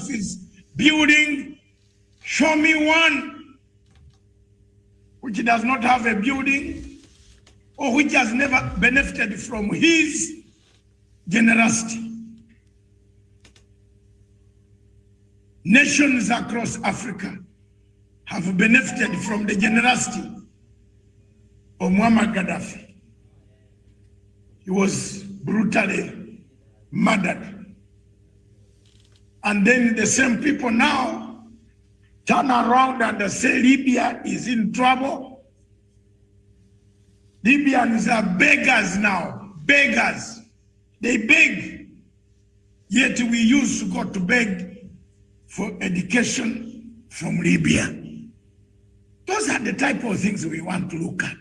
Gaddafi's building. Show me one which does not have a building or which has never benefited from his generosity. Nations across Africa have benefited from the generosity of Muammar Gaddafi. He was brutally murdered. And then the same people now turn around and say Libya is in trouble. Libyans are beggars now, beggars. They beg. Yet we used to go to beg for education from Libya. Those are the type of things we want to look at.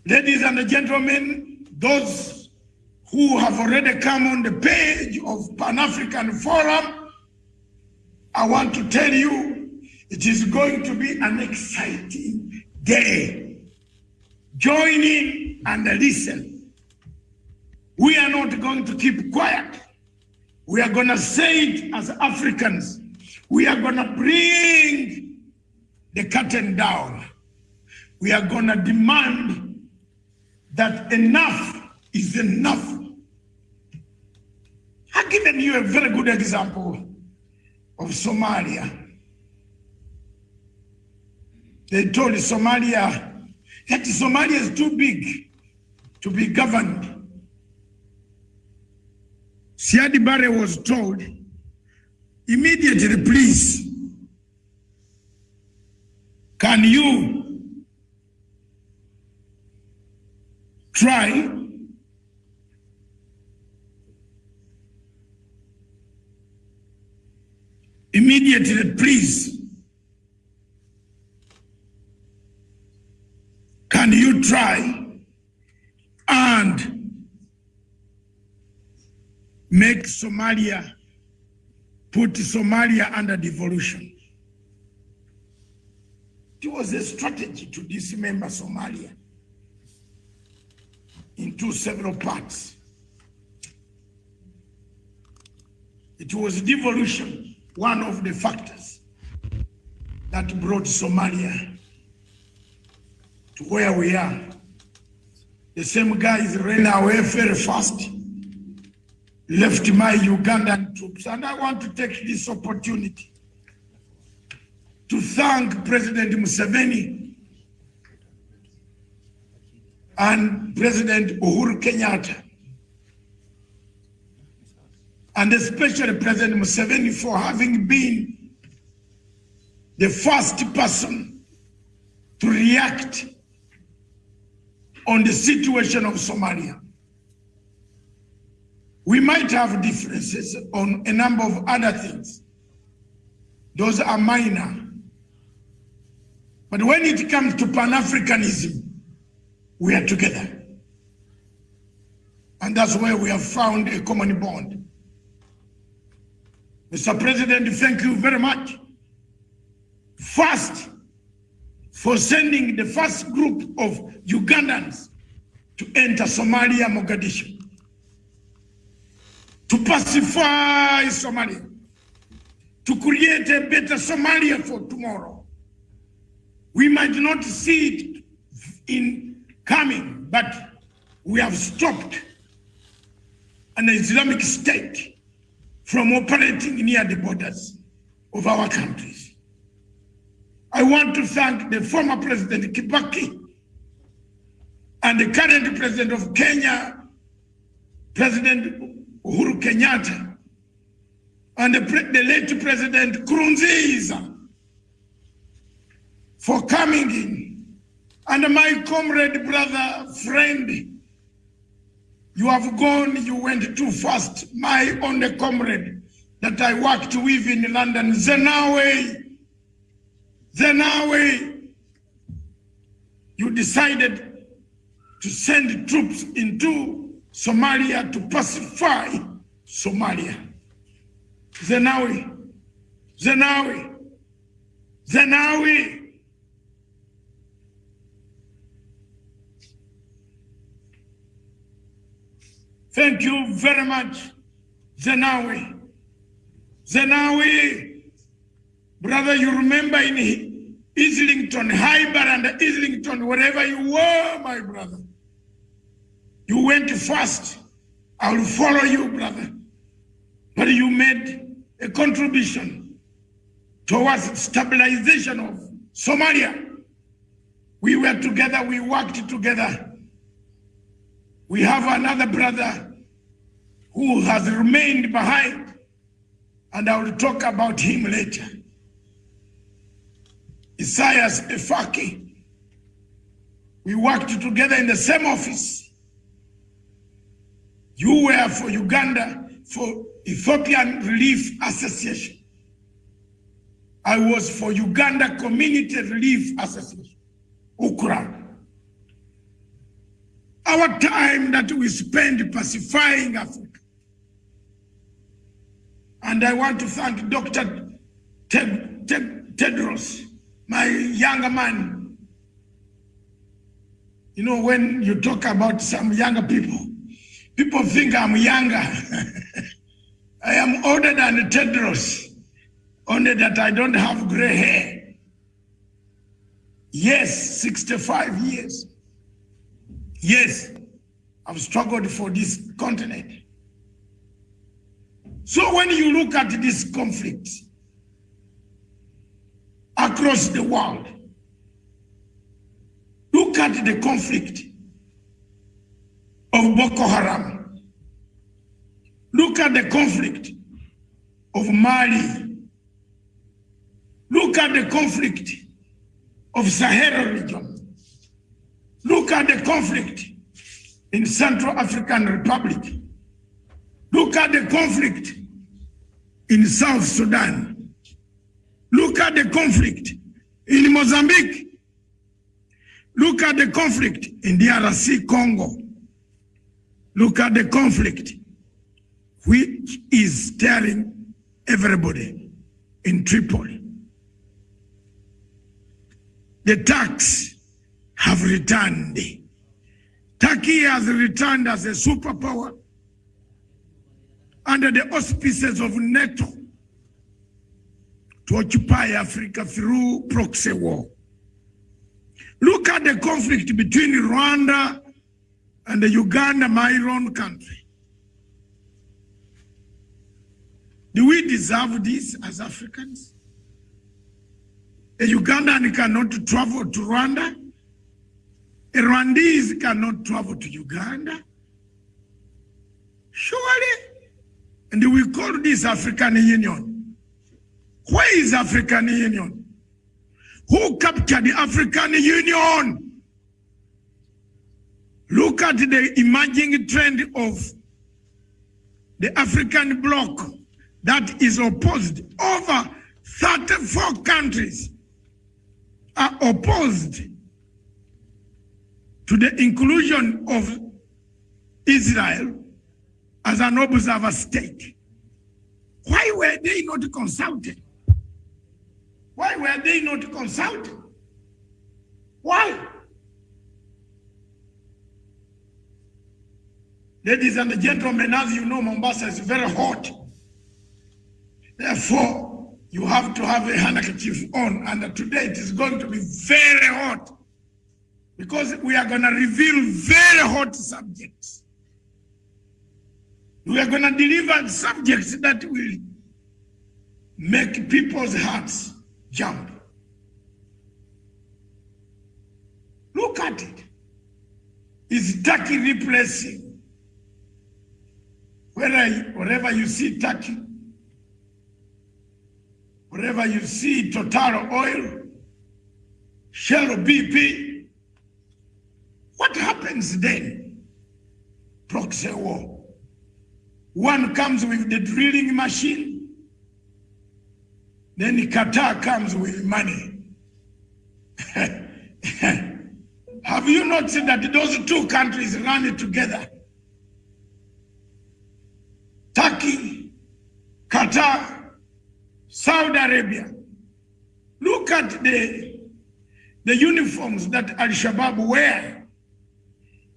Ladies and gentlemen, those who have already come on the page of Pan-African Forum, I want to tell you, it is going to be an exciting day. Join in and listen. We are not going to keep quiet. We are going to say it as Africans. We are going to bring the curtain down. We are going to demand that enough is enough. I've given you a very good example of Somalia. They told Somalia that Somalia is too big to be governed. Siad Barre was told, immediately, please, can you try immediately, please, can you try and make Somalia, put Somalia under devolution? It was a strategy to dismember Somalia into several parts. It was devolution, one of the factors that brought Somalia to where we are. The same guys ran away very fast, left my Ugandan troops. And I want to take this opportunity to thank President Museveni and President Uhuru Kenyatta, and especially President Museveni for having been the first person to react on the situation of Somalia. We might have differences on a number of other things. Those are minor. But when it comes to Pan-Africanism, we are together. And that's where we have found a common bond. Mr. President, thank you very much. First, for sending the first group of Ugandans to enter Somalia, Mogadishu, to pacify Somalia, to create a better Somalia for tomorrow. We might not see it in coming, but we have stopped an Islamic State from operating near the borders of our countries. I want to thank the former President Kibaki and the current President of Kenya, President Uhuru Kenyatta, and the late President Nkurunziza for coming in. And my comrade, brother, friend, you have gone, you went too fast. My only comrade that I worked with in London, Zenawi, you decided to send troops into Somalia to pacify Somalia. Zenawi. Thank you very much, Zenawi. Zenawi, brother, you remember in Islington, Hyber and Islington, wherever you were, my brother. You went first. I will follow you, brother. But you made a contribution towards stabilization of Somalia. We were together, we worked together. We have another brother who has remained behind, and I will talk about him later. Isaias Efaki. We worked together in the same office. You were for Uganda, for Ethiopian Relief Association. I was for Uganda Community Relief Association, UKRA. Our time that we spend pacifying Africa. And I want to thank Dr. Tedros, my younger man. You know, when you talk about some younger people, people think I'm younger. I am older than Tedros, only that I don't have gray hair. Yes, 65 years. Yes, I've struggled for this continent. So when you look at this conflict across the world, look at the conflict of Boko Haram. Look at the conflict of Mali. Look at the conflict of Sahel region. Look at the conflict in Central African Republic. Look at the conflict in South Sudan. Look at the conflict in Mozambique. Look at the conflict in DRC Congo. Look at the conflict which is stirring everybody in Tripoli. The Turks have returned. Turkey has returned as a superpower under the auspices of NATO to occupy Africa through proxy war. Look at the conflict between Rwanda and Uganda, my own country. Do we deserve this as Africans? A Ugandan cannot travel to Rwanda. A Rwandese cannot travel to Uganda. Surely. And we call this African Union. Where is African Union? Who captured the African Union? Look at the emerging trend of the African bloc that is opposed. Over 34 countries are opposed to the inclusion of Israel as an observer state. Why were they not consulted? Why were they not consulted? Why? Ladies and gentlemen, as you know, Mombasa is very hot. Therefore, you have to have a handkerchief on, and today it is going to be very hot because we are going to reveal very hot subjects. We are going to deliver subjects that will make people's hearts jump. Look at it. Is Turkey replacing? Wherever you see Turkey, wherever you see Total Oil, Shell, BP, what happens then? Proxy war. One comes with the drilling machine, then Qatar comes with money. Have you noticed that those two countries run together? Turkey, Qatar, Saudi Arabia. Look at the uniforms that Al-Shabaab wear,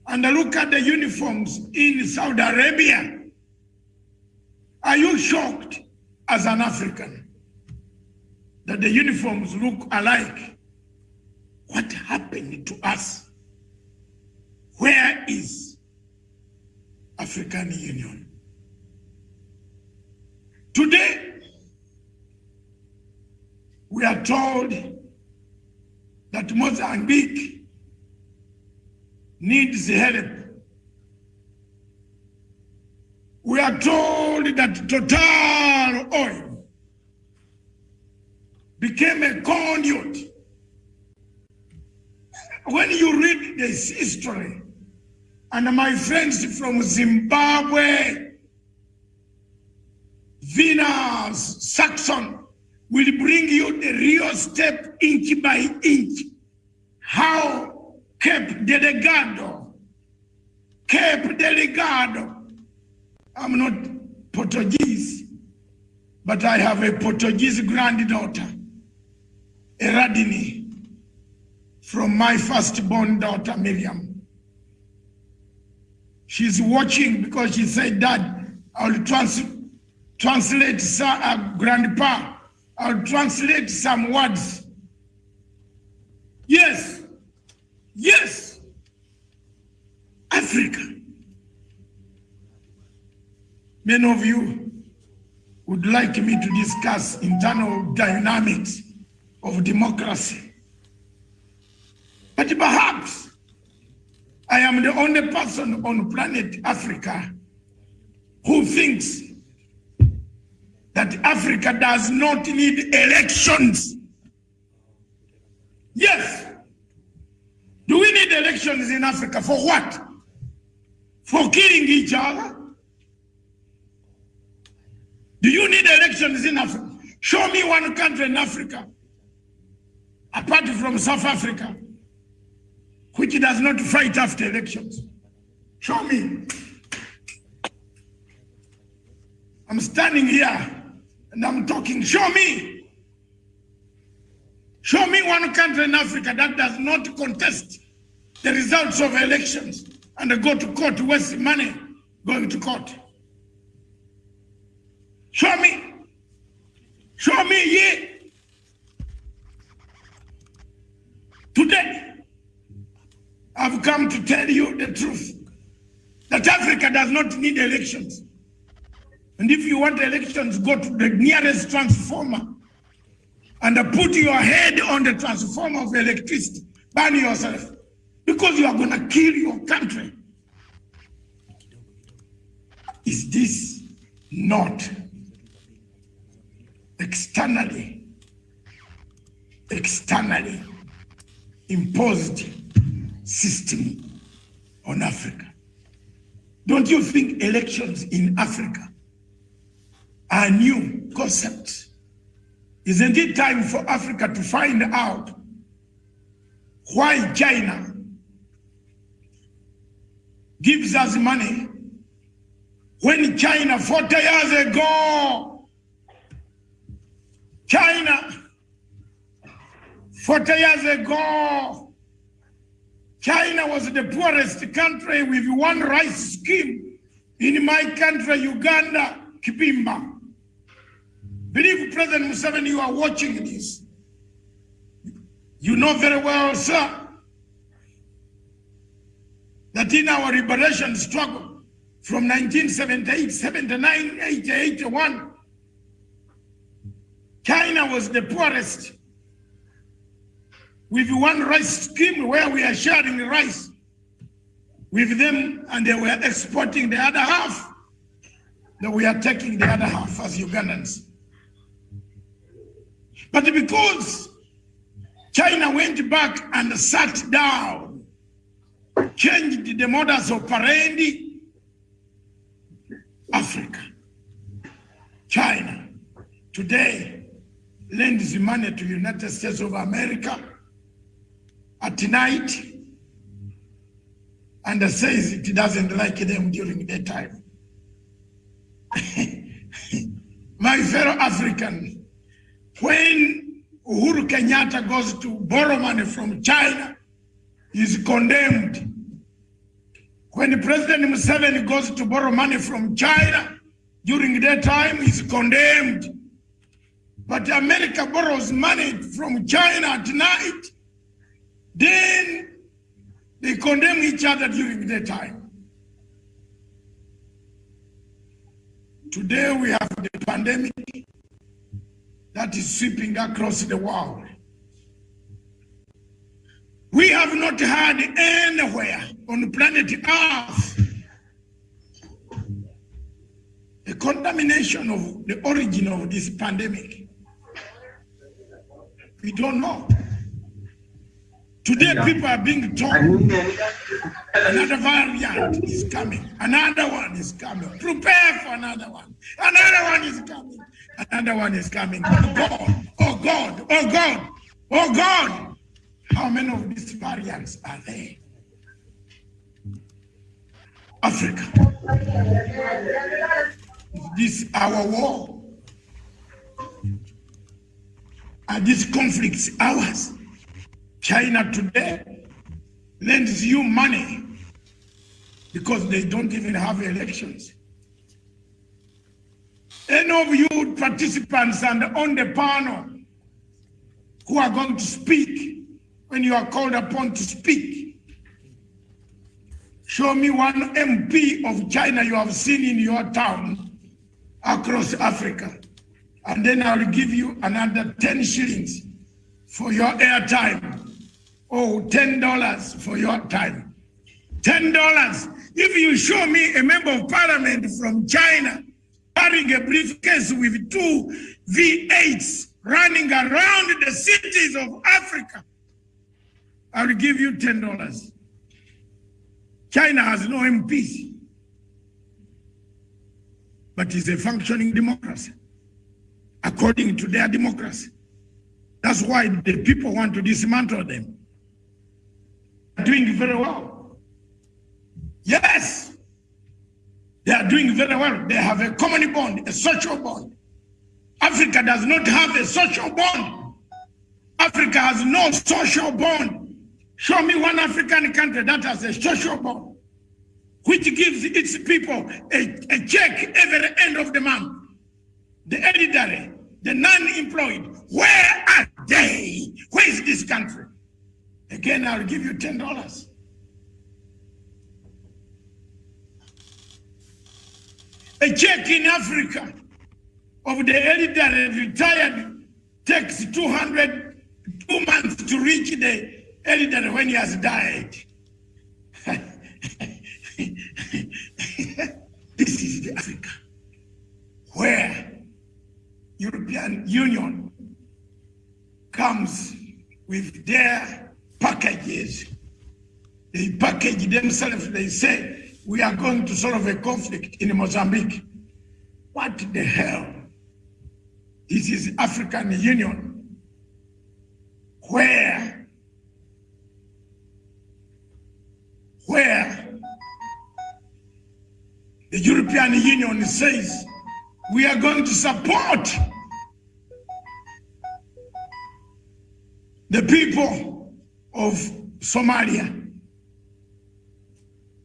and look at the uniforms in Saudi Arabia. Are you shocked? as an African, that the uniforms look alike. What happened to us? Where is African Union? Today, we are told that Mozambique needs help. We are told that Total Oil became a conduit. When you read this history, and my friends from Zimbabwe, Venus, Saxon, will bring you the real step inch by inch, how Cape Delgado, I'm not Portuguese, but I have a Portuguese granddaughter, Eradini, from my firstborn daughter, Miriam. She's watching because she said, Dad, I'll translate, Grandpa, I'll translate some words. Yes, yes, Africa. Many of you would like me to discuss internal dynamics of democracy. But perhaps I am the only person on planet Africa who thinks that Africa does not need elections. Yes. Do we need elections in Africa? For what? For killing each other? Do you need elections in Africa? Show me one country in Africa, apart from South Africa, which does not fight after elections. Show me. I'm standing here and I'm talking. Show me. Show me one country in Africa that does not contest the results of elections and go to court, waste money going to court. Show me. Show me, yeah. Today, I've come to tell you the truth, that Africa does not need elections. And if you want elections, go to the nearest transformer and put your head on the transformer of electricity. Burn yourself, because you are going to kill your country. Is this not externally imposed system on Africa? Don't you think elections in Africa are a new concept? Isn't it time for Africa to find out why China gives us money when China 40 years ago, China 40 years ago, China was the poorest country with one rice scheme. In my country, Uganda, Kipimba. Believe President Museveni, you are watching this. You know very well, sir, that in our liberation struggle from 1978, 79, 80, 81, China was the poorest with one rice scheme where we are sharing the rice with them and they were exporting the other half. That we are taking the other half as Ugandans. But because China went back and sat down, changed the modus operandi, Africa, China, today lends money to United States of America at night and says it doesn't like them during daytime. My fellow African, when Uhuru Kenyatta goes to borrow money from China, he's condemned. When President Museveni goes to borrow money from China during that time, he's condemned. But America borrows money from China at night. Then they condemn each other during the time. Today we have the pandemic that is sweeping across the world. We have not had anywhere on planet Earth a contamination of the origin of this pandemic. We don't know. Today people are being told another variant is coming, another one is coming. Prepare for another one. Another one is coming. Another one is coming. Oh God, oh God, oh God, oh God. How many of these variants are there? Africa. Is this our war? Are these conflicts ours? China today lends you money because they don't even have elections. Any of you participants and on the panel who are going to speak, when you are called upon to speak, show me one MP of China you have seen in your town across Africa, and then I'll give you another 10 shillings for your airtime. Oh, $10 for your time. $10. If you show me a member of parliament from China carrying a briefcase with 2 V8s running around the cities of Africa, I will give you $10. China has no MPs, but it's a functioning democracy, according to their democracy. That's why the people want to dismantle them. They're doing very well. Yes, they are doing very well. They have a common bond, a social bond. Africa does not have a social bond. Africa has no social bond. Show me one African country that has a social bond, which gives its people a check every end of the month. The elderly, the non-employed, where are they? Where is this country? Again, I'll give you $10. A check in Africa of the elderly retired takes 2 months to reach the elderly when he has died. This is the Africa where European Union comes with their packages. They package themselves, they say, we are going to solve a conflict in Mozambique. What the hell? This is African Union, where the European Union says we are going to support the people of Somalia.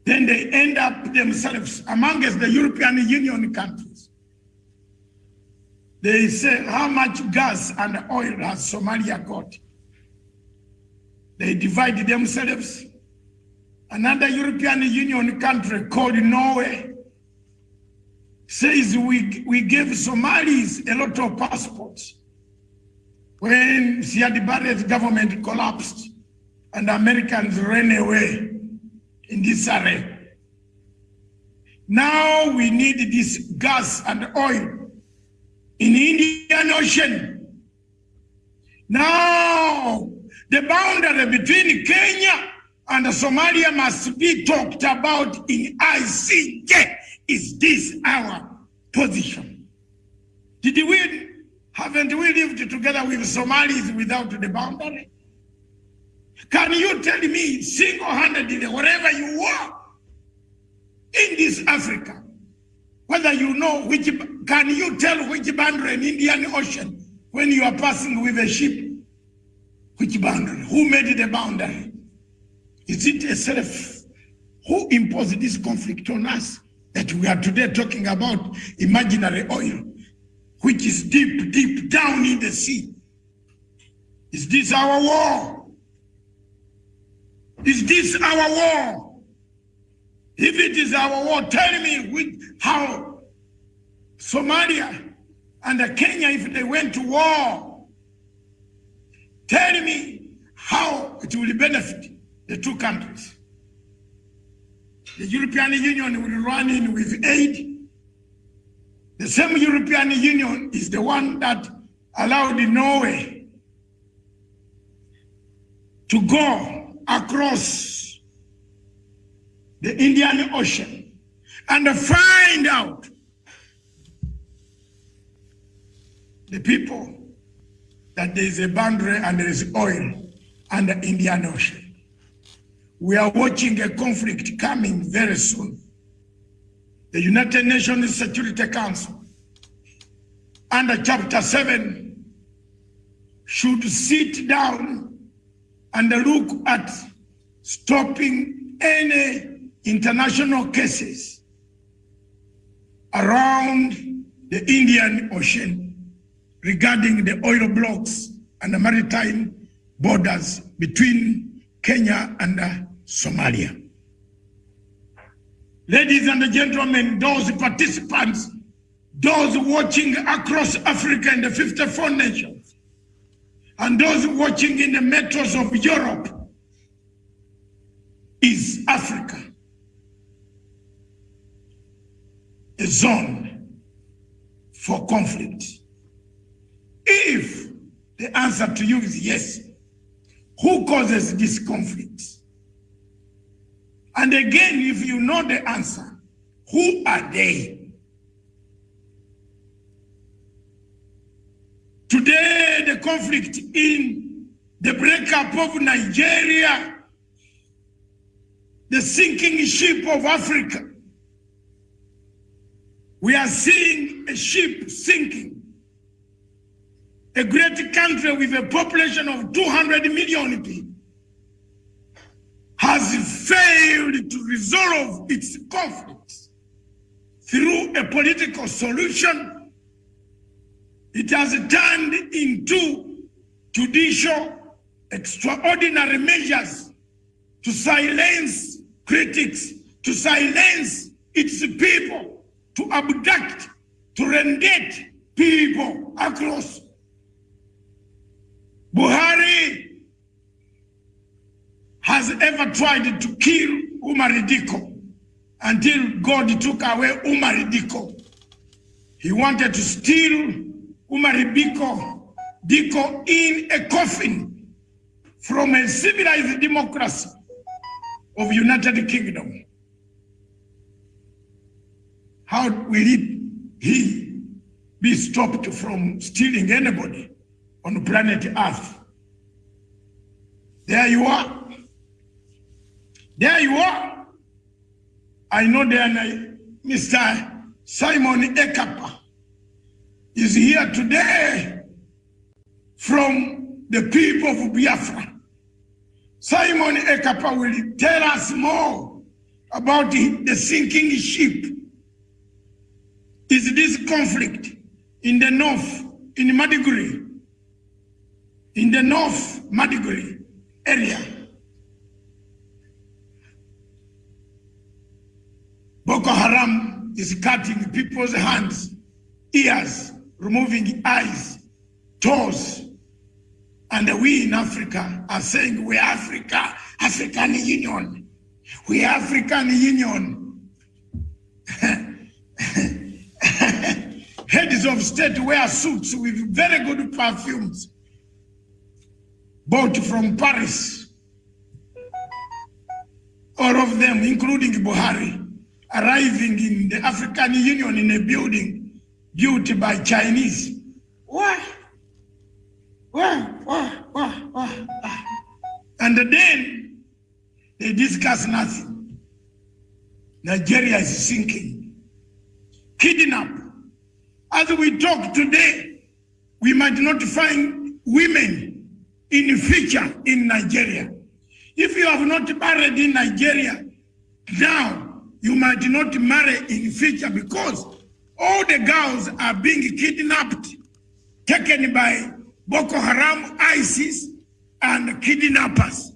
Then they end up themselves amongst the European Union countries. They say, how much gas and oil has Somalia got? They divide themselves. Another European Union country called Norway says we gave Somalis a lot of passports. When Siad Barre's government collapsed and Americans ran away in disarray. Now we need this gas and oil in the Indian Ocean. Now the boundary between Kenya and Somalia must be talked about in ICJ. Is this our position? Haven't we lived together with Somalis without the boundary? Can you tell me single-handedly, wherever you are in this Africa, whether you know which, can you tell which boundary in Indian Ocean when you are passing with a ship? Which boundary? Who made the boundary? Is it a self? Who imposed this conflict on us that we are today talking about imaginary oil, which is deep, deep down in the sea. Is this our war? Is this our war? If it is our war, tell me how Somalia and Kenya, if they went to war, tell me how it will benefit the two countries. The European Union will run in with aid. The same European Union is the one that allowed Norway to go across the Indian Ocean and find out the people that there is a boundary and there is oil under the Indian Ocean. We are watching a conflict coming very soon. The United Nations Security Council under Chapter 7 should sit down and look at stopping any international cases around the Indian Ocean regarding the oil blocks and the maritime borders between Kenya and Somalia. Ladies and gentlemen, those participants, those watching across Africa in the 54 nations, and those watching in the metros of Europe, is Africa a zone for conflict? If the answer to you is yes, who causes this conflict? And again, if you know the answer, who are they? Today, the conflict in the breakup of Nigeria, the sinking ship of Africa. We are seeing a ship sinking. A great country with a population of 200 million people has failed to resolve its conflicts through a political solution. It has turned into judicial extraordinary measures to silence critics, to silence its people, to abduct, to rendette people across. Buhari has ever tried to kill Umar Diko until God took away Umar Diko. He wanted to steal Umar Diko in a coffin from a civilized democracy of United Kingdom. How will he be stopped from stealing anybody on planet Earth? There you are. There you are. I know that Mr. Simon Ekpa is here today from the people of Biafra. Simon Ekpa will tell us more about the sinking ship. Is this conflict in the north, in Maiduguri, in the north Maiduguri area? Boko Haram is cutting people's hands, ears, removing eyes, toes. And we in Africa are saying, we're Africa, African Union. We're African Union. Heads of state wear suits with very good perfumes, bought from Paris. All of them, including Buhari, arriving in the African Union in a building built by Chinese. Why? And then they discuss nothing. Nigeria is sinking. Kidnap. As we talk today, we might not find women in the future in Nigeria. If you have not married in Nigeria, now you might not marry in the future because all the girls are being kidnapped taken by Boko Haram, ISIS, and kidnappers.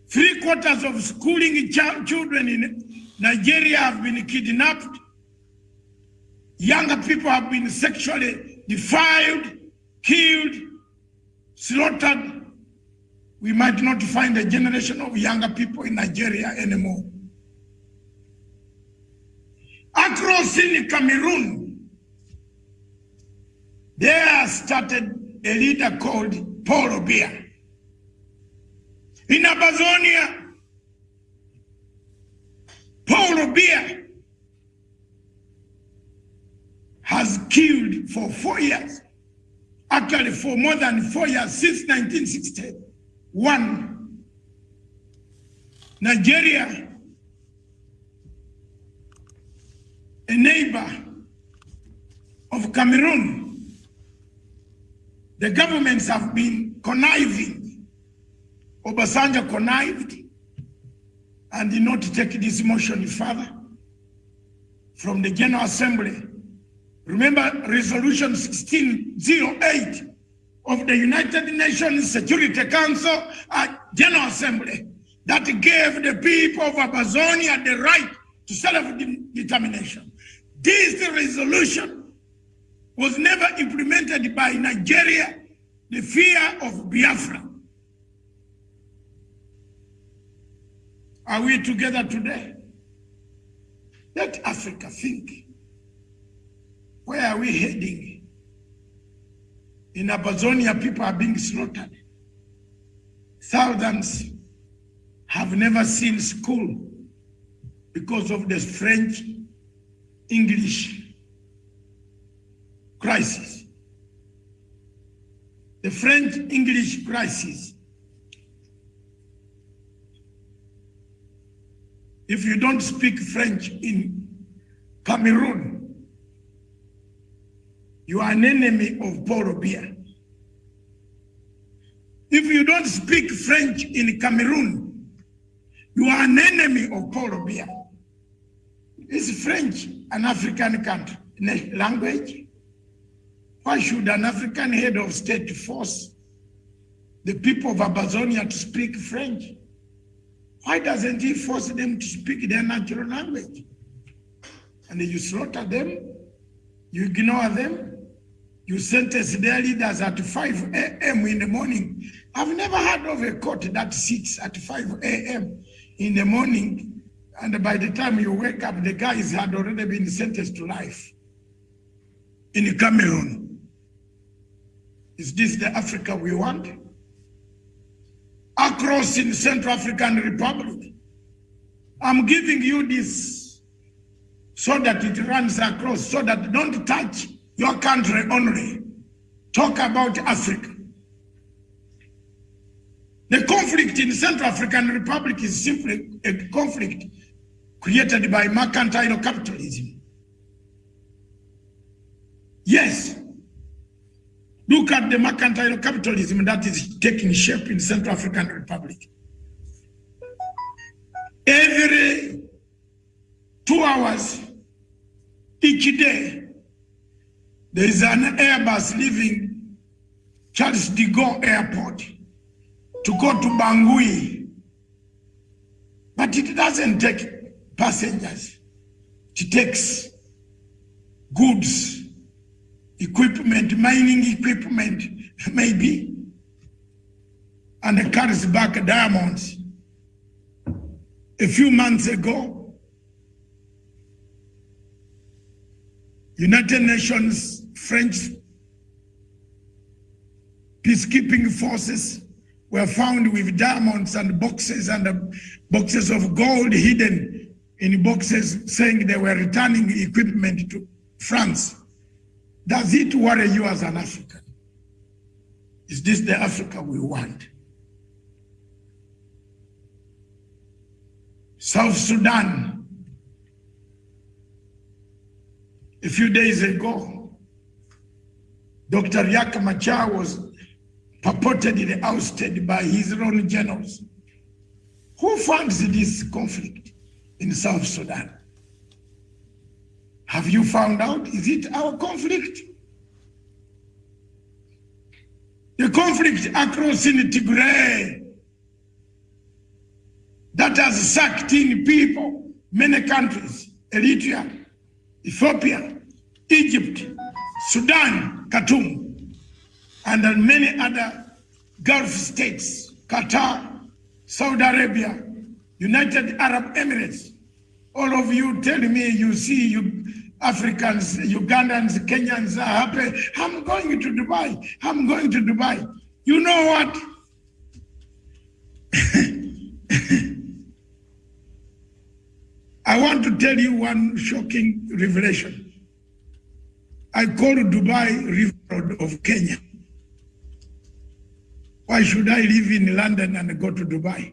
3/4 of schooling children in Nigeria have been kidnapped. Younger people have been sexually defiled, killed, slaughtered. We might not find a generation of younger people in Nigeria anymore. Across in Cameroon, there started a leader called Paul Biya. In Amazonia, Paul Biya has killed for 4 years, actually for more than 4 years, since 1961. Nigeria, a neighbor of Cameroon, the governments have been conniving. Obasanjo connived and did not take this motion further from the General Assembly. Remember Resolution 1608 of the United Nations Security Council General Assembly that gave the people of Amazonia the right to self-determination. This resolution was never implemented by Nigeria, the fear of Biafra. Are we together today? Let Africa think. Where are we heading? In Amazonia, people are being slaughtered. Thousands have never seen school because of the French-English crisis. The French-English crisis. If you don't speak French in Cameroon, you are an enemy of Paul Biya. If you don't speak French in Cameroon, you are an enemy of Paul Biya. Is French an African country language? Why should an African head of state force the people of Amazonia to speak French? Why doesn't he force them to speak their natural language? And you slaughter them, you ignore them, you sentence their leaders at 5 a.m. in the morning. I've never heard of a court that sits at 5 a.m. in the morning, and by the time you wake up, the guys had already been sentenced to life. In Cameroon. Is this the Africa we want? Across in Central African Republic. I'm giving you this so that it runs across, so that don't touch your country only. Talk about Africa. The conflict in Central African Republic is simply a conflict created by mercantile capitalism. Yes. Look at the mercantile capitalism that is taking shape in Central African Republic. Every 2 hours each day, there is an Airbus leaving Charles de Gaulle Airport to go to Bangui. But it doesn't take passengers. It takes goods, equipment, mining equipment, maybe, and it carries back diamonds. A few months ago, United Nations French peacekeeping forces were found with diamonds and boxes of gold hidden in boxes, saying they were returning equipment to France. Does it worry you as an African? Is this the Africa we want? South Sudan. A few days ago, Dr. Riek Machar was purportedly ousted by his own generals. Who funds this conflict in South Sudan? Have you found out? Is it our conflict? The conflict across in Tigray that has sucked in people, many countries, Eritrea, Ethiopia, Egypt, Sudan, Khartoum, and many other Gulf states, Qatar, Saudi Arabia, United Arab Emirates. All of you tell me you see you Africans, Ugandans, Kenyans are happy. I'm going to Dubai. I'm going to Dubai. You know what? I want to tell you one shocking revelation. I call Dubai River Road of Kenya. Why should I live in London and go to Dubai?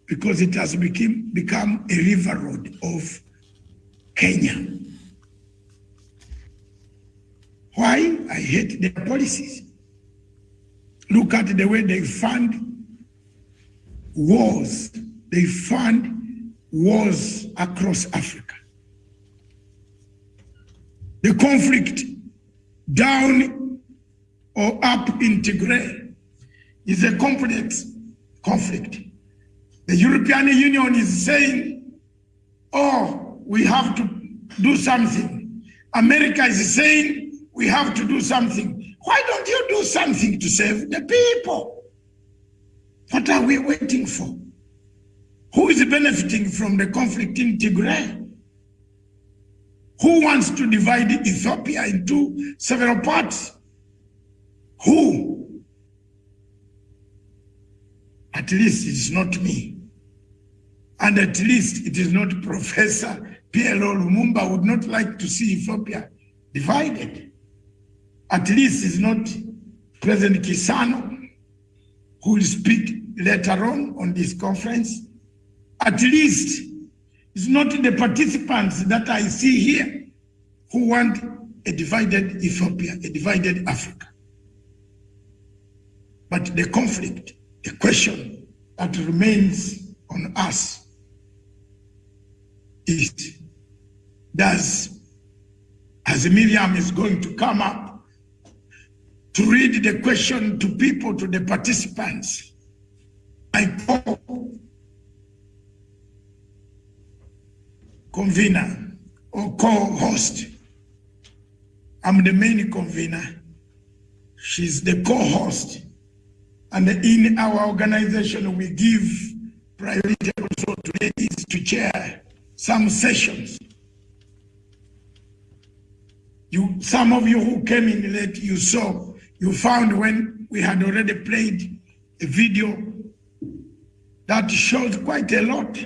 Because it has become a river road of Kenya. Why? I hate their policies. Look at the way they fund wars. They fund wars across Africa. The conflict down or up in Tigray is a complex conflict. The European Union is saying, oh, we have to do something. America is saying, we have to do something. Why don't you do something to save the people? What are we waiting for? Who is benefiting from the conflict in Tigray? Who wants to divide Ethiopia into several parts? Who? At least it's not me. And at least it is not Professor PLO Lumumba would not like to see Ethiopia divided. At least it's not President Kisano who will speak later on this conference. At least it's not the participants that I see here who want a divided Ethiopia, a divided Africa. But the conflict, the question that remains on us is, as Miriam is going to come up to read the question to people, to the participants, I call convener or co-host. I'm the main convener. She's the co-host. And in our organization, we give priority also to ladies to chair some sessions. Some of you who came in late, you found when we had already played a video that shows quite a lot.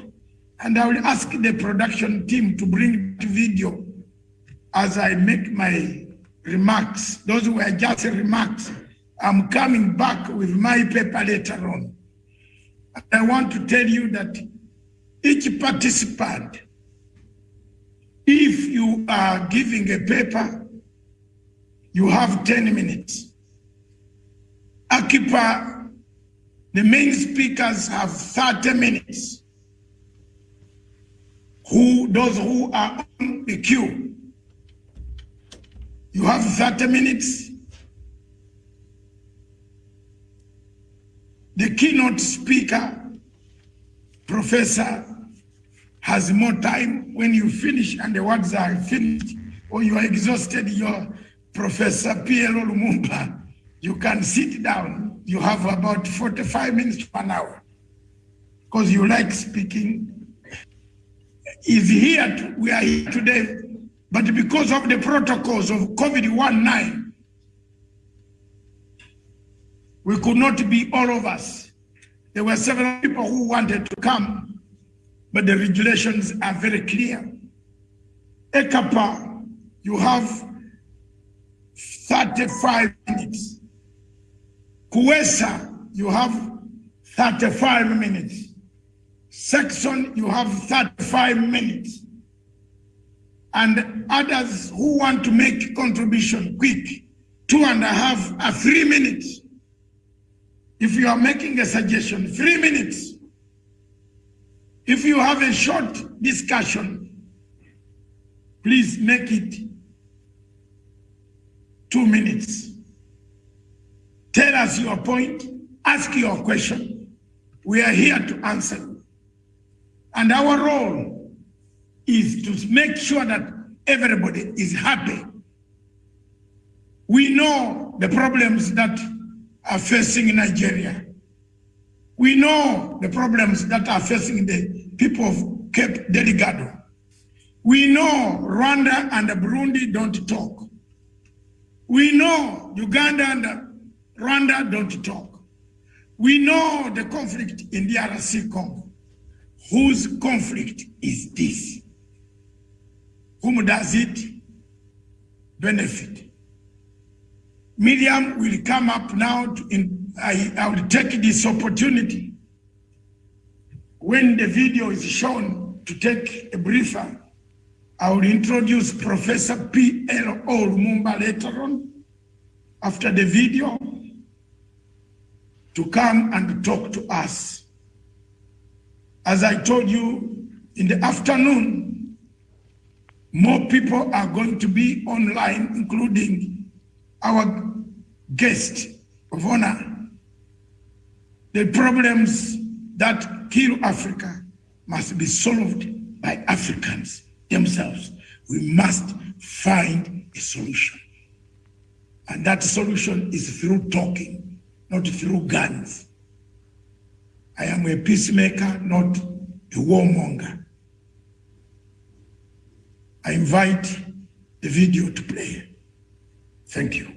And I will ask the production team to bring the video as I make my remarks. Those were just remarks. I'm coming back with my paper later on. And I want to tell you that each participant, if you are giving a paper, you have 10 minutes. Ekpa, the main speakers have 30 minutes. Those who are on the queue, you have 30 minutes. The keynote speaker, professor, has more time. When you finish and the words are finished, or you are exhausted, your Professor PLO Lumumba, you can sit down. You have about 45 minutes to an hour because you like speaking. Is here, we are here today, but because of the protocols of COVID-19, we could not be all of us. There were several people who wanted to come, but the regulations are very clear. Ekpa, you have 35 minutes. Kuwesa, you have 35 minutes. Section, you have 35 minutes. And others who want to make contribution quick, 2.5 or 3 minutes. If you are making a suggestion, 3 minutes. If you have a short discussion, Please make it 2 minutes. Tell us your point, ask your question. We are here to answer you. And our role is to make sure that everybody is happy. We know the problems that are facing Nigeria. We know the problems that are facing the people of Cape Delgado. We know Rwanda and Burundi don't talk. We know Uganda and Rwanda don't talk. We know the conflict in the DRC Congo. Whose conflict is this? Whom does it benefit? Miriam will come up now. I will take this opportunity when the video is shown to take a briefer. I will introduce Professor PLO Lumumba later on, after the video, to come and talk to us. As I told you, in the afternoon, more people are going to be online, including our guest of honor. The problems that kill Africa must be solved by Africans themselves. We must find a solution. And that solution is through talking, not through guns. I am a peacemaker, not a warmonger. I invite the video to play. Thank you.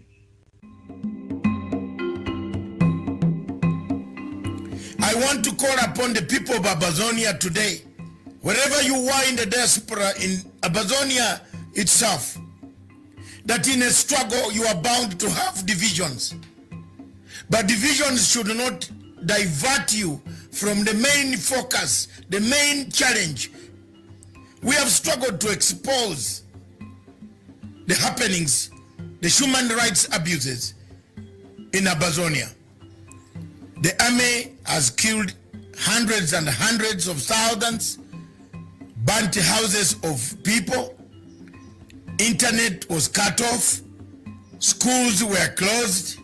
I want to call upon the people of Amazonia today, wherever you are in the diaspora, in Amazonia itself, that in a struggle you are bound to have divisions. But divisions should not divert you from the main focus, the main challenge. We have struggled to expose the happenings, the human rights abuses in Amazonia. The army has killed hundreds and hundreds of thousands, burnt houses of people, internet was cut off, schools were closed,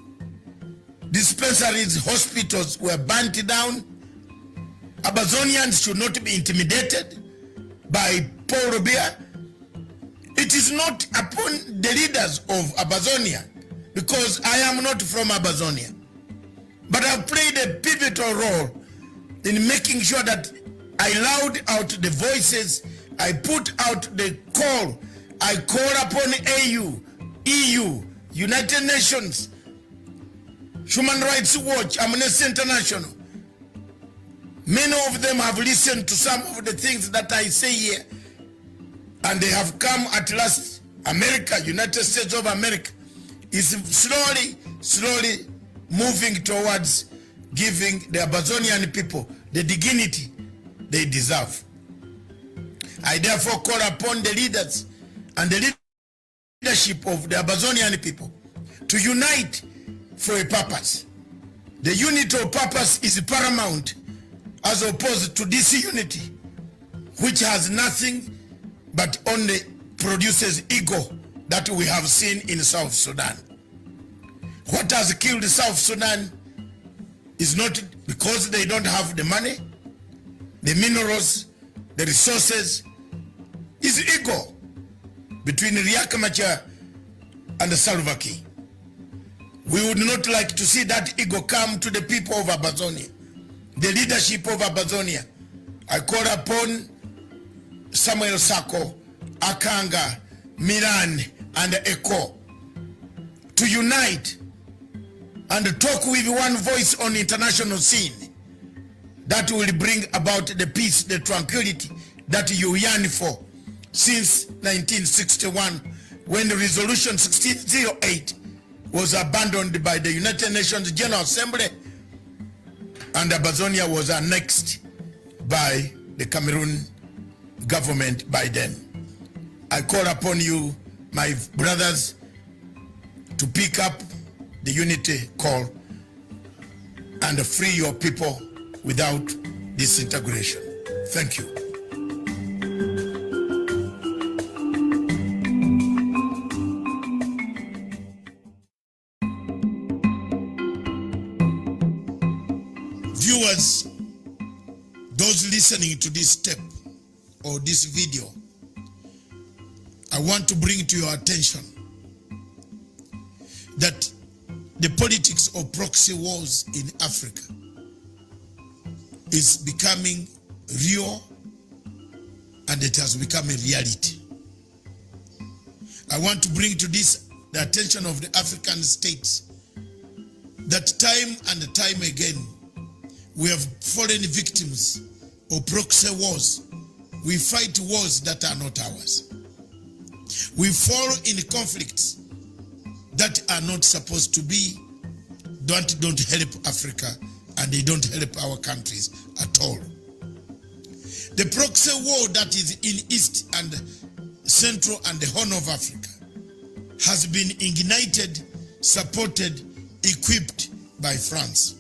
dispensaries, hospitals were burnt down. Amazonians should not be intimidated by Paul Robia. It is not upon the leaders of Amazonia, because I am not from Amazonia, but I've played a pivotal role in making sure that I loud out the voices, I put out the call, I call upon AU, EU, United Nations, Human Rights Watch, Amnesty International. Many of them have listened to some of the things that I say here, and they have come at last. America, United States of America, is slowly moving towards giving the Amazonian people the dignity they deserve. I therefore call upon the leaders and the leadership of the Amazonian people to unite for a purpose. The unity of purpose is paramount, as opposed to disunity, which has nothing but only produces ego that we have seen in South Sudan. What has killed South Sudan is not because they don't have the money, the minerals, the resources. Is ego between Riek Machar and Salva Kiir. We would not like to see that ego come to the people of Amazonia, the leadership of Amazonia. I call upon Samuel Sako, Akanga, Milan, and Ekpa to unite and talk with one voice on international scene that will bring about the peace, the tranquility that you yearn for since 1961, when the resolution 1608 was abandoned by the United Nations General Assembly and Amazonia was annexed by the Cameroon government by then. I call upon you, my brothers, to pick up the unity call and free your people without disintegration. Thank you. listening to this tape or this video, I want to bring to your attention that the politics of proxy wars in Africa is becoming real, and it has become a reality. I want to bring to this the attention of the African states that time and time again we have fallen victims of proxy wars. We fight wars that are not ours. We fall in conflicts that are not supposed to be, don't help Africa, and they don't help our countries at all. The proxy war that is in East and Central and the Horn of Africa has been ignited, supported, equipped by France.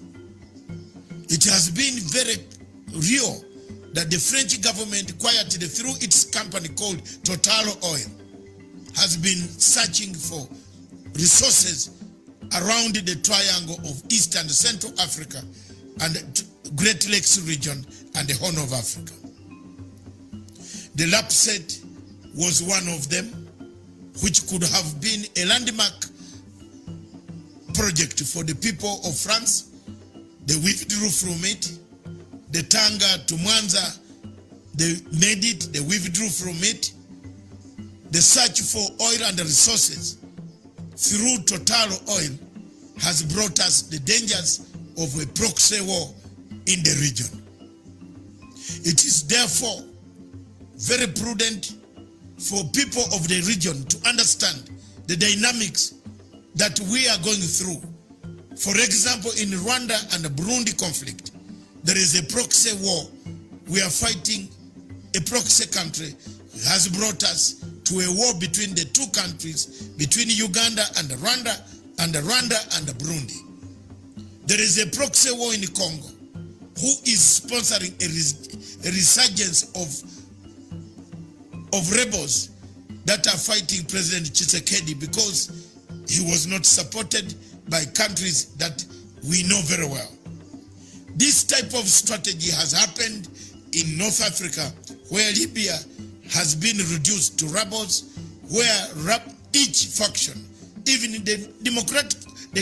It has been very real that the French government, quietly through its company called Total Oil, has been searching for resources around the triangle of East and Central Africa and Great Lakes region and the Horn of Africa. The LAPSET was one of them, which could have been a landmark project for the people of France. They withdrew from it. The Tanga to Mwanza, they made it, they withdrew from it. The search for oil and resources through Total Oil has brought us the dangers of a proxy war in the region. It is therefore very prudent for people of the region to understand the dynamics that we are going through. For example, in Rwanda and the Burundi conflict, there is a proxy war. We are fighting a proxy country has brought us to a war between the two countries, between Uganda and Rwanda and Burundi. There is a proxy war in Congo who is sponsoring a resurgence of rebels that are fighting President Tshisekedi because he was not supported by countries that we know very well. This type of strategy has happened in North Africa, where Libya has been reduced to rebels, where each faction, even the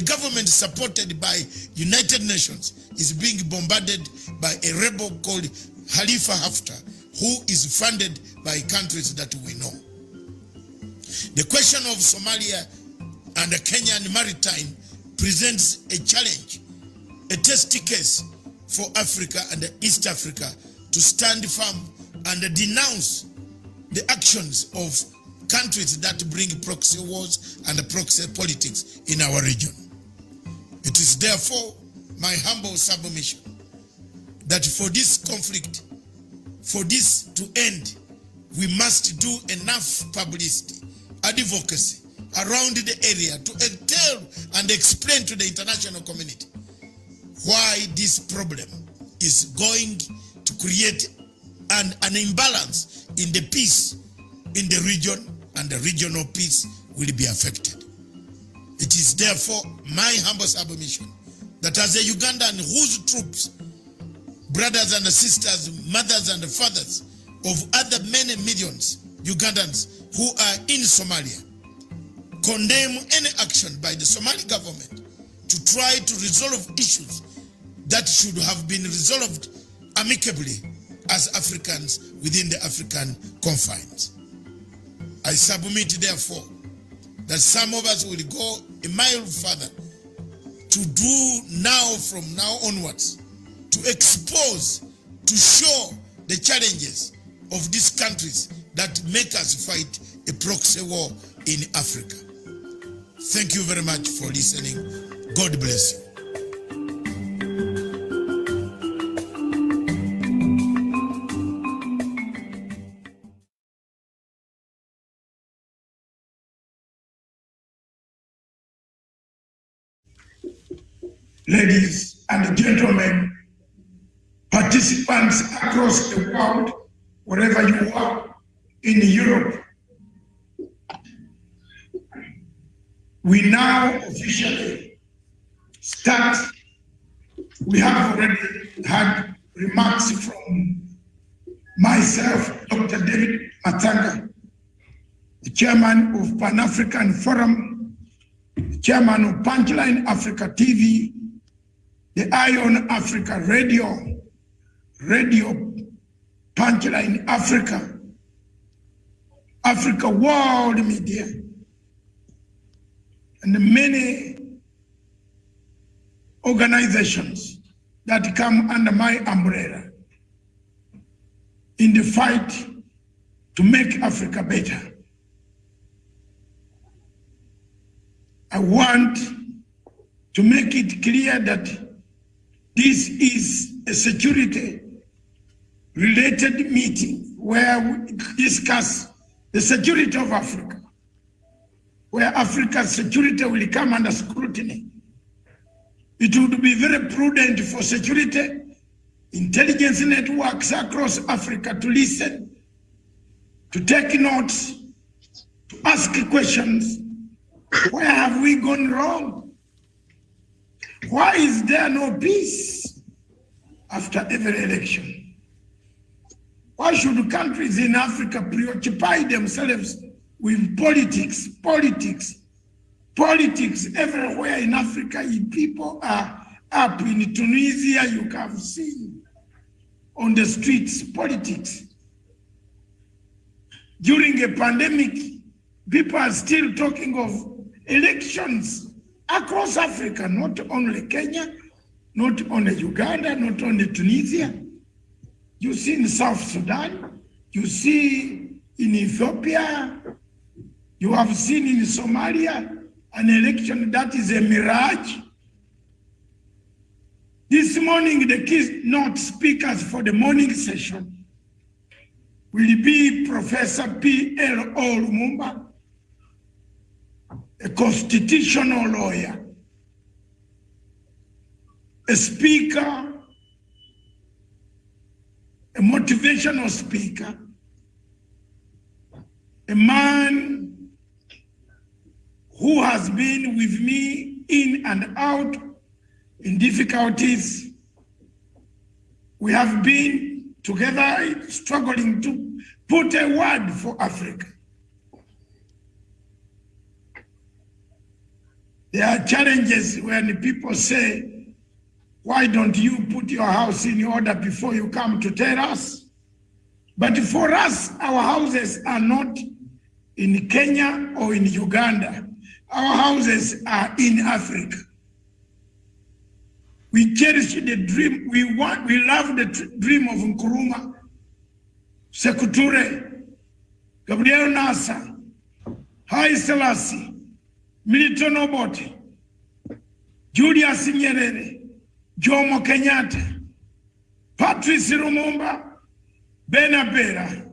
government supported by United Nations, is being bombarded by a rebel called Khalifa Haftar, who is funded by countries that we know. The question of Somalia and the Kenyan maritime presents a challenge, a test case for Africa and East Africa to stand firm and denounce the actions of countries that bring proxy wars and proxy politics in our region. It is therefore my humble submission that for this conflict, for this to end, we must do enough publicity, advocacy around the area to tell and explain to the international community why this problem is going to create an imbalance in the peace in the region, and the regional peace will be affected. It is therefore my humble submission that as a Ugandan whose troops, brothers and sisters, mothers and fathers of other many millions Ugandans who are in Somalia, condemn any action by the Somali government to try to resolve issues that should have been resolved amicably as Africans within the African confines. I submit therefore that some of us will go a mile further to do now, from now onwards, to expose, to show the challenges of these countries that make us fight a proxy war in Africa. Thank you very much for listening. God bless you. Ladies and gentlemen, participants across the world, wherever you are, in Europe, we now officially start. We have already had remarks from myself, Dr. David Matsanga, the chairman of Pan-African Forum, the chairman of Punchline Africa TV, the Ion Africa Radio Punchline Africa, Africa World Media, and many organizations that come under my umbrella in the fight to make Africa better. I want to make it clear that this is a security-related meeting where we discuss the security of Africa, where Africa's security will come under scrutiny. It would be very prudent for security intelligence networks across Africa to listen, to take notes, to ask questions. Where have we gone wrong? Why is there no peace after every election? Why should countries in Africa preoccupy themselves with politics everywhere in Africa? People are up in Tunisia, you have seen on the streets, politics. During a pandemic, people are still talking of elections across Africa, not only Kenya, not only Uganda, not only Tunisia. You see in South Sudan, you see in Ethiopia, you have seen in Somalia, an election that is a mirage. This morning, the keynote speakers for the morning session will be Professor PLO Lumumba, a constitutional lawyer, a speaker, a motivational speaker, a man who has been with me in and out in difficulties. We have been together struggling to put a word for Africa. There are challenges when people say, why don't you put your house in order before you come to tell us? But for us, our houses are not in Kenya or in Uganda. Our houses are in Africa. We cherish the dream, we love the dream of Nkrumah, Sekou Touré, Gabriel Nasser, Haile Selassie, Milton Obote, Julius Nyerere, Jomo Kenyatta, Patrice Lumumba, Benabera.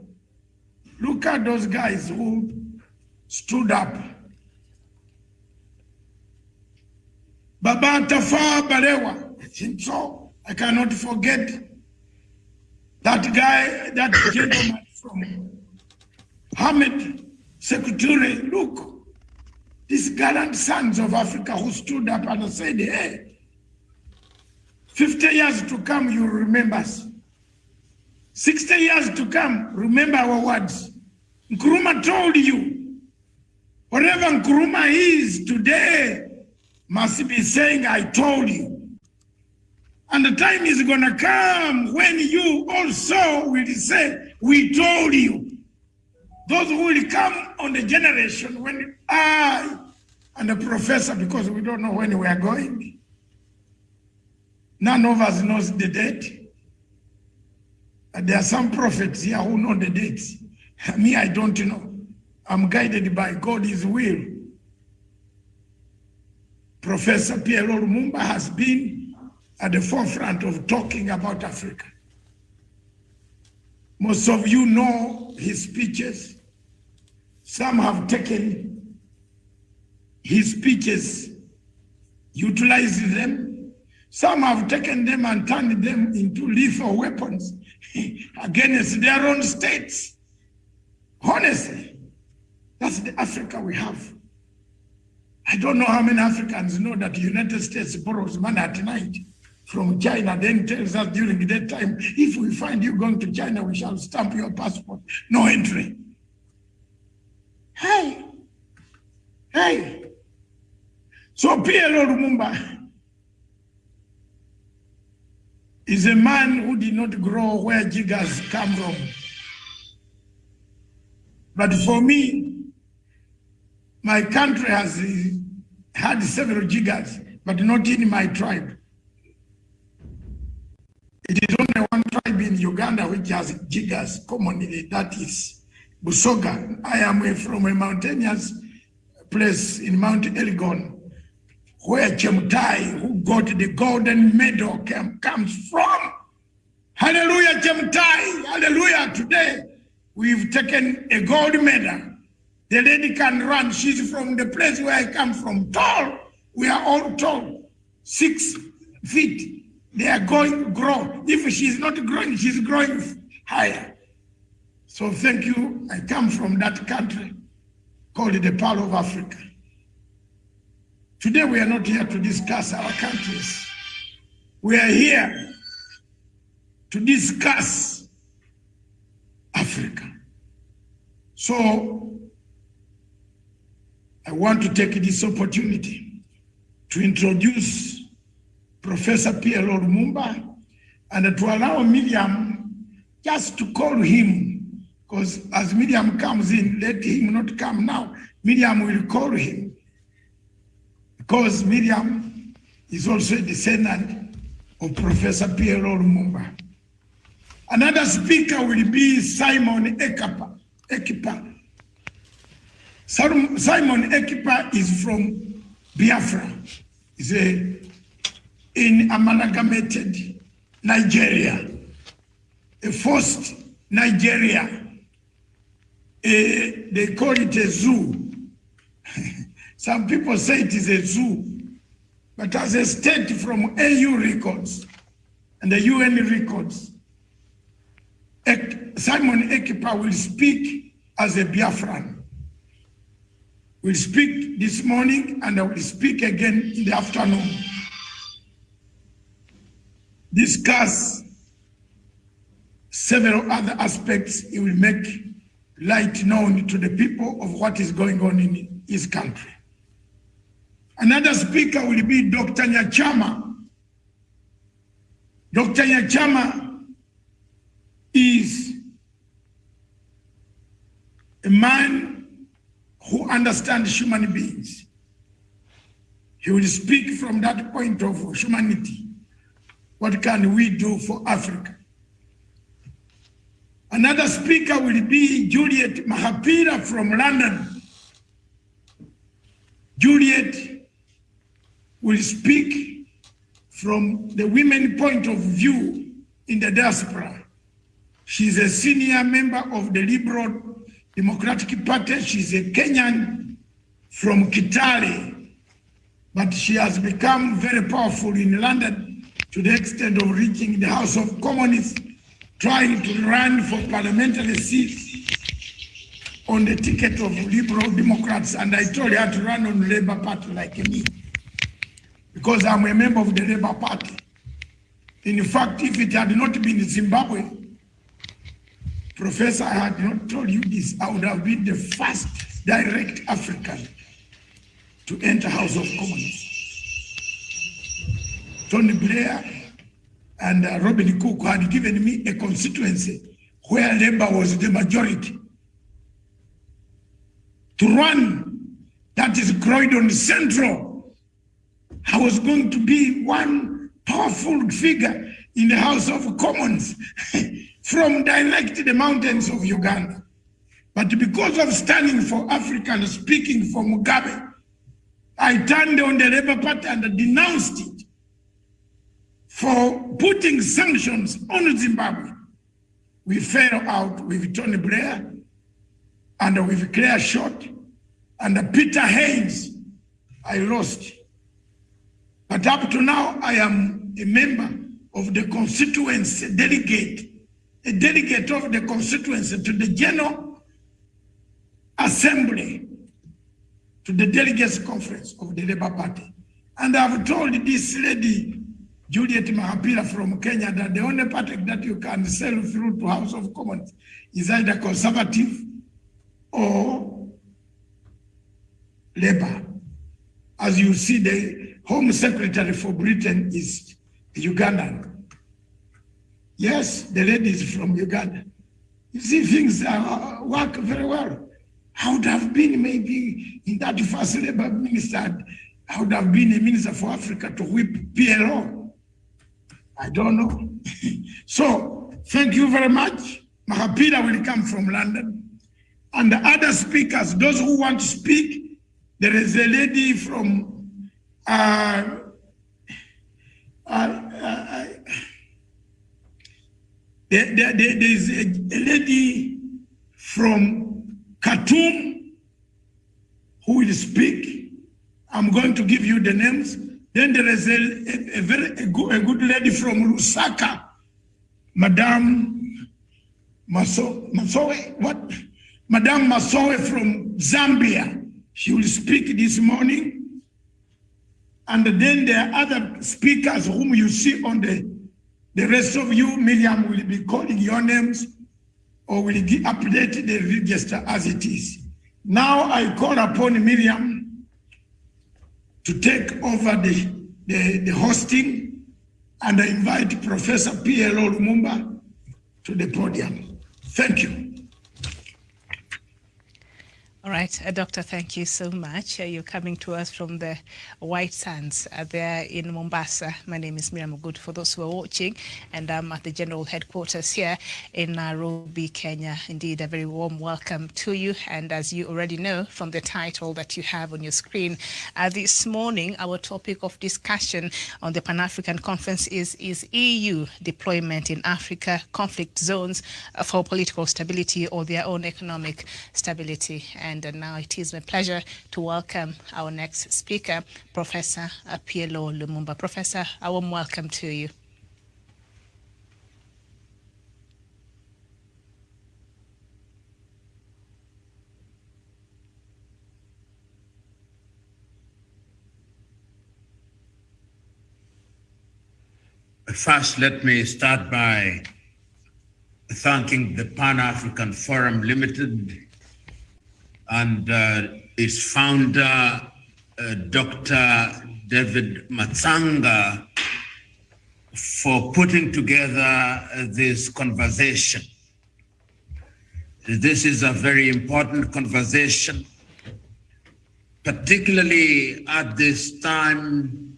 Look at those guys who stood up. Baba Tafawa Balewa, I think so. I cannot forget that guy, that gentleman from Hamid Sekou Touré. Look, these gallant sons of Africa who stood up and said, hey, 50 years to come, you remember us. 60 years to come, remember our words. Nkrumah told you, whatever Nkrumah is today, must be saying, I told you. And the time is going to come when you also will say, we told you. Those who will come on the generation when I and the professor, because we don't know when we are going. None of us knows the date. And there are some prophets here who know the dates. Me, I don't know. I'm guided by God's will. Professor PLO Lumumba has been at the forefront of talking about Africa. Most of you know his speeches. Some have taken his speeches, utilized them. Some have taken them and turned them into lethal weapons against their own states. Honestly, that's the Africa we have. I don't know how many Africans know that the United States borrows money at night from China, then tells us during that time, if we find you going to China, we shall stamp your passport, no entry. Hey. So PLO Lumumba is a man who did not grow where jiggers come from. But for me, my country has had several jiggers, but not in my tribe. It is only one tribe in Uganda which has jiggers commonly, that is Busoga. I am from a mountainous place in Mount Elgon, where Chemutai, who got the golden medal, comes from. Hallelujah, Chemutai, hallelujah. Today, we've taken a gold medal. The lady can run. She's from the place where I come from. Tall. We are all tall. 6 feet. They are going to grow. If she's not growing, she's growing higher. So thank you. I come from that country called the Pearl of Africa. Today we are not here to discuss our countries. We are here to discuss Africa. So I want to take this opportunity to introduce Professor PLO Lumumba and to allow Miriam just to call him, because as Miriam comes in, let him not come now. Miriam will call him, because Miriam is also a descendant of Professor PLO Lumumba. Another speaker will be Simon Ekpa. Simon Ekpa is from Biafra. He's in amalgamated Nigeria, a forced Nigeria. They call it a zoo. Some people say it is a zoo, but as a state from AU records and the UN records, Simon Ekpa will speak as a Biafran. Will speak this morning and I will speak again in the afternoon. Discuss several other aspects. He will make light known to the people of what is going on in his country. Another speaker will be Dr. Nyachama. Dr. Nyachama is a man who understands human beings. He will speak from that point of humanity. What can we do for Africa? Another speaker will be Juliet Mahapira from London. Juliet will speak from the women point of view in the diaspora. She's a senior member of the Liberal Democratic Party. She's a Kenyan from Kitale, but she has become very powerful in London to the extent of reaching the House of Commons, trying to run for parliamentary seats on the ticket of Liberal Democrats. And I told her to run on the Labour Party like me, because I'm a member of the Labour Party. In fact, if it had not been Zimbabwe, Professor, I had not told you this, I would have been the first direct African to enter House of Commons. Tony Blair and Robin Cook had given me a constituency where Labour was the majority. To run, that is Croydon Central. I was going to be one powerful figure in the House of Commons from direct the mountains of Uganda. But because of standing for Africa and speaking for Mugabe, I turned on the Labour Party and denounced it for putting sanctions on Zimbabwe. We fell out with Tony Blair and with Claire Short and Peter Haynes. I lost. But up to now, I am a member of the constituency delegate, a delegate of the constituency to the General Assembly, to the Delegates Conference of the Labour Party. And I've told this lady, Juliet Mahapira from Kenya, that the only party that you can sell through to House of Commons is either Conservative or Labour. As you see, the Home Secretary for Britain is Ugandan. Yes, the lady is from Uganda. You see, things work very well. I would have been maybe in that first Labour minister, I would have been a minister for Africa to whip PLO. I don't know. So, thank you very much. Mahapira will come from London. And the other speakers, those who want to speak, there is a lady from, there is a lady from Khartoum who will speak. I'm going to give you the names. Then there is a good lady from Lusaka, Madame Masowe, what? Madame Masowe from Zambia. She will speak this morning. And then there are other speakers whom you see on the rest of you. Miriam will be calling your names or will update the register as it is. Now I call upon Miriam to take over the hosting, and I invite Professor PLO Lumumba to the podium. Thank you. All right, Doctor, thank you so much. You're coming to us from the White Sands there in Mombasa. My name is Miriam Good, for those who are watching, and I'm at the general headquarters here in Nairobi, Kenya. Indeed, a very warm welcome to you. And as you already know from the title that you have on your screen, this morning, our topic of discussion on the Pan-African Conference is EU deployment in Africa, conflict zones for political stability or their own economic stability. And now it is my pleasure to welcome our next speaker, Professor PLO Lumumba. Professor, a warm welcome to you. First, let me start by thanking the Pan-African Forum Limited and its founder, Dr. David Matsanga, for putting together this conversation. This is a very important conversation, particularly at this time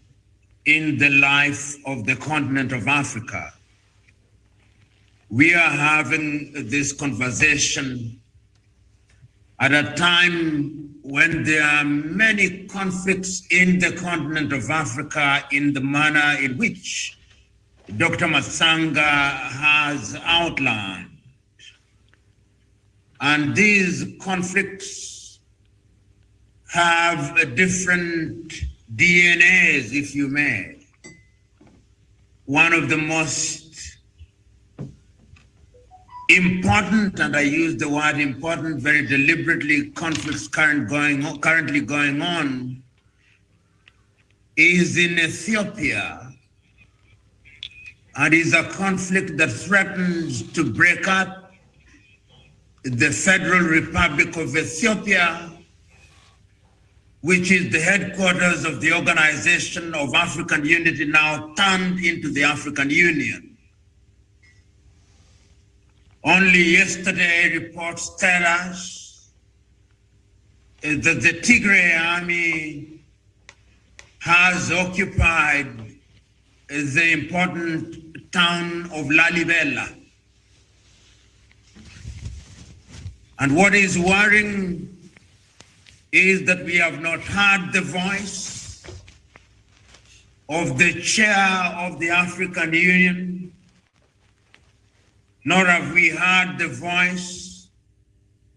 in the life of the continent of Africa. We are having this conversation at a time when there are many conflicts in the continent of Africa in the manner in which Dr. Matsanga has outlined. And these conflicts have different DNAs, if you may. One of the most important, and I use the word important very deliberately, conflicts currently going on is in Ethiopia, and is a conflict that threatens to break up the Federal Republic of Ethiopia, which is the headquarters of the Organization of African Unity, now turned into the African Union. Only yesterday, reports tell us that the Tigray army has occupied the important town of Lalibela. And what is worrying is that we have not heard the voice of the chair of the African Union, nor have we heard the voice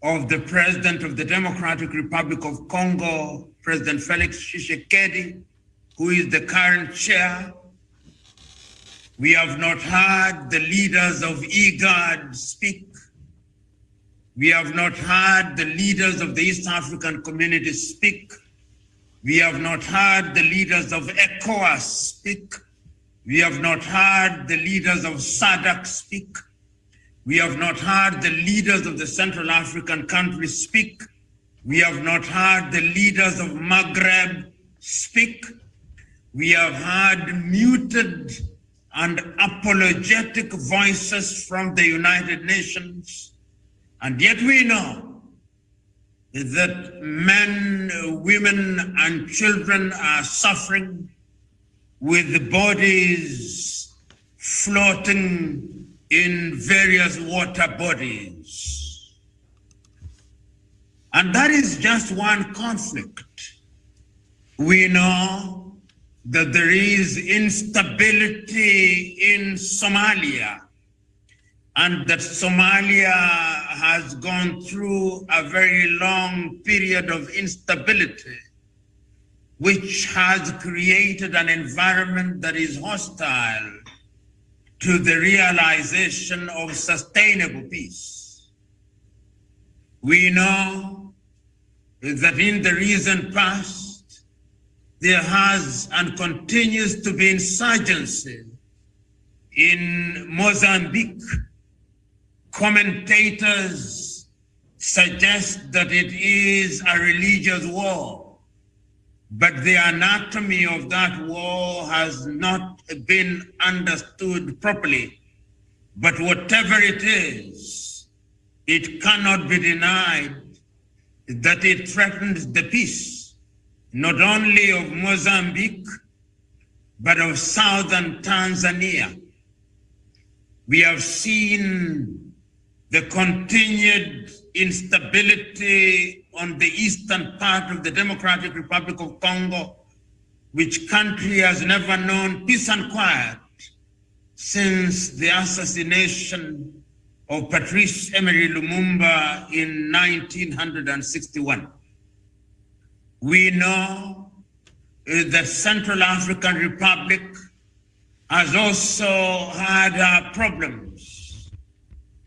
of the President of the Democratic Republic of Congo, President Felix Tshisekedi, who is the current chair. We have not heard the leaders of IGAD speak. We have not heard the leaders of the East African community speak. We have not heard the leaders of ECOWAS speak. We have not heard the leaders of SADC speak. We have not heard the leaders of the Central African countries speak. We have not heard the leaders of Maghreb speak. We have heard muted and apologetic voices from the United Nations. And yet we know that men, women, and children are suffering with bodies floating in various water bodies. And that is just one conflict. We know that there is instability in Somalia, and that Somalia has gone through a very long period of instability, which has created an environment that is hostile to the realization of sustainable peace. We know that in the recent past, there has and continues to be insurgency in Mozambique. Commentators suggest that it is a religious war, but the anatomy of that war has not been understood properly. But whatever it is, it cannot be denied that it threatens the peace, not only of Mozambique, but of southern Tanzania. We have seen the continued instability on the eastern part of the Democratic Republic of Congo, which country has never known peace and quiet since the assassination of Patrice Emery Lumumba in 1961. We know that Central African Republic has also had problems,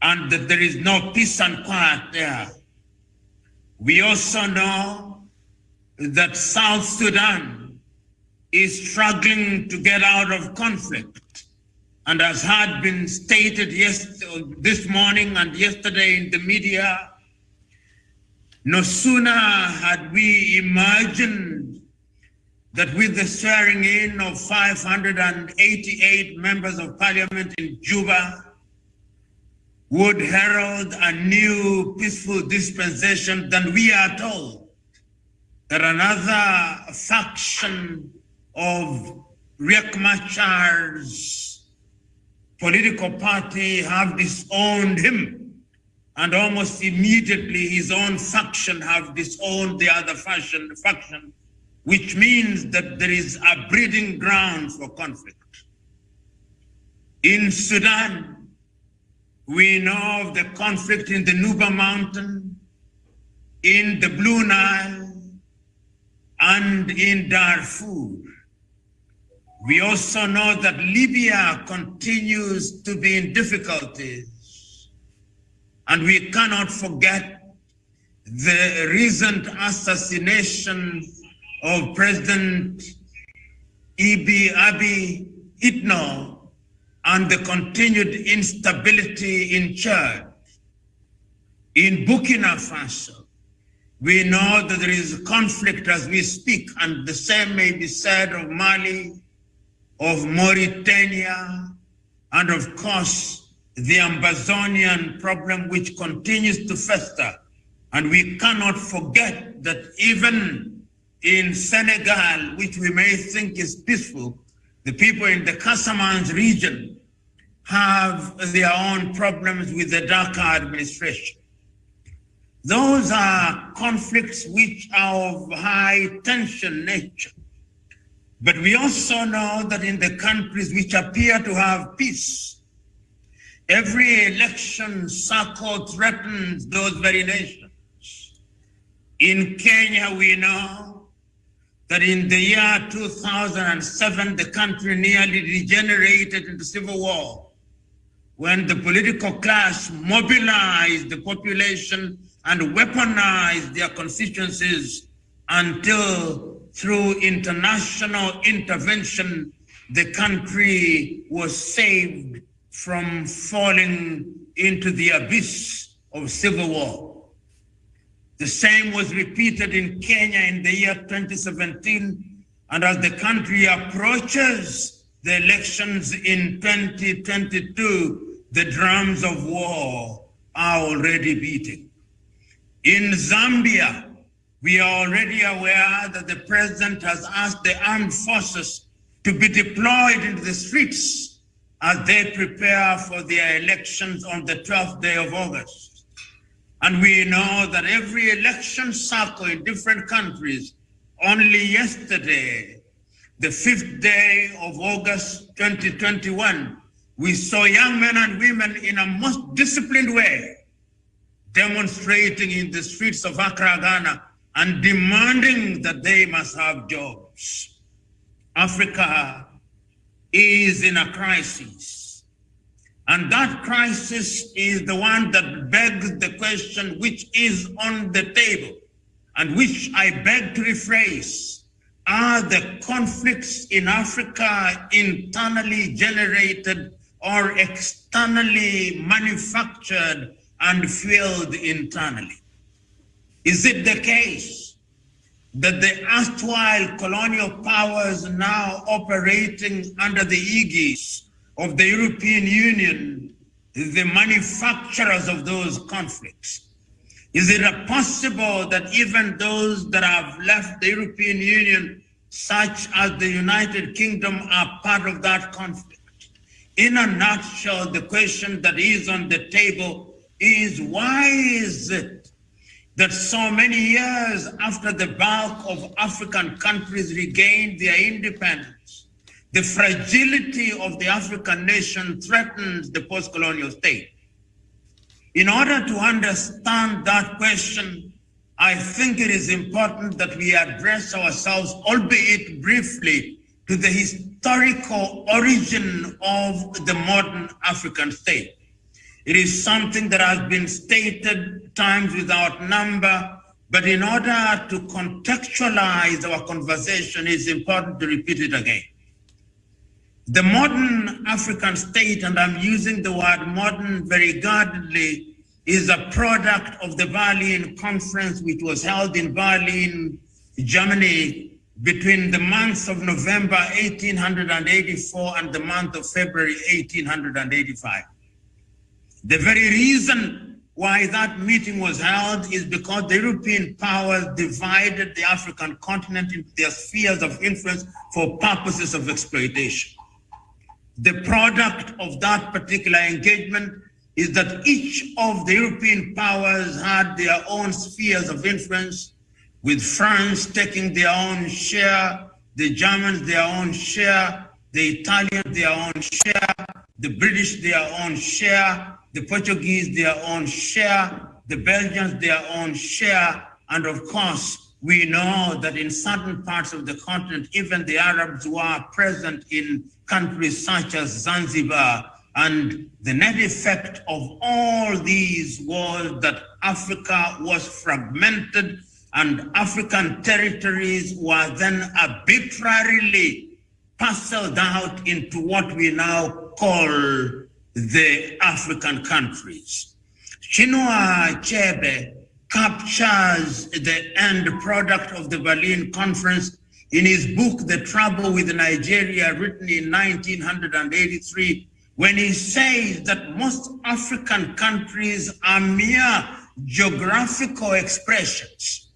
and that there is no peace and quiet there. We also know that South Sudan is struggling to get out of conflict, and as had been stated this morning and yesterday in the media, no sooner had we imagined that with the swearing in of 588 members of parliament in Juba would herald a new peaceful dispensation, then we are told that another faction of Riek Machar's political party have disowned him, and almost immediately his own faction have disowned the other faction, which means that there is a breeding ground for conflict. In Sudan, we know of the conflict in the Nuba Mountain, in the Blue Nile, and in Darfur. We also know that Libya continues to be in difficulties, and we cannot forget the recent assassination of President Abiy Itno and the continued instability in Chad. In Burkina Faso, we know that there is conflict as we speak, and the same may be said of Mali, of Mauritania, and of course, the Amazonian problem, which continues to fester. And we cannot forget that even in Senegal, which we may think is peaceful, the people in the Casamance region have their own problems with the Dhaka administration. Those are conflicts which are of high tension nature. But we also know that in the countries which appear to have peace, every election cycle threatens those very nations. In Kenya, we know that in the year 2007, the country nearly degenerated into civil war when the political class mobilized the population and weaponized their constituencies until through international intervention, the country was saved from falling into the abyss of civil war. The same was repeated in Kenya in the year 2017, and as the country approaches the elections in 2022, the drums of war are already beating. In Zambia, we are already aware that the president has asked the armed forces to be deployed into the streets as they prepare for their elections on the 12th day of August. And we know that every election cycle in different countries, only yesterday, the 5th day of August 2021, we saw young men and women in a most disciplined way demonstrating in the streets of Accra, Ghana, and demanding that they must have jobs. Africa is in a crisis. And that crisis is the one that begs the question which is on the table, and which I beg to rephrase. Are the conflicts in Africa internally generated or externally manufactured and fueled internally? Is it the case that the erstwhile colonial powers now operating under the aegis of the European Union is the manufacturers of those conflicts? Is it possible that even those that have left the European Union, such as the United Kingdom, are part of that conflict? In a nutshell, the question that is on the table is, why is it that so many years after the bulk of African countries regained their independence, the fragility of the African nation threatens the post-colonial state? In order to understand that question, I think it is important that we address ourselves, albeit briefly, to the historical origin of the modern African state. It is something that has been stated times without number, but in order to contextualize our conversation, it's important to repeat it again. The modern African state, and I'm using the word modern very guardedly, is a product of the Berlin Conference, which was held in Berlin, Germany, between the months of November 1884 and the month of February 1885. The very reason why that meeting was held is because the European powers divided the African continent into their spheres of influence for purposes of exploitation. The product of that particular engagement is that each of the European powers had their own spheres of influence, with France taking their own share, the Germans their own share, the Italians their own share, the British their own share, the Portuguese their own share, the Belgians their own share, and of course, we know that in certain parts of the continent, even the Arabs were present in countries such as Zanzibar, and the net effect of all these was that Africa was fragmented, and African territories were then arbitrarily parceled out into what we now call the African countries. Chinua Achebe captures the end product of the Berlin Conference in his book, The Trouble with Nigeria, written in 1983, when he says that most African countries are mere geographical expressions,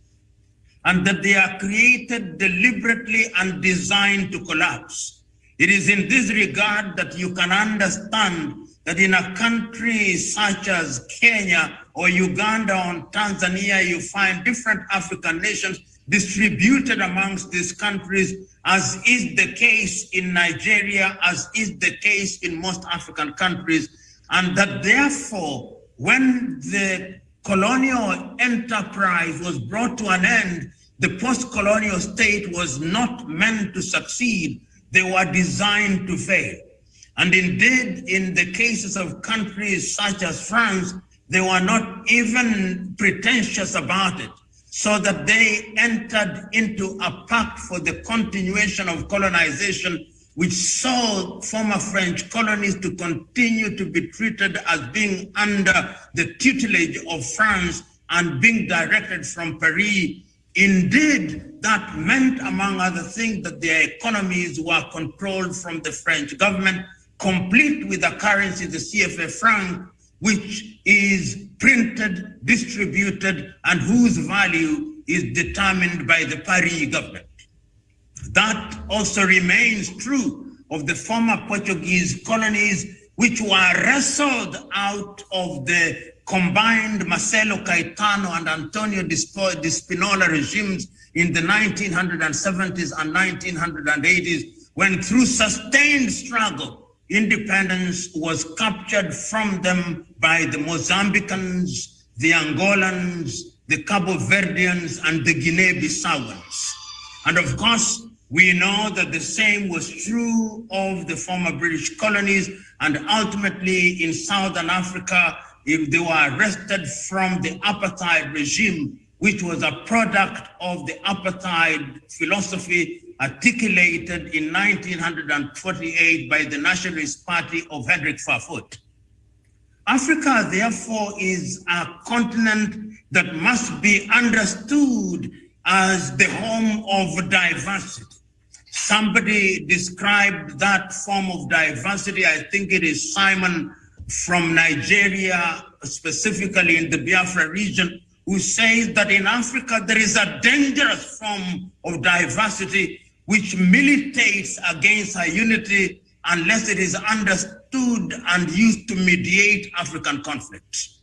and that they are created deliberately and designed to collapse. It is in this regard that you can understand that in a country such as Kenya or Uganda or Tanzania, you find different African nations distributed amongst these countries, as is the case in Nigeria, as is the case in most African countries, and that therefore, when the colonial enterprise was brought to an end, the post-colonial state was not meant to succeed. They were designed to fail. And indeed, in the cases of countries such as France, they were not even pretentious about it, so that they entered into a pact for the continuation of colonization which saw former French colonies to continue to be treated as being under the tutelage of France and being directed from Paris. Indeed, that meant, among other things, that their economies were controlled from the French government, complete with a currency, the CFA franc, which is printed, distributed, and whose value is determined by the Paris government. That also remains true of the former Portuguese colonies, which were wrestled out of the combined Marcelo Caetano and Antonio de Spinola regimes in the 1970s and 1980s, when through sustained struggle, independence was captured from them by the Mozambicans, the Angolans, the Cabo Verdeans, and the Guinea-Bissauans. And of course, we know that the same was true of the former British colonies, and ultimately in Southern Africa, if they were arrested from the apartheid regime, which was a product of the apartheid philosophy articulated in 1948 by the Nationalist Party of Hendrik Verwoerd. Africa, therefore, is a continent that must be understood as the home of diversity. Somebody described that form of diversity, I think it is Simon from Nigeria, specifically in the Biafra region, who says that in Africa there is a dangerous form of diversity which militates against our unity unless it is understood and used to mediate African conflicts.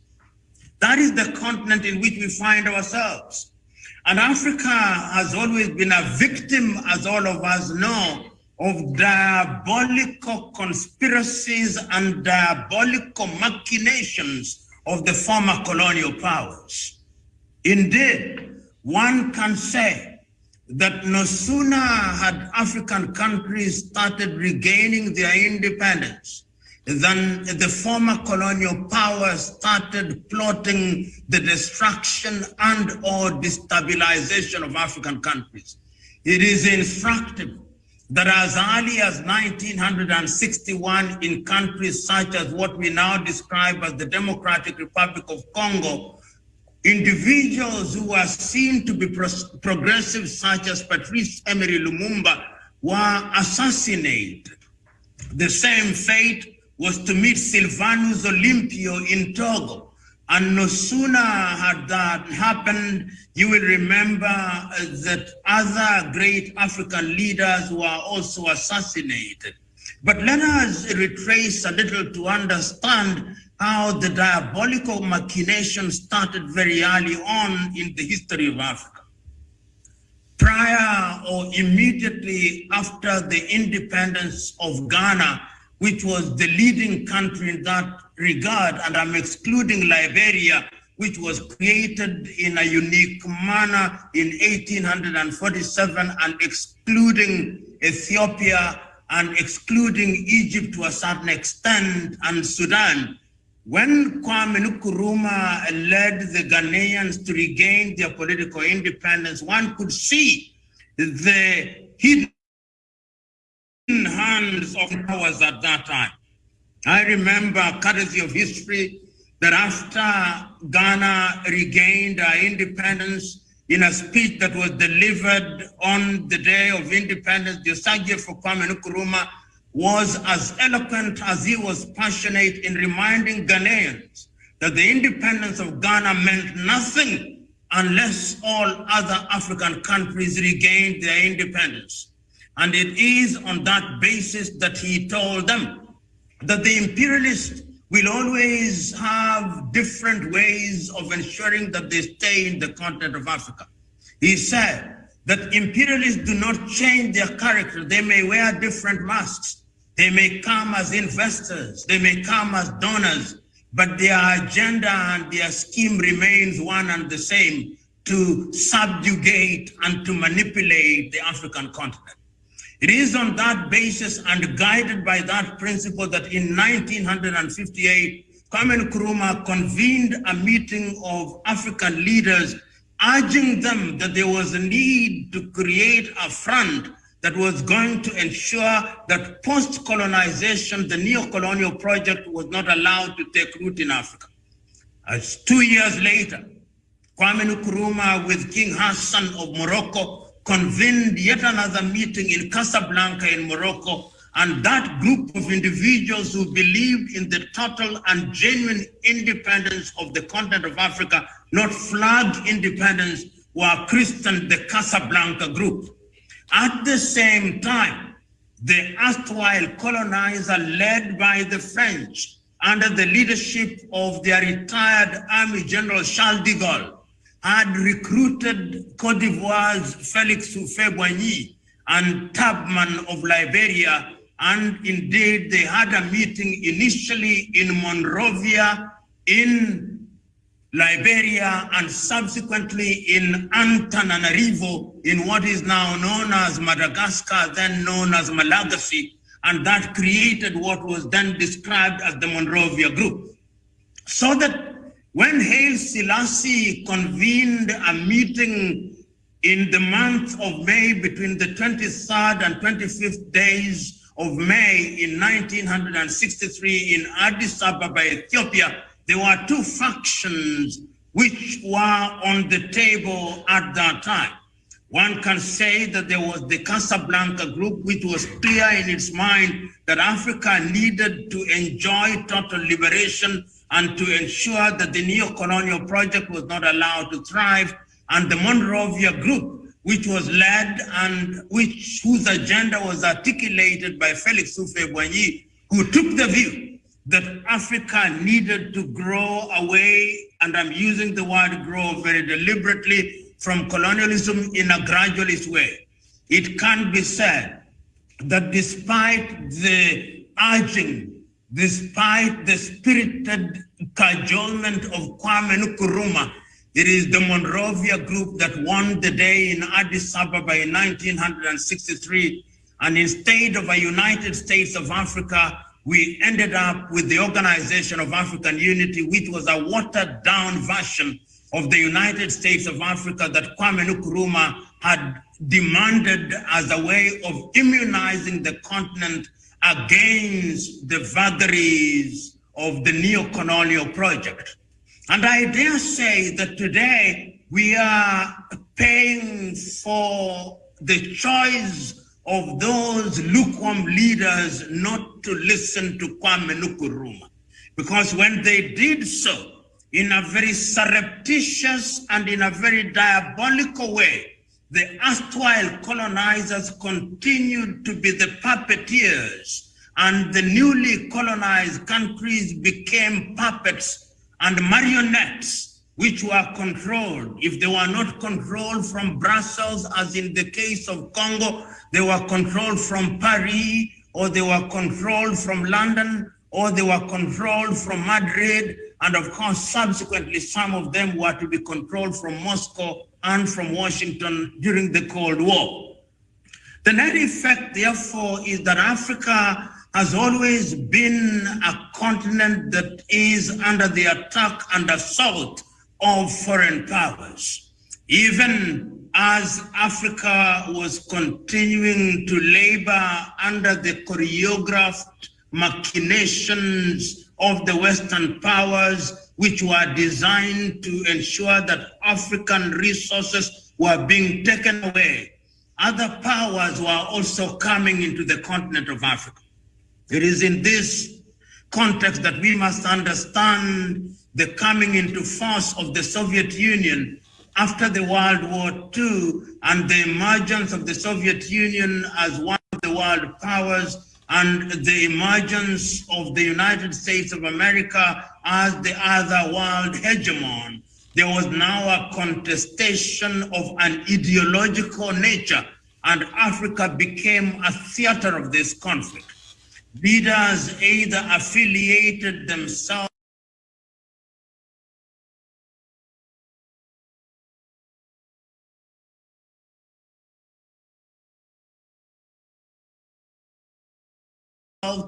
That is the continent in which we find ourselves. And Africa has always been a victim, as all of us know, of diabolical conspiracies and diabolical machinations of the former colonial powers. Indeed, one can say that no sooner had African countries started regaining their independence than the former colonial powers started plotting the destruction and or destabilization of African countries. It is instructive that as early as 1961 in countries such as what we now describe as the Democratic Republic of Congo, individuals who were seen to be progressive, such as Patrice Emery Lumumba, were assassinated. The same fate was to meet Sylvanus Olympio in Togo. And no sooner had that happened, you will remember that other great African leaders were also assassinated. But let us retrace a little to understand how the diabolical machination started very early on in the history of Africa. Prior or immediately after the independence of Ghana, which was the leading country in that regard, and I'm excluding Liberia, which was created in a unique manner in 1847, and excluding Ethiopia and excluding Egypt to a certain extent, and Sudan. When Kwame Nkrumah led the Ghanaians to regain their political independence, one could see the hidden hands of powers at that time. I remember, courtesy of history, that after Ghana regained our independence, in a speech that was delivered on the day of independence, the Osage for Kwame Nkrumah was as eloquent as he was passionate in reminding Ghanaians that the independence of Ghana meant nothing unless all other African countries regained their independence. And it is on that basis that he told them that the imperialists will always have different ways of ensuring that they stay in the continent of Africa. He said that imperialists do not change their character. They may wear different masks. They may come as investors. They may come as donors, but their agenda and their scheme remains one and the same: to subjugate and to manipulate the African continent. It is on that basis and guided by that principle that in 1958, Kwame Nkrumah convened a meeting of African leaders, urging them that there was a need to create a front that was going to ensure that post-colonization, the neo-colonial project was not allowed to take root in Africa. As 2 years later, Kwame Nkrumah with King Hassan of Morocco convened yet another meeting in Casablanca in Morocco, and that group of individuals who believed in the total and genuine independence of the continent of Africa, not flag independence, were christened the Casablanca group. At the same time, the erstwhile colonizer led by the French under the leadership of their retired Army General Charles de Gaulle had recruited Cote d'Ivoire's Félix Houphouët-Boigny and Tubman of Liberia, and indeed they had a meeting initially in Monrovia in Liberia and subsequently in Antananarivo in what is now known as Madagascar, then known as Malagasy, and that created what was then described as the Monrovia Group. So that when Haile Selassie convened a meeting in the month of May between the 23rd and 25th days of May in 1963 in Addis Ababa, Ethiopia, there were two factions which were on the table at that time. One can say that there was the Casablanca group, which was clear in its mind that Africa needed to enjoy total liberation and to ensure that the neo-colonial project was not allowed to thrive, and the Monrovia group, which was led and whose agenda was articulated by Félix Houphouët-Boigny, who took the view that Africa needed to grow away, and I'm using the word grow very deliberately, from colonialism in a gradualist way. It can be said that despite the urging, despite the spirited cajolement of Kwame Nkrumah, it is the Monrovia group that won the day in Addis Ababa in 1963. And instead of a United States of Africa, we ended up with the Organization of African Unity, which was a watered down version of the United States of Africa that Kwame Nkrumah had demanded as a way of immunizing the continent against the vagaries of the neo-colonial project. And I dare say that today we are paying for the choice of those lukewarm leaders not to listen to Kwame Nkrumah. Because when they did so, in a very surreptitious and in a very diabolical way, the erstwhile colonizers continued to be the puppeteers, and the newly colonized countries became puppets and marionettes, which were controlled. If they were not controlled from Brussels, as in the case of Congo, they were controlled from Paris, or they were controlled from London, or they were controlled from Madrid, and of course, subsequently, some of them were to be controlled from Moscow and from Washington during the Cold War. The net effect, therefore, is that Africa has always been a continent that is under the attack and assault of foreign powers. Even as Africa was continuing to labor under the choreographed machinations of the Western powers, which were designed to ensure that African resources were being taken away, other powers were also coming into the continent of Africa. It is in this context that we must understand the coming into force of the Soviet Union after the World War II and the emergence of the Soviet Union as one of the world powers, and the emergence of the United States of America as the other world hegemon. There was now a contestation of an ideological nature, and Africa became a theater of this conflict. Leaders either affiliated themselves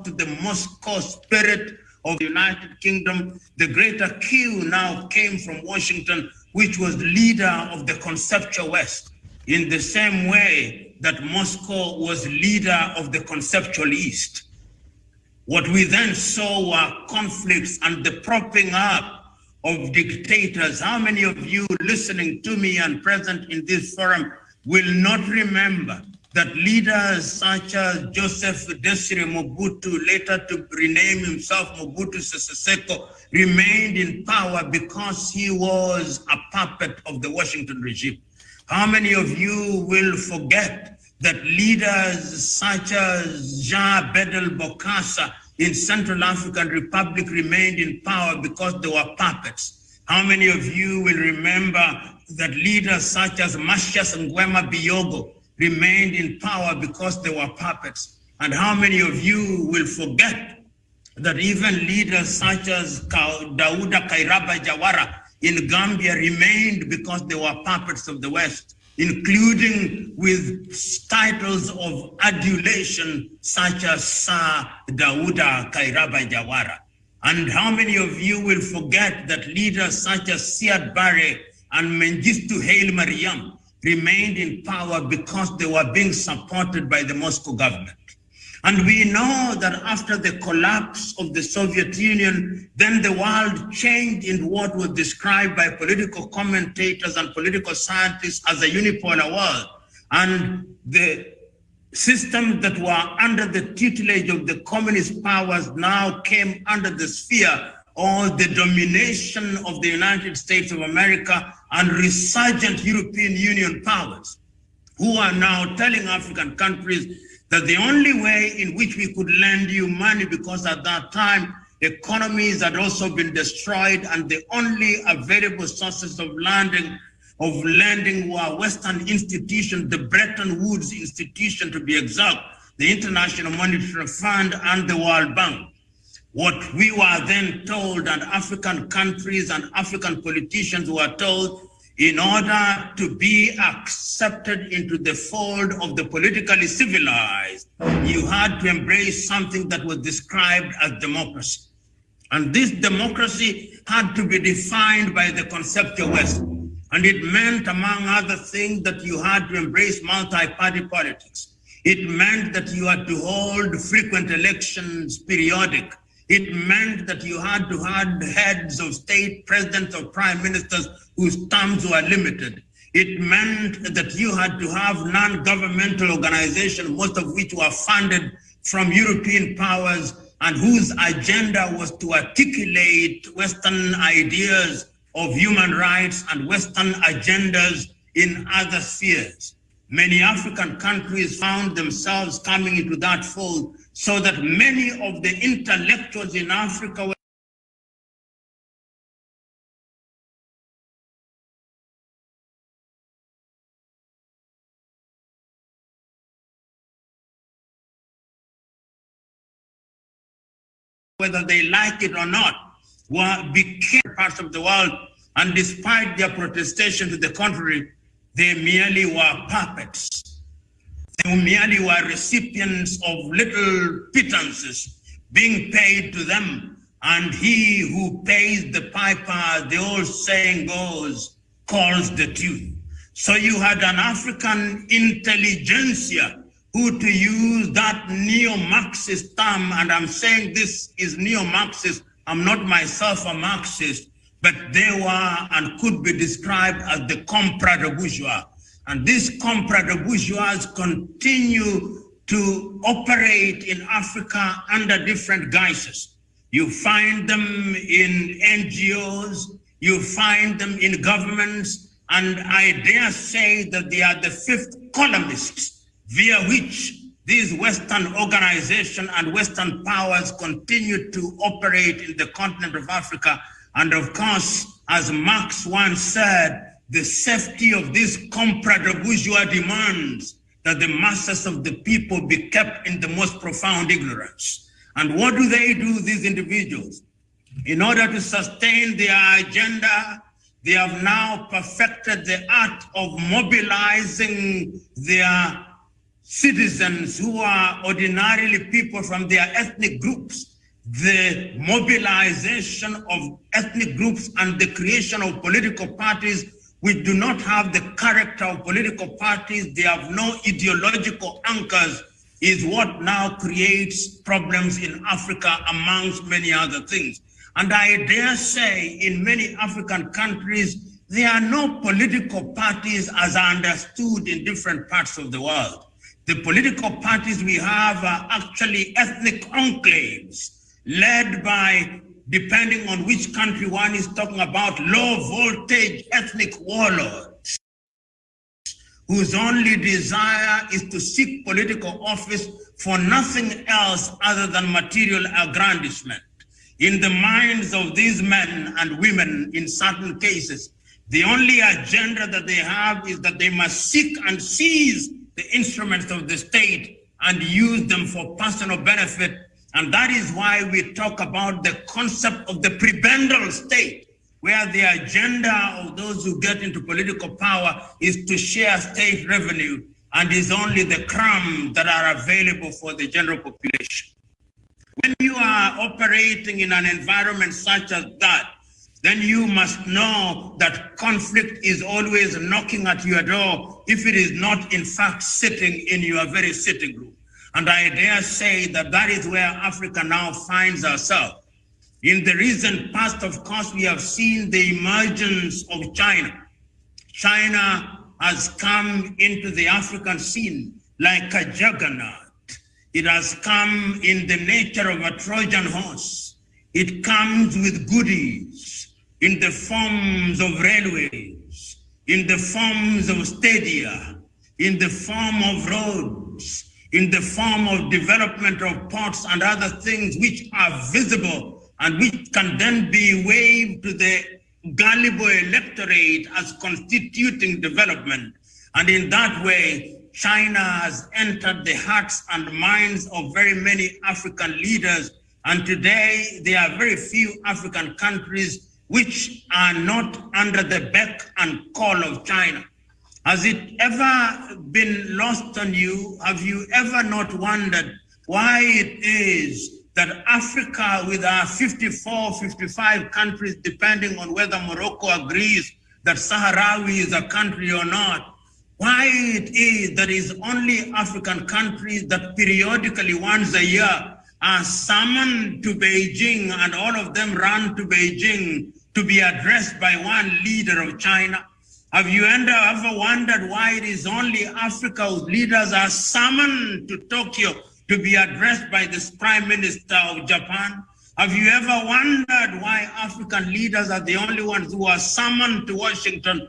to the Moscow spirit of the United Kingdom. The greater Q now came from Washington, which was leader of the conceptual West. In the same way, that Moscow was leader of the conceptual East. What we then saw were conflicts and the propping up of dictators. How many of you listening to me and present in this forum will not remember that leaders such as Joseph Desire Mobutu, later to rename himself Mobutu Sese Seko, remained in power because he was a puppet of the Washington regime? How many of you will forget that leaders such as Jean Bedel Bokassa in Central African Republic remained in power because they were puppets? How many of you will remember that leaders such as Mashias Nguema Biyogo remained in power because they were puppets? And how many of you will forget that even leaders such as Dauda Kairaba Jawara in Gambia remained because they were puppets of the West, including with titles of adulation such as Sir Dauda Kairaba Jawara? And how many of you will forget that leaders such as Siad Barre and Mengistu Haile Mariam remained in power because they were being supported by the Moscow government? And we know that after the collapse of the Soviet Union, then the world changed in what was described by political commentators and political scientists as a unipolar world. And the systems that were under the tutelage of the communist powers now came under the sphere or the domination of the United States of America and resurgent European Union powers, who are now telling African countries that the only way in which we could lend you money, because at that time economies had also been destroyed and the only available sources of lending were Western institutions, the Bretton Woods institution to be exact, the International Monetary Fund and the World Bank. What we were then told, and African countries and African politicians were told, in order to be accepted into the fold of the politically civilized, you had to embrace something that was described as democracy. And this democracy had to be defined by the conceptual West. And it meant, among other things, that you had to embrace multi-party politics. It meant that you had to hold frequent elections, periodic. It meant that you had to have heads of state, presidents, or prime ministers whose terms were limited. It meant that you had to have non-governmental organizations, most of which were funded from European powers and whose agenda was to articulate Western ideas of human rights and Western agendas in other spheres. Many African countries found themselves coming into that fold, so that many of the intellectuals in Africa were whether they like it or not, became parts of the world, and despite their protestation to the contrary, they merely were puppets. They merely were recipients of little pittances being paid to them, and he who pays the piper, the old saying goes, calls the tune. So you had an African intelligentsia who, to use that neo-Marxist term, and I'm saying this is neo-Marxist, I'm not myself a Marxist, but they were and could be described as the comprador bourgeois. And these comprador bourgeois continue to operate in Africa under different guises. You find them in NGOs, you find them in governments, and I dare say that they are the fifth columnists via which these Western organizations and Western powers continue to operate in the continent of Africa. And of course, as Marx once said, the safety of this comprador bourgeois demands that the masses of the people be kept in the most profound ignorance. And what do, these individuals? In order to sustain their agenda, they have now perfected the art of mobilizing their citizens who are ordinarily people from their ethnic groups. The mobilization of ethnic groups and the creation of political parties which do not have the character of political parties, they have no ideological anchors, is what now creates problems in Africa, amongst many other things. And I dare say in many African countries, there are no political parties as are understood in different parts of the world. The political parties we have are actually ethnic enclaves led by, depending on which country one is talking about, low voltage ethnic warlords whose only desire is to seek political office for nothing else other than material aggrandizement. In the minds of these men and women, in certain cases, the only agenda that they have is that they must seek and seize the instruments of the state and use them for personal benefit. And that is why we talk about the concept of the prebendal state, where the agenda of those who get into political power is to share state revenue and is only the crumbs that are available for the general population. When you are operating in an environment such as that, then you must know that conflict is always knocking at your door, if it is not in fact sitting in your very sitting room. And I dare say that that is where Africa now finds herself. In the recent past, of course, we have seen the emergence of China. China has come into the African scene like a juggernaut. It has come in the nature of a Trojan horse. It comes with goodies in the forms of railways, in the forms of stadia, in the form of roads, in the form of development of ports and other things which are visible and which can then be waved to the gullible electorate as constituting development. And in that way, China has entered the hearts and minds of very many African leaders. And today, there are very few African countries which are not under the beck and call of China. Has it ever been lost on you? Have you ever not wondered why it is that Africa, with our 54, 55 countries, depending on whether Morocco agrees that Sahrawi is a country or not, why it is that it's only African countries that periodically once a year are summoned to Beijing and all of them run to Beijing to be addressed by one leader of China? Have you ever wondered why it is only Africa whose leaders are summoned to Tokyo to be addressed by the Prime Minister of Japan? Have you ever wondered why African leaders are the only ones who are summoned to Washington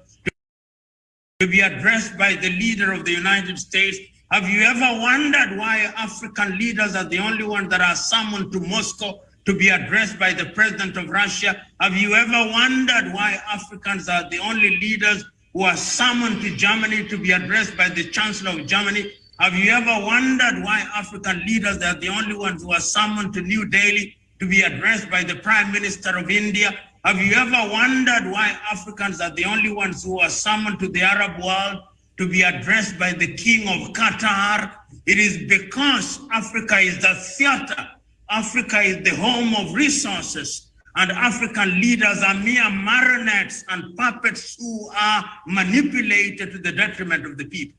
to be addressed by the leader of the United States? Have you ever wondered why African leaders are the only ones that are summoned to Moscow to be addressed by the president of Russia? Have you ever wondered why Africans are the only leaders who are summoned to Germany to be addressed by the Chancellor of Germany? Have you ever wondered why African leaders are the only ones who are summoned to New Delhi to be addressed by the Prime Minister of India? Have you ever wondered why Africans are the only ones who are summoned to the Arab world to be addressed by the King of Qatar? It is because Africa is the theater. Africa is the home of resources, and African leaders are mere marionettes and puppets who are manipulated to the detriment of the people.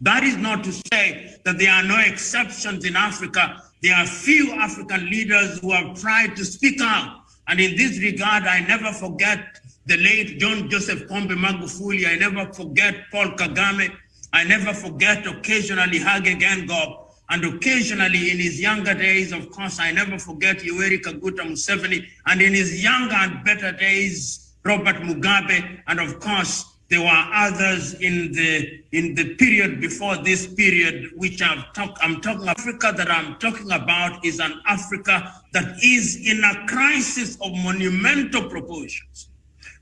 That is not to say that there are no exceptions in Africa. There are few African leaders who have tried to speak out. And in this regard, I never forget the late John Joseph Pombe Magufuli. I never forget Paul Kagame. I never forget occasionally Hage Geingob. And occasionally in his younger days, of course, I never forget Yoweri Kaguta Museveni. And in his younger and better days, Robert Mugabe. And of course, there were others in the period before this period, which I'm talking. Africa that I'm talking about is an Africa that is in a crisis of monumental proportions,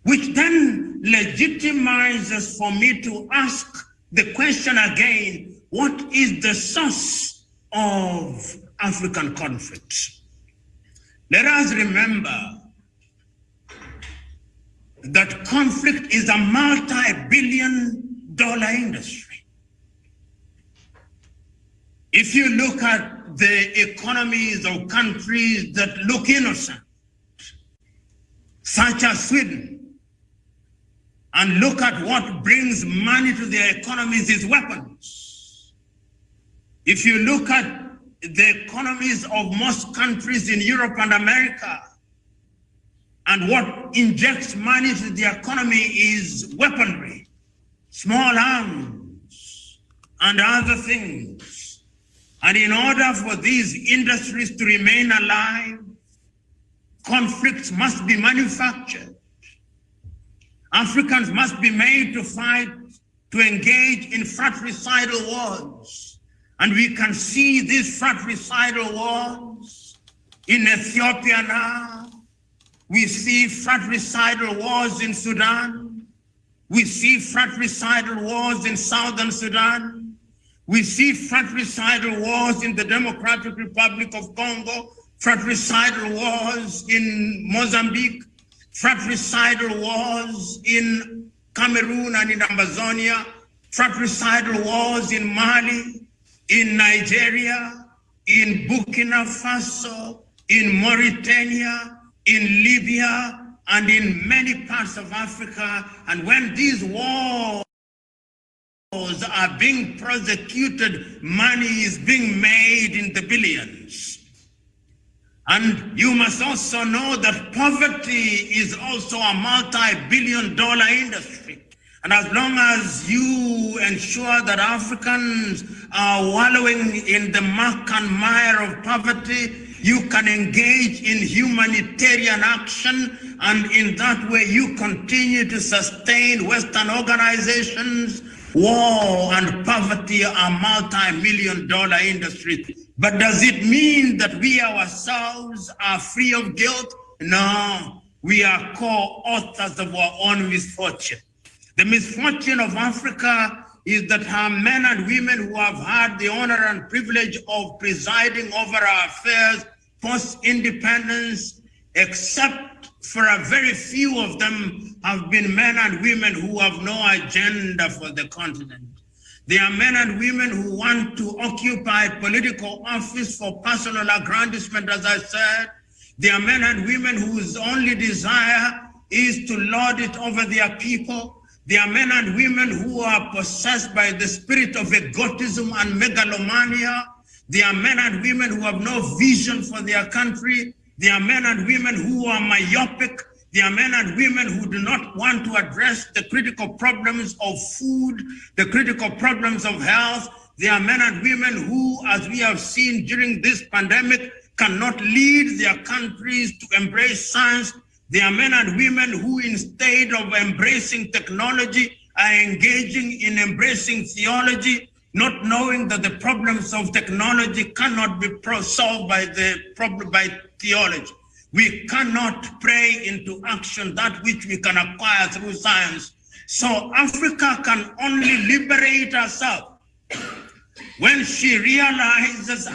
which then legitimizes for me to ask the question again: what is the source of African conflict? Let us remember that conflict is a multi-billion-dollar industry. If you look at the economies of countries that look innocent, such as Sweden, and look at what brings money to their economies is weapons. If you look at the economies of most countries in Europe and America, and what injects money to the economy is weaponry, small arms, and other things. And in order for these industries to remain alive, conflicts must be manufactured. Africans must be made to fight, to engage in fratricidal wars. And we can see these fratricidal wars in Ethiopia now. We see fratricidal wars in Sudan. We see fratricidal wars in Southern Sudan. We see fratricidal wars in the Democratic Republic of Congo, fratricidal wars in Mozambique, fratricidal wars in Cameroon and in Amazonia, fratricidal wars in Mali, in Nigeria, in Burkina Faso, in Mauritania, in Libya, and in many parts of Africa. And when these wars are being prosecuted, money is being made in the billions. And you must also know that poverty is also a multi-billion-dollar industry. And as long as you ensure that Africans are wallowing in the muck and mire of poverty, you can engage in humanitarian action, and in that way you continue to sustain Western organizations. War and poverty are multi-million-dollar industries. But does it mean that we ourselves are free of guilt? No, we are co-authors of our own misfortune. The misfortune of Africa is that her men and women who have had the honor and privilege of presiding over our affairs post-independence, except for a very few of them, have been men and women who have no agenda for the continent. They are men and women who want to occupy political office for personal aggrandizement, as I said. They are men and women whose only desire is to lord it over their people. They are men and women who are possessed by the spirit of egotism and megalomania. They are men and women who have no vision for their country. They are men and women who are myopic. They are men and women who do not want to address the critical problems of food, the critical problems of health. They are men and women who, as we have seen during this pandemic, cannot lead their countries to embrace science. They are men and women who, instead of embracing technology, are engaging in embracing theology, not knowing that the problems of technology cannot be solved by theology. We cannot pray into action that which we can acquire through science. So Africa can only liberate herself when she realizes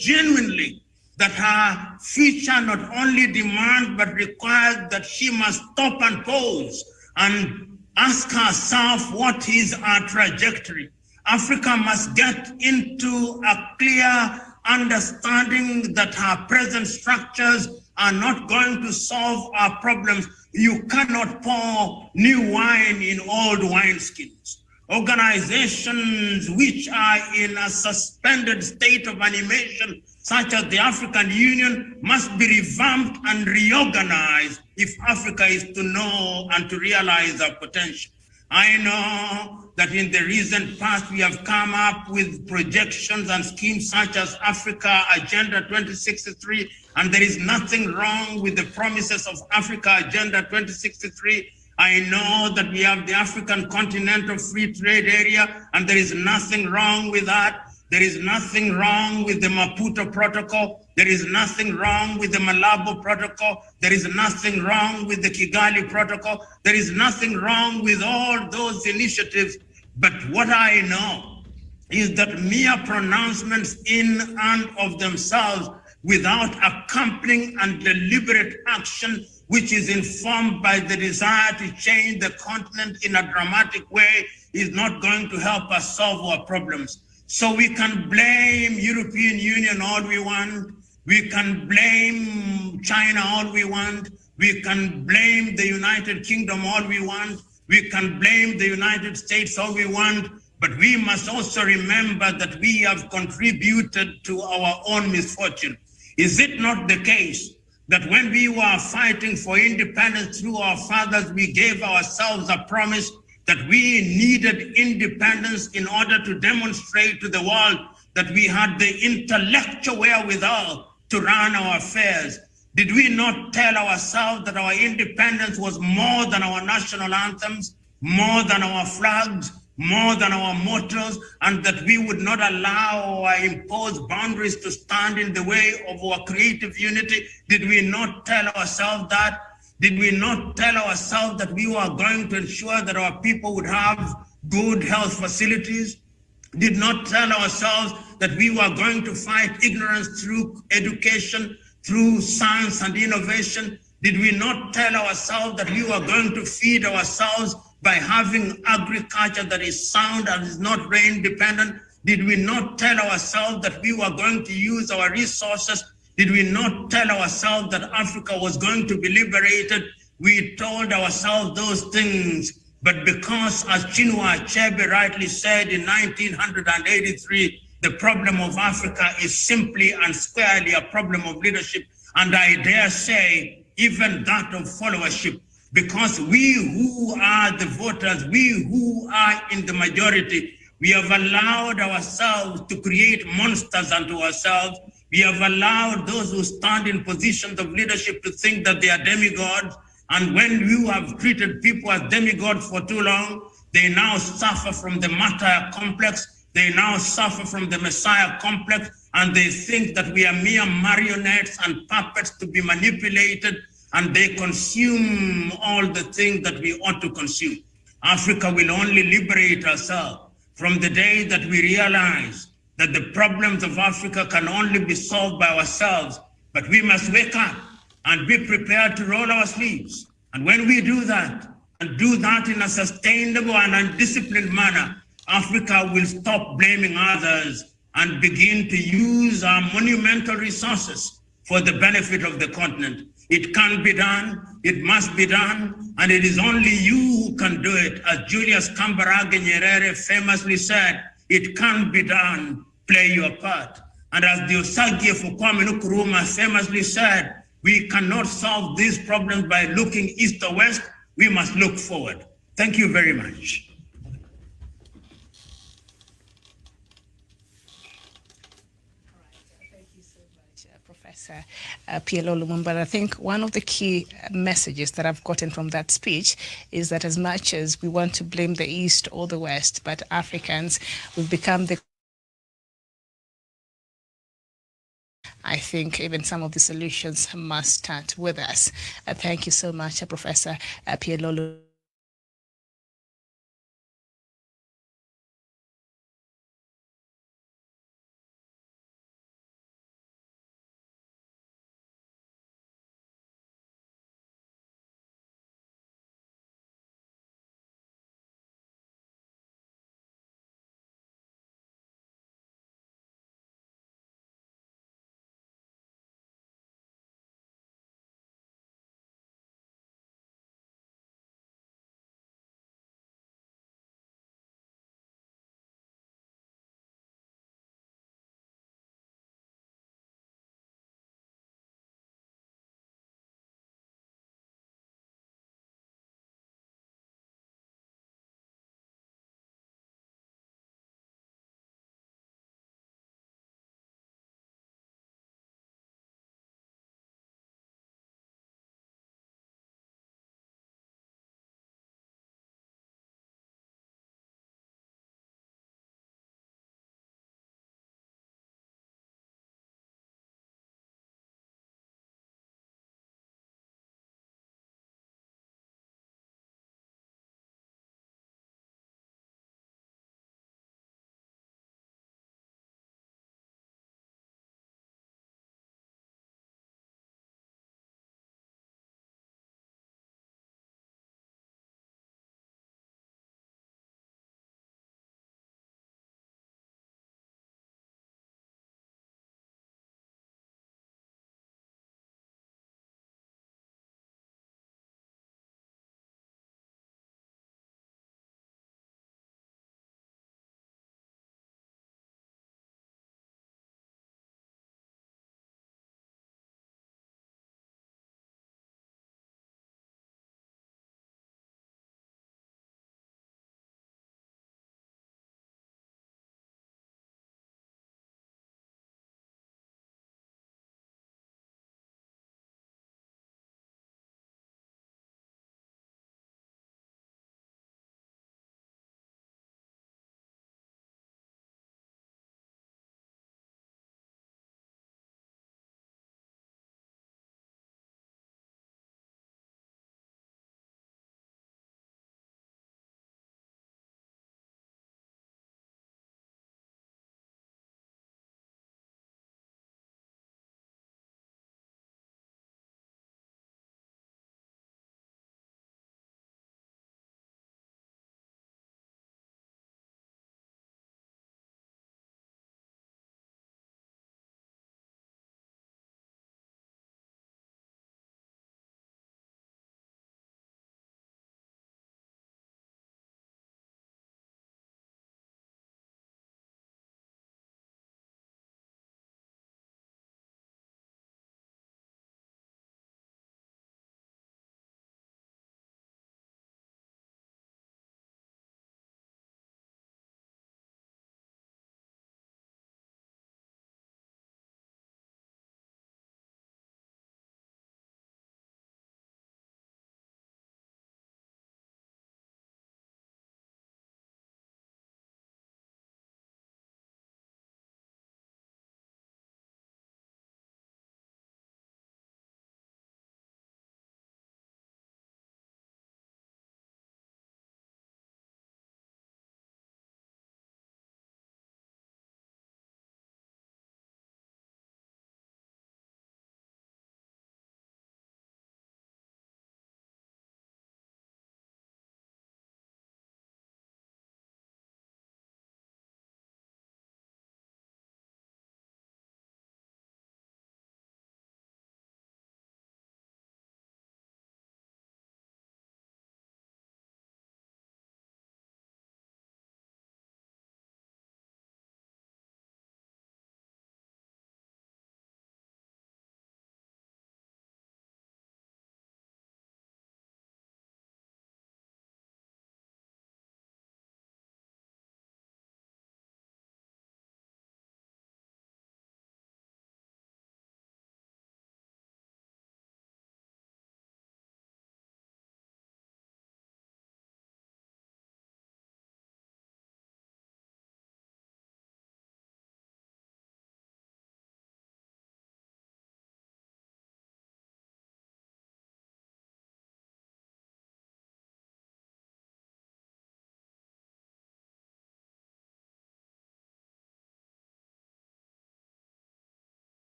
genuinely that her future not only demands but requires that she must stop and pause and ask herself what is our trajectory. Africa must get into a clear understanding that her present structures are not going to solve our problems. You cannot pour new wine in old wineskins. Organizations which are in a suspended state of animation, such as the African Union, must be revamped and reorganized if Africa is to know and to realize our potential. I know that in the recent past we have come up with projections and schemes such as Africa Agenda 2063, and there is nothing wrong with the promises of Africa Agenda 2063. I know that we have the African Continental Free Trade Area, and there is nothing wrong with that. There is nothing wrong with the Maputo Protocol. There is nothing wrong with the Malabo Protocol. There is nothing wrong with the Kigali Protocol. There is nothing wrong with all those initiatives. But what I know is that mere pronouncements in and of themselves without accompanying and deliberate action, which is informed by the desire to change the continent in a dramatic way, is not going to help us solve our problems. So we can blame European Union all we want. We can blame China all we want. We can blame the United Kingdom all we want. We can blame the United States all we want. But we must also remember that we have contributed to our own misfortune. Is it not the case that when we were fighting for independence through our fathers, we gave ourselves a promise that we needed independence in order to demonstrate to the world that we had the intellectual wherewithal to run our affairs? Did we not tell ourselves that our independence was more than our national anthems, more than our flags, more than our mottos, and that we would not allow our imposed boundaries to stand in the way of our creative unity? Did we not tell ourselves that? Did we not tell ourselves that we were going to ensure that our people would have good health facilities? Did not tell ourselves that we were going to fight ignorance through education, through science and innovation? Did we not tell ourselves that we were going to feed ourselves by having agriculture that is sound and is not rain dependent? Did we not tell ourselves that we were going to use our resources? Did we not tell ourselves that Africa was going to be liberated? We told ourselves those things, but because, as Chinua Achebe rightly said in 1983, the problem of Africa is simply and squarely a problem of leadership, and I dare say even that of followership, because we who are the voters, we who are in the majority, we have allowed ourselves to create monsters unto ourselves. We have allowed those who stand in positions of leadership to think that they are demigods. And when you have treated people as demigods for too long, they now suffer from the martyr complex. They now suffer from the Messiah complex, and they think that we are mere marionettes and puppets to be manipulated, and they consume all the things that we ought to consume. Africa will only liberate herself from the day that we realize that the problems of Africa can only be solved by ourselves. But we must wake up and be prepared to roll our sleeves. And when we do that, and do that in a sustainable and undisciplined manner, Africa will stop blaming others and begin to use our monumental resources for the benefit of the continent. It can be done, it must be done, and it is only you who can do it. As Julius Kambarage Nyerere famously said, it can be done, play your part. And as the Osagie for Kwame Nkrumah famously said, we cannot solve these problems by looking east or west, we must look forward. Thank you very much. Professor PLO Lumumba. I think one of the key messages that I've gotten from that speech is that as much as we want to blame the East or the West, but Africans, we've become the... I think even some of the solutions must start with us. Thank you so much, Professor PLO Lumumba.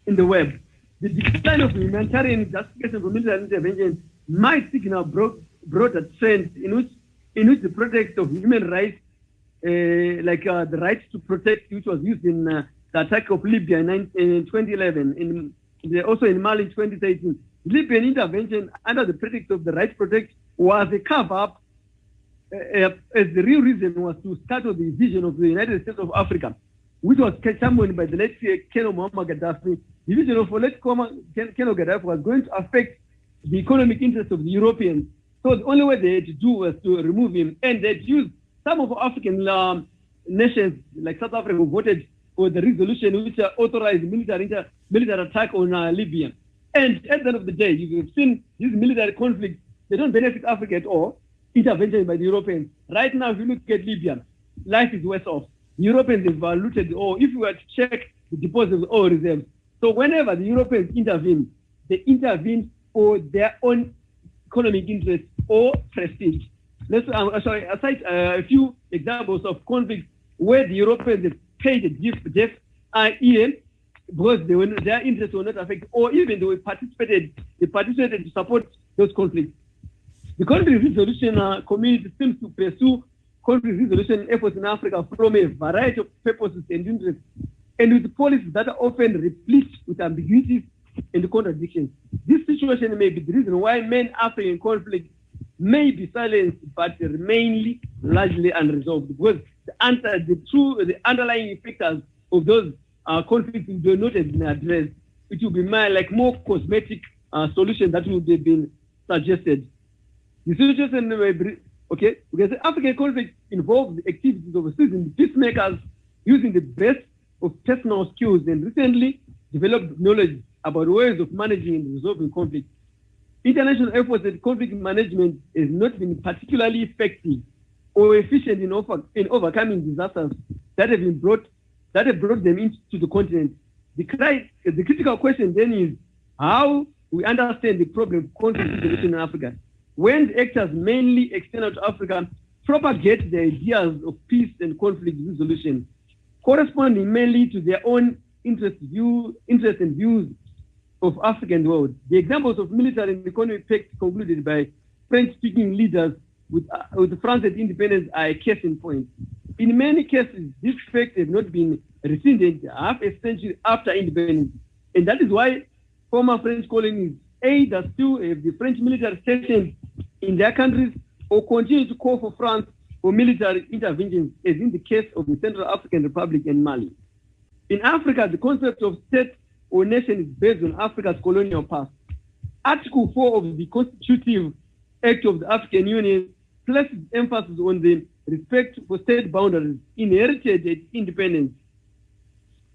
in the web. The decline of humanitarian justification for military intervention might signal a broader trend in which the pretext of human rights, the right to protect, which was used in the attack of Libya in 2011, also in Mali in 2013. Libyan intervention under the pretext of the right to protect was a cover-up, as the real reason was to start with the vision of the United States of Africa, which was championed by the late Colonel Muammar Gaddafi. The vision of late Colonel Gaddafi was going to affect the economic interests of the Europeans. So the only way they had to do was to remove him. And they'd used some of African nations, like South Africa, who voted for the resolution which authorized military attack on Libya. And at the end of the day, you've seen these military conflicts, they don't benefit Africa at all. Intervention by the Europeans. Right now, if you look at Libya, life is worse off. The Europeans have looted the oil. If you were to check the deposits of oil reserves, so whenever the Europeans intervene, they intervene for their own economic interests or prestige. Let's cite a few examples of conflicts where the Europeans have paid a gift, i.e., because their interests were not affected, or even they participated to support those conflicts. The conflict resolution community seems to pursue conflict resolution efforts in Africa from a variety of purposes and interests, and with policies that are often replete with ambiguities and contradictions. This situation may be the reason why many African conflicts may be silenced but remain largely unresolved, because the underlying factors of those conflicts do not have been addressed. It will be more cosmetic solution that would have been suggested. The situation may be, okay, we can say African conflict involves the activities of seasoned peacemakers using the best of personal skills and recently developed knowledge about ways of managing and resolving conflict. International efforts at conflict management has not been particularly effective or efficient in overcoming disasters that have brought them into the continent. The critical question then is how we understand the problem of conflict resolution in Africa. When the actors, mainly external to Africa, propagate the ideas of peace and conflict resolution, corresponding mainly to their own interests and views of African world. The examples of military and economic pacts concluded by French-speaking leaders with France's independence are a case in point. In many cases, these facts have not been rescinded half a century after independence, and that is why former French colonies either still have the French military stationed in their countries or continue to call for France for military interventions, as in the case of the Central African Republic and Mali. In Africa, the concept of state or nation is based on Africa's colonial past. Article 4 of the Constitutive Act of the African Union places emphasis on the respect for state boundaries inherited at independence.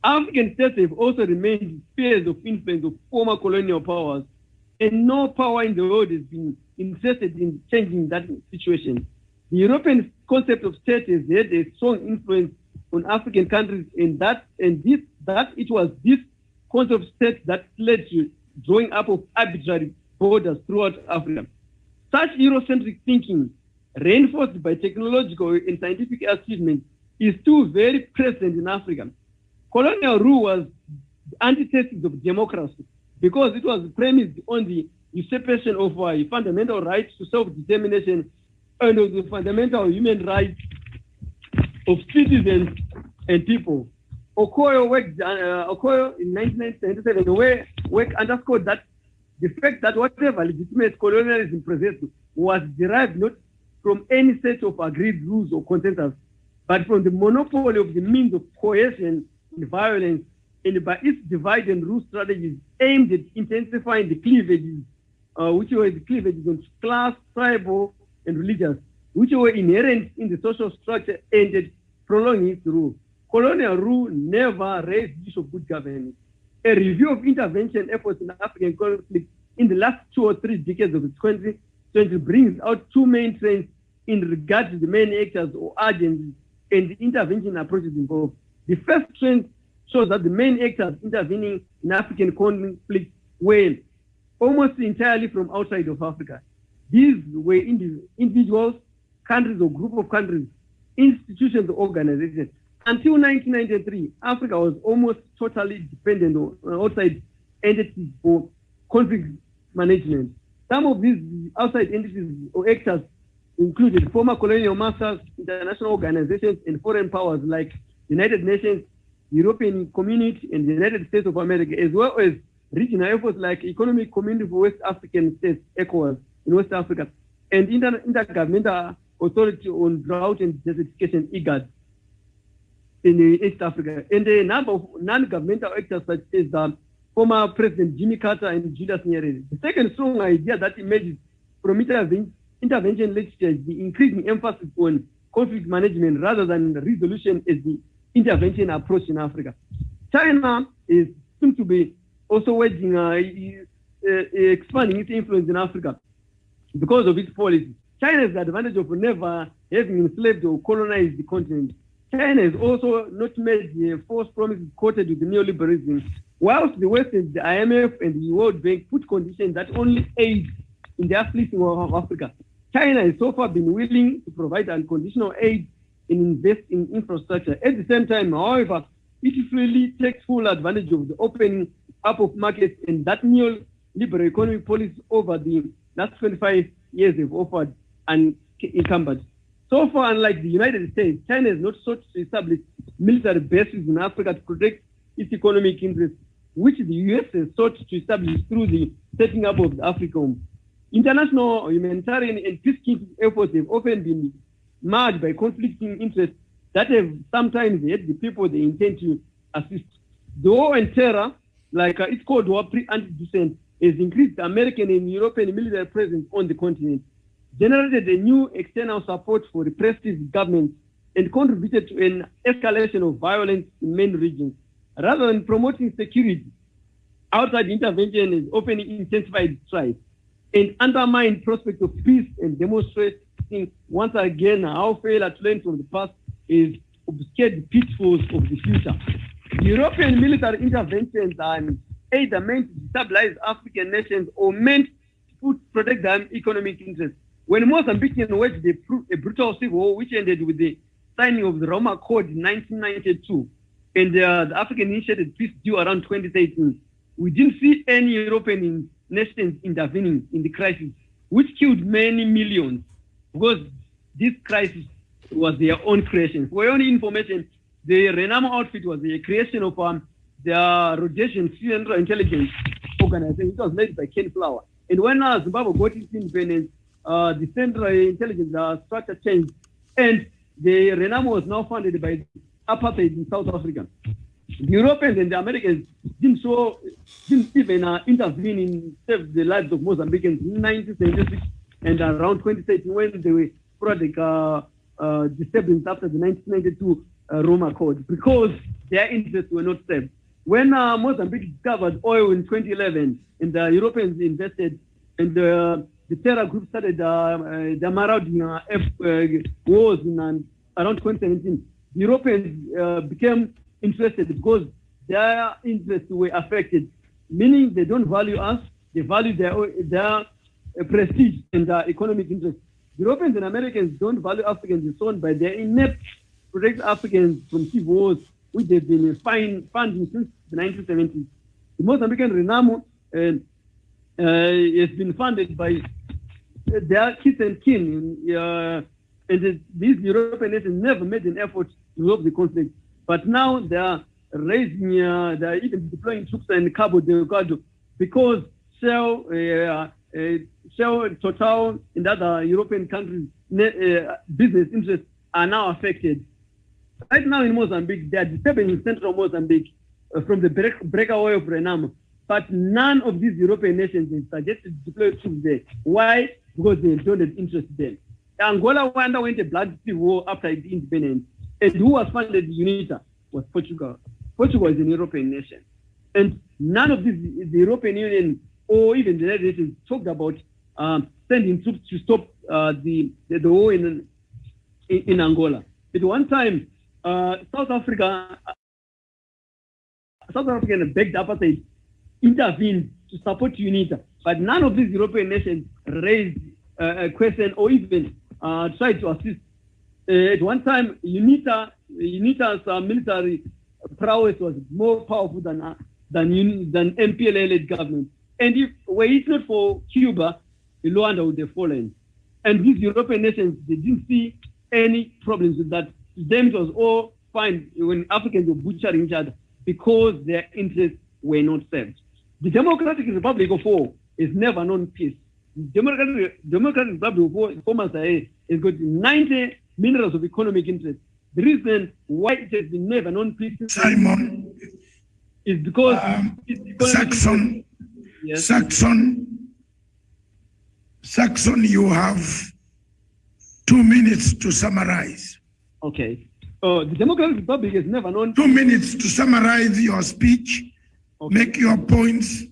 African states have also remained spheres of influence of former colonial powers, and no power in the world has been interested in changing that situation. The European concept of state has had a strong influence on African countries, and that it was this concept of state that led to drawing up of arbitrary borders throughout Africa. Such Eurocentric thinking, reinforced by technological and scientific achievement, is still very present in Africa. Colonial rule was the antithesis of democracy because it was premised on the usurpation of fundamental rights to self-determination and of the fundamental human rights of citizens and people. Okoye in 1997 work underscored that the fact that whatever legitimate colonialism possessed was derived not from any set of agreed rules or consensus, but from the monopoly of the means of coercion and violence, and by its divide and rule strategies aimed at intensifying the cleavages, which were the cleavages on class, tribal, and religious, which were inherent in the social structure and at prolonging its rule. Colonial rule never raised the issue of good governance. A review of intervention efforts in African conflict in the last 2 or 3 decades of the 20th century brings out 2 main trends in regard to the main actors or agencies and the intervention approaches involved. The first trend shows that the main actors intervening in African conflict were almost entirely from outside of Africa. These were individuals, countries or group of countries, institutions or organizations, until 1993, Africa was almost totally dependent on outside entities for conflict management. Some of these outside entities or actors included former colonial masters, international organizations, and foreign powers like United Nations, European Community, and the United States of America, as well as regional efforts like Economic Community for West African States, ECOWAS, in West Africa, and Intergovernmental Authority on Drought and Desertification, IGAD, in East Africa, and a number of non-governmental actors such as former President Jimmy Carter and Julius Nyerere. The second strong idea that emerges from intervention literature is the increasing emphasis on conflict management rather than resolution as the intervention approach in Africa. China seems to be also wedging, expanding its influence in Africa because of its policy. China has the advantage of never having enslaved or colonized the continent. China has also not made the false promises quoted with the neoliberalism, whilst the West and the IMF and the World Bank put conditions that only aid in the uplifting of Africa. China has so far been willing to provide unconditional aid and invest in infrastructure. At the same time, however, it freely takes full advantage of the opening up of markets and that neoliberal economic policy over the last 25 years have offered unencumbered. So far, unlike the United States, China has not sought to establish military bases in Africa to protect its economic interests, which the US has sought to establish through the setting up of the AFRICOM. International humanitarian and peacekeeping efforts have often been marred by conflicting interests that have sometimes hurt the people they intend to assist. The war on terror, like it's called war pre-anti-dissent, has increased American and European military presence on the continent, generated a new external support for repressive governments, and contributed to an escalation of violence in many regions. Rather than promoting security, outside intervention has often intensified strife and undermined prospects of peace and demonstrating once again how failure to learn from the past is obscured the pitfalls of the future. European military interventions are either meant to destabilize African nations or meant to protect their economic interests. When Mozambique waged a brutal civil war, which ended with the signing of the Roma Accord in 1992, and the African initiated peace deal around 2013, we didn't see any European nations intervening in the crisis, which killed many millions, because this crisis was their own creation. For your own information, the Renamo outfit was a creation of the Rhodesian Central Intelligence Organization. It was led by Ken Flower. And when Zimbabwe got its independence, the Central Intelligence structure changed, and the Renamo was now funded by apartheid in South Africa. The Europeans and the Americans didn't even intervene in save the lives of Mozambicans in 1976 and around 2013 when they were sporadic disturbance after the 1992 Roma Accord, because their interests were not served. When Mozambique discovered oil in 2011 and the Europeans invested, and the terror group started the marauding wars in around 2017, the Europeans became interested because their interests were affected, meaning they don't value us, they value their prestige and their economic interests. Europeans and Americans don't value Africans and so on by their inept protect Africans from civil wars, which they've been funding since the 1970s. The Mozambican Renamo has been funded by their kids and kin, and these European nations never made an effort to resolve the conflict. But now they are raising, they are even deploying troops in Cabo Delgado because Shell, Total, and other European countries' business interests are now affected. Right now in Mozambique, they are disturbing in central Mozambique from the breakaway of Renamo. But none of these European nations have suggested to deploy troops there. Why? Because they don't have interest there. Angola underwent a blood civil war after its independence. And who was funded UNITA was Portugal. Portugal is an European nation. And none of these, the European Union or even the United Nations, talked about sending troops to stop the war in Angola. At one time, South Africa begged apartheid, intervened to support UNITA, but none of these European nations raised a question or even tried to assist. At one time, UNITA UNITA's military prowess was more powerful than MPLA-led government. And if were it not for Cuba, Rwanda would have fallen. And these European nations, they didn't see any problems with that. To them, it was all fine when Africans were butchering each other because their interests were not served. The Democratic Republic of War has never known peace. The Democratic Republic of War, former Zaire, has got 90 minerals of economic interest. The reason why it has been never known peace, Simon, is because Saxon, yes. Saxon, you have 2 minutes to summarize. Okay. The Democratic Republic has never known 2 minutes to summarize your speech, okay. Make your points,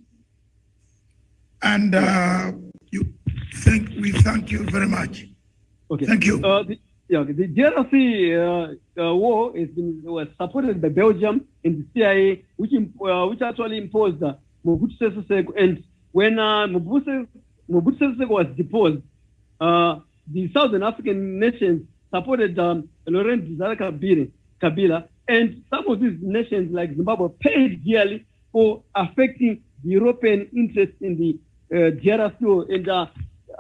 and we thank you very much. Okay. Thank you. The DRC war was supported by Belgium and the CIA, which actually imposed Mobutu Sese Seko. And when Mobutu Sese Seko was deposed, the Southern African nations supported Laurent Desire Kabila, and some of these nations, like Zimbabwe, paid dearly for affecting the European interest in the DRC. And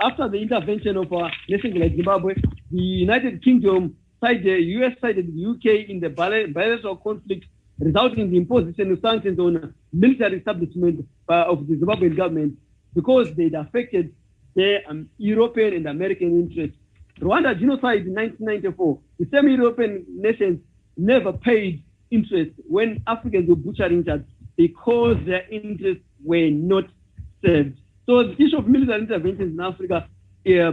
after the intervention of nations like Zimbabwe, the United Kingdom sided, the US sided the UK in the bilateral conflict, resulting in the imposition of sanctions on military establishment of the Zimbabwean government because they'd affected their European and American interests. Rwanda genocide in 1994, the same European nations never paid interest when Africans were butchering each other because their interests were not served. So the issue of military interventions in Africa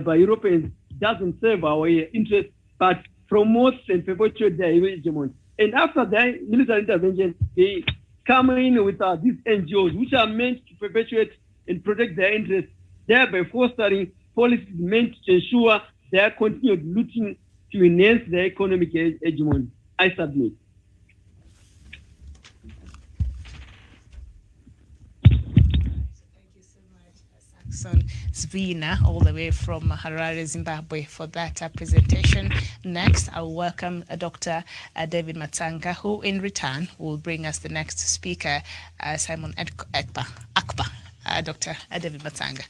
by Europeans doesn't serve our interest, but promotes and perpetuates their hegemony. And after their military intervention, they come in with these NGOs, which are meant to perpetuate and protect their interests, thereby fostering policies meant to ensure their continued looting to enhance their economic hegemony. I submit. Saxon Zvina, all the way from Harare, Zimbabwe, for that presentation. Next, I'll welcome Dr. David Matsanga, who in return will bring us the next speaker, Simon Ekpa. Dr. David Matsanga.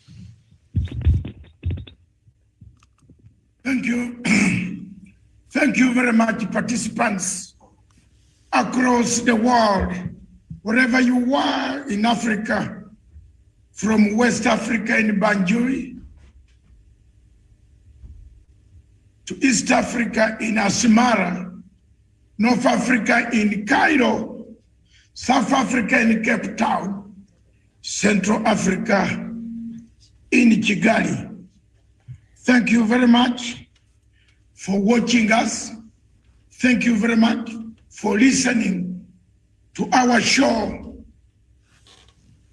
Thank you. Thank you very much, participants across the world, wherever you are in Africa, from West Africa in Bantu to East Africa in Asmara, North Africa in Cairo, South Africa in Cape Town, Central Africa in Kigali. Thank you very much for watching us. Thank you very much for listening to our show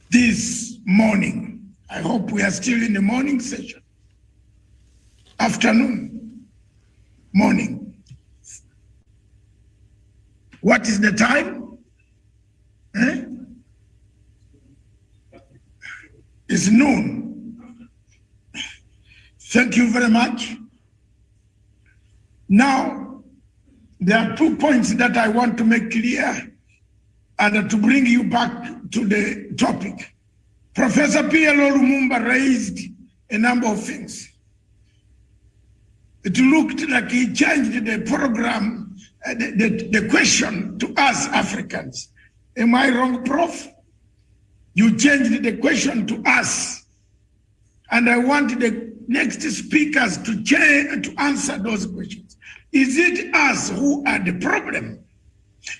this morning. I hope we are still in the morning session. Afternoon, morning. What is the time? It's noon. Thank you very much. Now, there are 2 points that I want to make clear and to bring you back to the topic. Professor PLO Lumumba raised a number of things. It looked like he changed the program, the question to us Africans. Am I wrong, Prof? You changed the question to us. And I want the next speakers to answer those questions. Is it us who are the problem?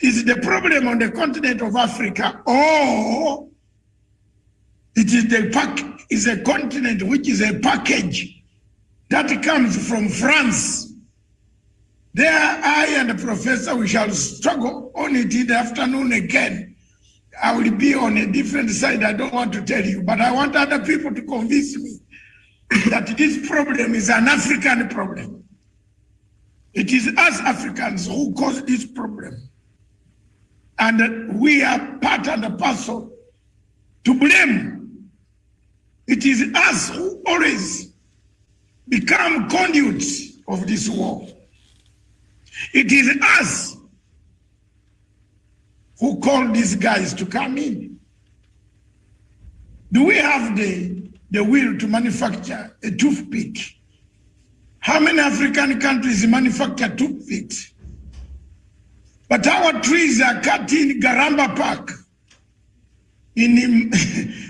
Is the problem on the continent of Africa, or it is a continent which is a package that comes from France? There, I and the professor, we shall struggle on it in the afternoon again. I will be on a different side. I don't want to tell you, but I want other people to convince me that this problem is an African problem. It is us Africans who cause this problem. And we are part and parcel to blame. It is us who always become conduits of this war. It is us who called these guys to come in? Do we have the will to manufacture a toothpick? How many African countries manufacture toothpicks? But our trees are cut in Garamba Park, in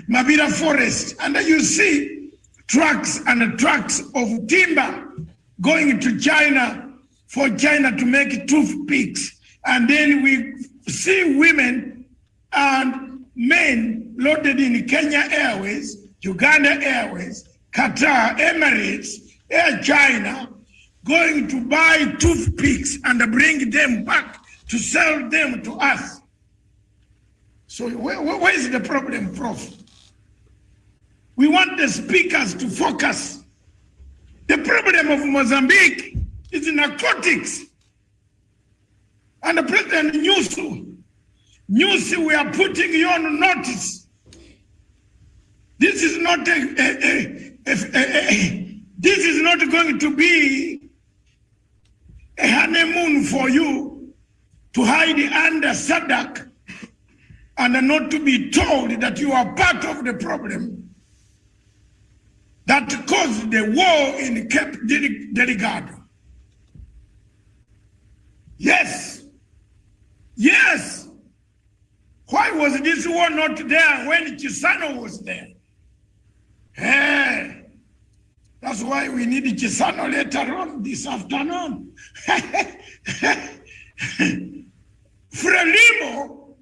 Mabira Forest, and you see trucks and trucks of timber going to China for China to make toothpicks. And then we see women and men loaded in Kenya Airways, Uganda Airways, Qatar, Emirates, Air China, going to buy toothpicks and bring them back to sell them to us. So where is the problem, Prof? We want the speakers to focus. The problem of Mozambique is narcotics. And the President Nyusi, we are putting you on notice. This is not this is not going to be a honeymoon for you to hide under SADC and not to be told that you are part of the problem that caused the war in Cape Delgado. Yes. Yes. Why was this war not there when Chisano was there? Hey. That's why we need Chisano later on this afternoon. Frelimo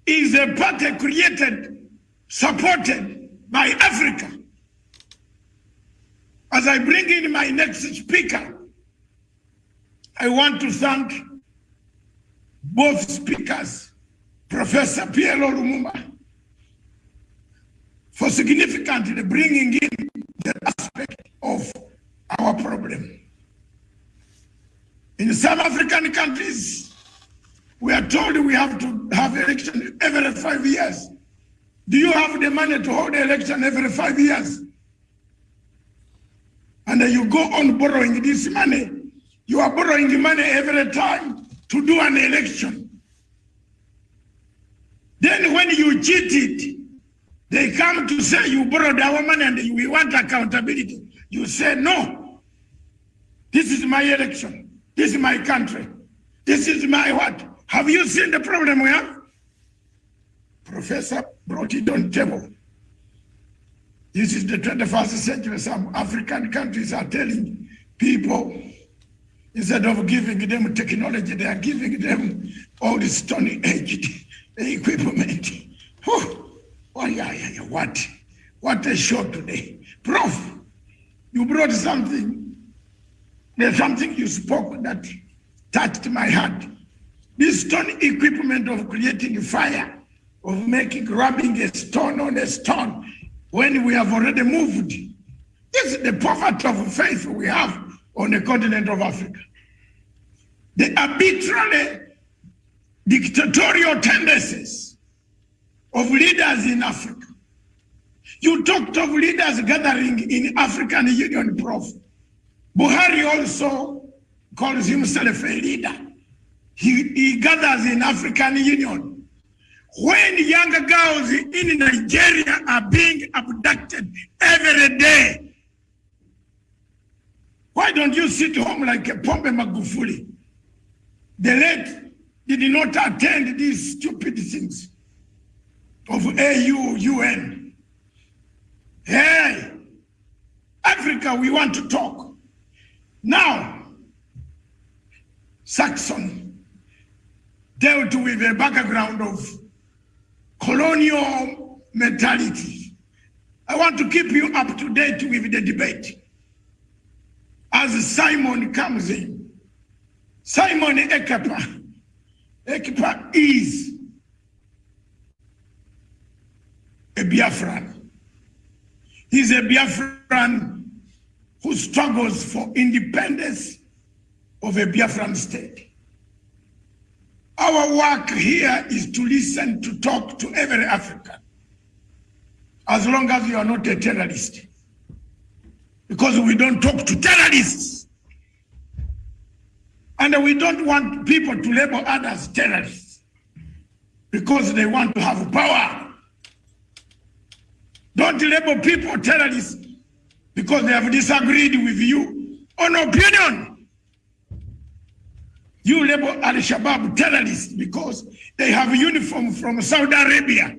is a party created, supported by Africa. As I bring in my next speaker, I want to thank both speakers, Professor PLO Lumumba, for significantly bringing in the aspect of our problem. In some African countries, we are told we have to have election every 5 years. Do you have the money to hold the election every 5 years? And then you go on borrowing this money. You are borrowing the money every time to do an election. Then when you cheat it, they come to say you borrowed our money and we want accountability. You say, no, this is my election. This is my country. This is my what? Have you seen the problem we have? Professor brought it on the table. This is the 21st century. Some African countries are telling people, instead of giving them technology, they are giving them all the Stone Age equipment. Oh, yeah. What a show today. Prof, you brought something. There's something you spoke that touched my heart. This stone equipment of creating fire, of rubbing a stone on a stone, when we have already moved. This is the poverty of faith we have on the continent of Africa. The arbitrary dictatorial tendencies of leaders in Africa. You talked of leaders gathering in African Union, Prof. Buhari also calls himself a leader. He gathers in African Union. When younger girls in Nigeria are being abducted every day, why don't you sit home like a Pombe Magufuli? The late did not attend these stupid things of AU, UN. Hey, Africa, we want to talk. Now, Saxon dealt with a background of colonial mentality. I want to keep you up to date with the debate. As Simon comes in, Simon Ekpa. Ekpa is a Biafran. He's a Biafran who struggles for independence of a Biafran state. Our work here is to listen, to talk to every African, as long as you are not a terrorist. Because we don't talk to terrorists. And we don't want people to label others terrorists. because they want to have power. Don't label people terrorists because they have disagreed with you on opinion. You label Al-Shabaab terrorists because they have a uniform from Saudi Arabia,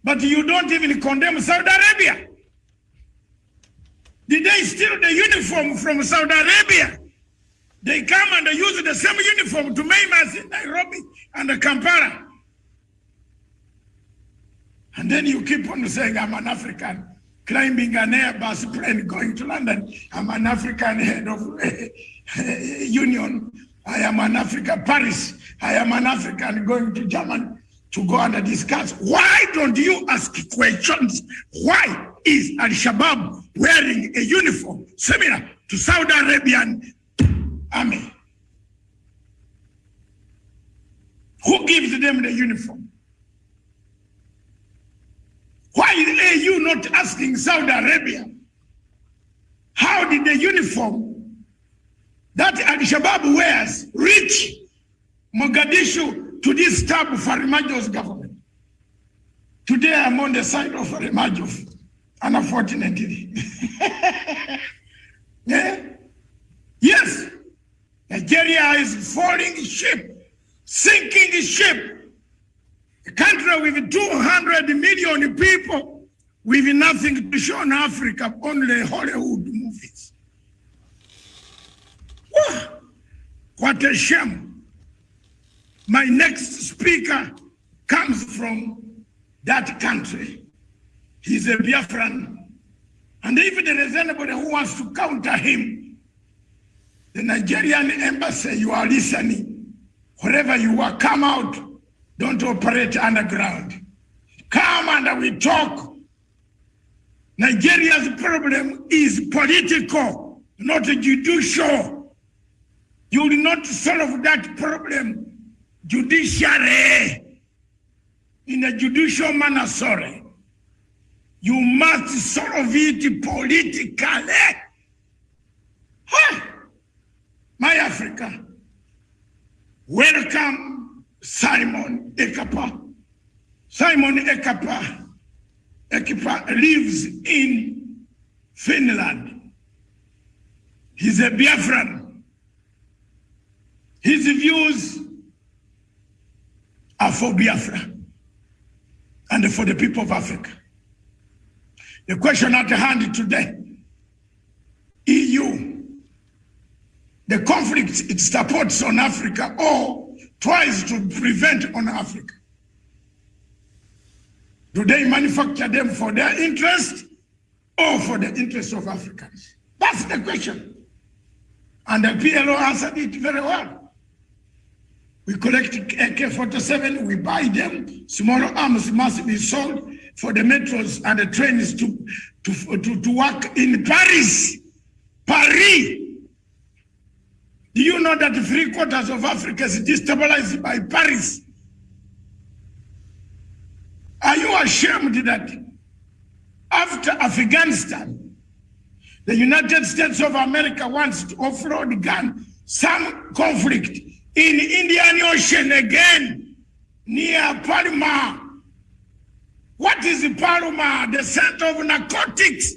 but you don't even condemn Saudi Arabia. Did they steal the uniform from Saudi Arabia? They come and they use the same uniform to maim us in Nairobi and Kampala. And then you keep on saying, I'm an African, climbing an Airbus plane going to London. I'm an African head of union. I am an African, Paris. I am an African going to Germany to go and discuss. Why don't you ask questions? Why is Al-Shabaab wearing a uniform similar to Saudi Arabian army? Who gives them the uniform? Why are you not asking Saudi Arabia? How did the uniform that Al-Shabaab wears reach Mogadishu to disturb Farmajo's government? Today I'm on the side of Farmajo, unfortunately. Yeah? Yes, Nigeria is falling ship, sinking ship. A country with 200 million people with nothing to show in Africa, only Hollywood movies. Wow. What a shame. My next speaker comes from that country. He's a Biafran. And if there is anybody who wants to counter him, the Nigerian embassy, you are listening. Wherever you are, come out. Don't operate underground. Come and we talk. Nigeria's problem is political, not judicial. You will not solve that problem judiciary, in a judicial manner, sorry. You must solve it politically. Huh. My Africa, welcome Simon Ekpa. Simon Ekpa lives in Finland. He's a Biafran. His views are for Biafra and for the people of Africa. The question at hand today, EU, the conflict it supports on Africa or tries to prevent on Africa. Do they manufacture them for their interest or for the interest of Africans? That's the question. And the PLO answered it very well. We collect AK-47, we buy them. Small arms must be sold for the metros and the trains to work in Paris. Paris. Do you know that 3/4 of Africa is destabilized by Paris? Are you ashamed that after Afghanistan, the United States of America wants to offload gun, some conflict in Indian Ocean again, near Palma? What is Palma? The center of narcotics.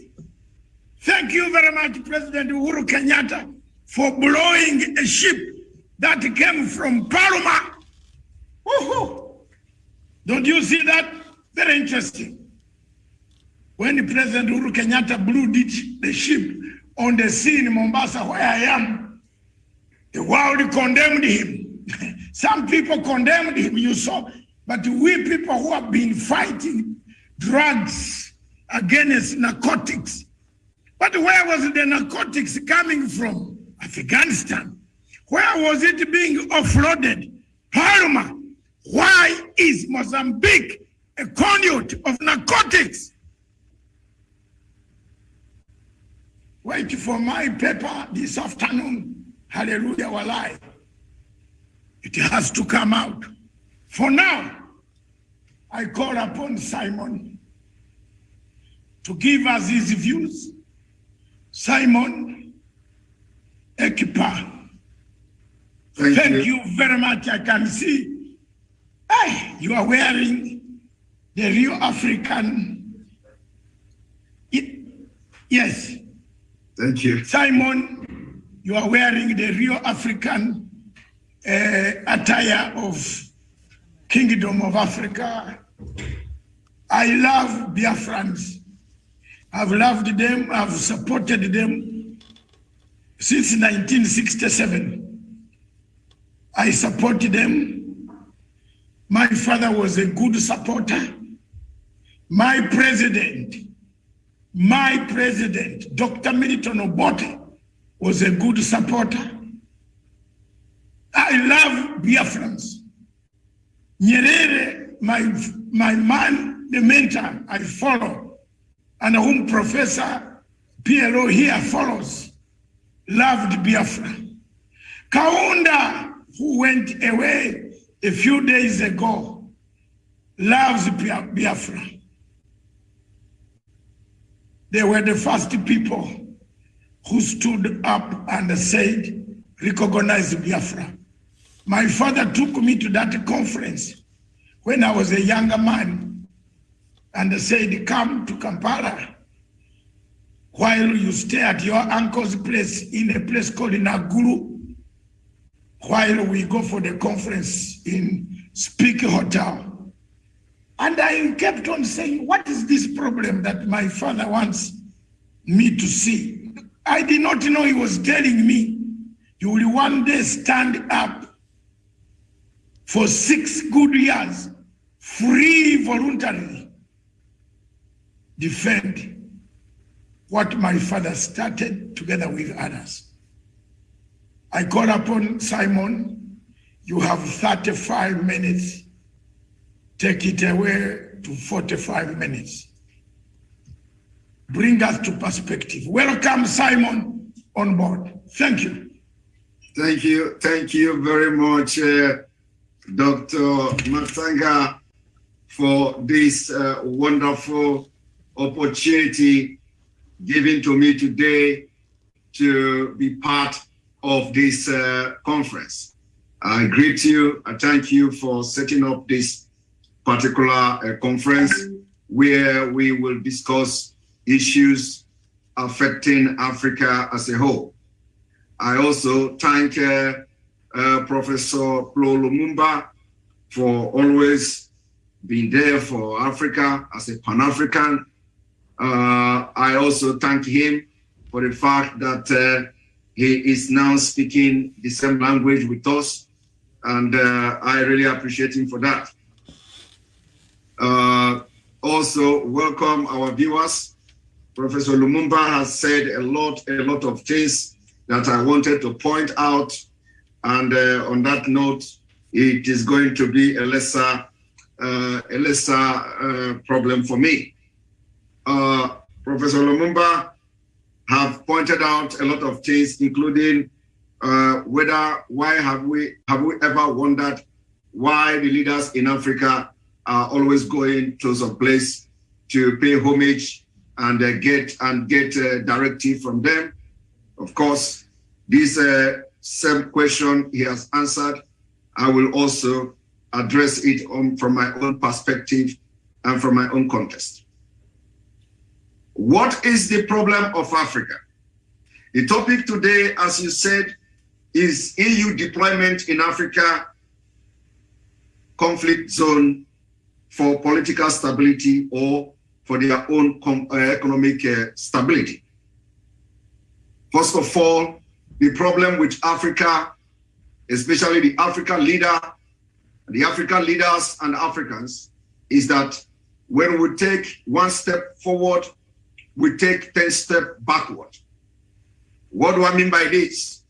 Thank you very much, President Uhuru Kenyatta, for blowing a ship that came from Palma. Woohoo! Don't you see that? Very interesting. When President Uhuru Kenyatta blew the ship on the sea in Mombasa, where I am, the world condemned him. Some people condemned him, you saw. But we people who have been fighting drugs against narcotics. But where was the narcotics coming from? Afghanistan. Where was it being offloaded? Palma. Why is Mozambique a conduit of narcotics? Wait for my paper this afternoon. Hallelujah, walai. It has to come out. For now, I call upon Simon to give us his views. Simon Ekpa. Thank you very much. I can see Hey, you are wearing the real African. Yes. Thank you. Simon, you are wearing the real African attire of Kingdom of Africa. I love Biafrans. I've loved them, I've supported them since 1967. I supported them. My father was a good supporter. My president, Dr. Milton Obote, was a good supporter. I love Biafrans. Nyerere, my man, the mentor I follow, and whom Professor PLO here follows, loved Biafra. Kaunda, who went away a few days ago, loves Biafra. They were the first people who stood up and said, recognize Biafra. My father took me to that conference when I was a younger man and said, come to Kampala while you stay at your uncle's place in a place called Naguru, while we go for the conference in Speak Hotel. And I kept on saying, what is this problem that my father wants me to see? I did not know he was telling me, you will one day stand up for 6 good years, free, voluntarily, defend what my father started together with others. I call upon Simon, you have 35 minutes, take it away to 45 minutes. Bring us to perspective. Welcome, Simon, on board. Thank you. Thank you very much, Dr. Matsanga, for this wonderful opportunity given to me today to be part of this conference. I greet you. I thank you for setting up this particular conference where we will discuss issues affecting Africa as a whole. I also thank Professor PLO Lumumba for always being there for Africa as a Pan-African. I also thank him for the fact that he is now speaking the same language with us, and I really appreciate him for that. Also, welcome our viewers. Professor Lumumba has said a lot of things that I wanted to point out, and on that note, it is going to be a lesser problem for me. Professor Lumumba have pointed out a lot of things, including why have we ever wondered why the leaders in Africa are always going to some place to pay homage and get directive from them. Of course, this same question he has answered. I will also address it from my own perspective and from my own context. What is the problem of Africa? The topic today, as you said, is EU deployment in Africa conflict zone for political stability or for their own economic stability. First of all, the problem with Africa, especially the African leaders and Africans, is that when we take one step forward, we take 10 steps backward. What do I mean by this?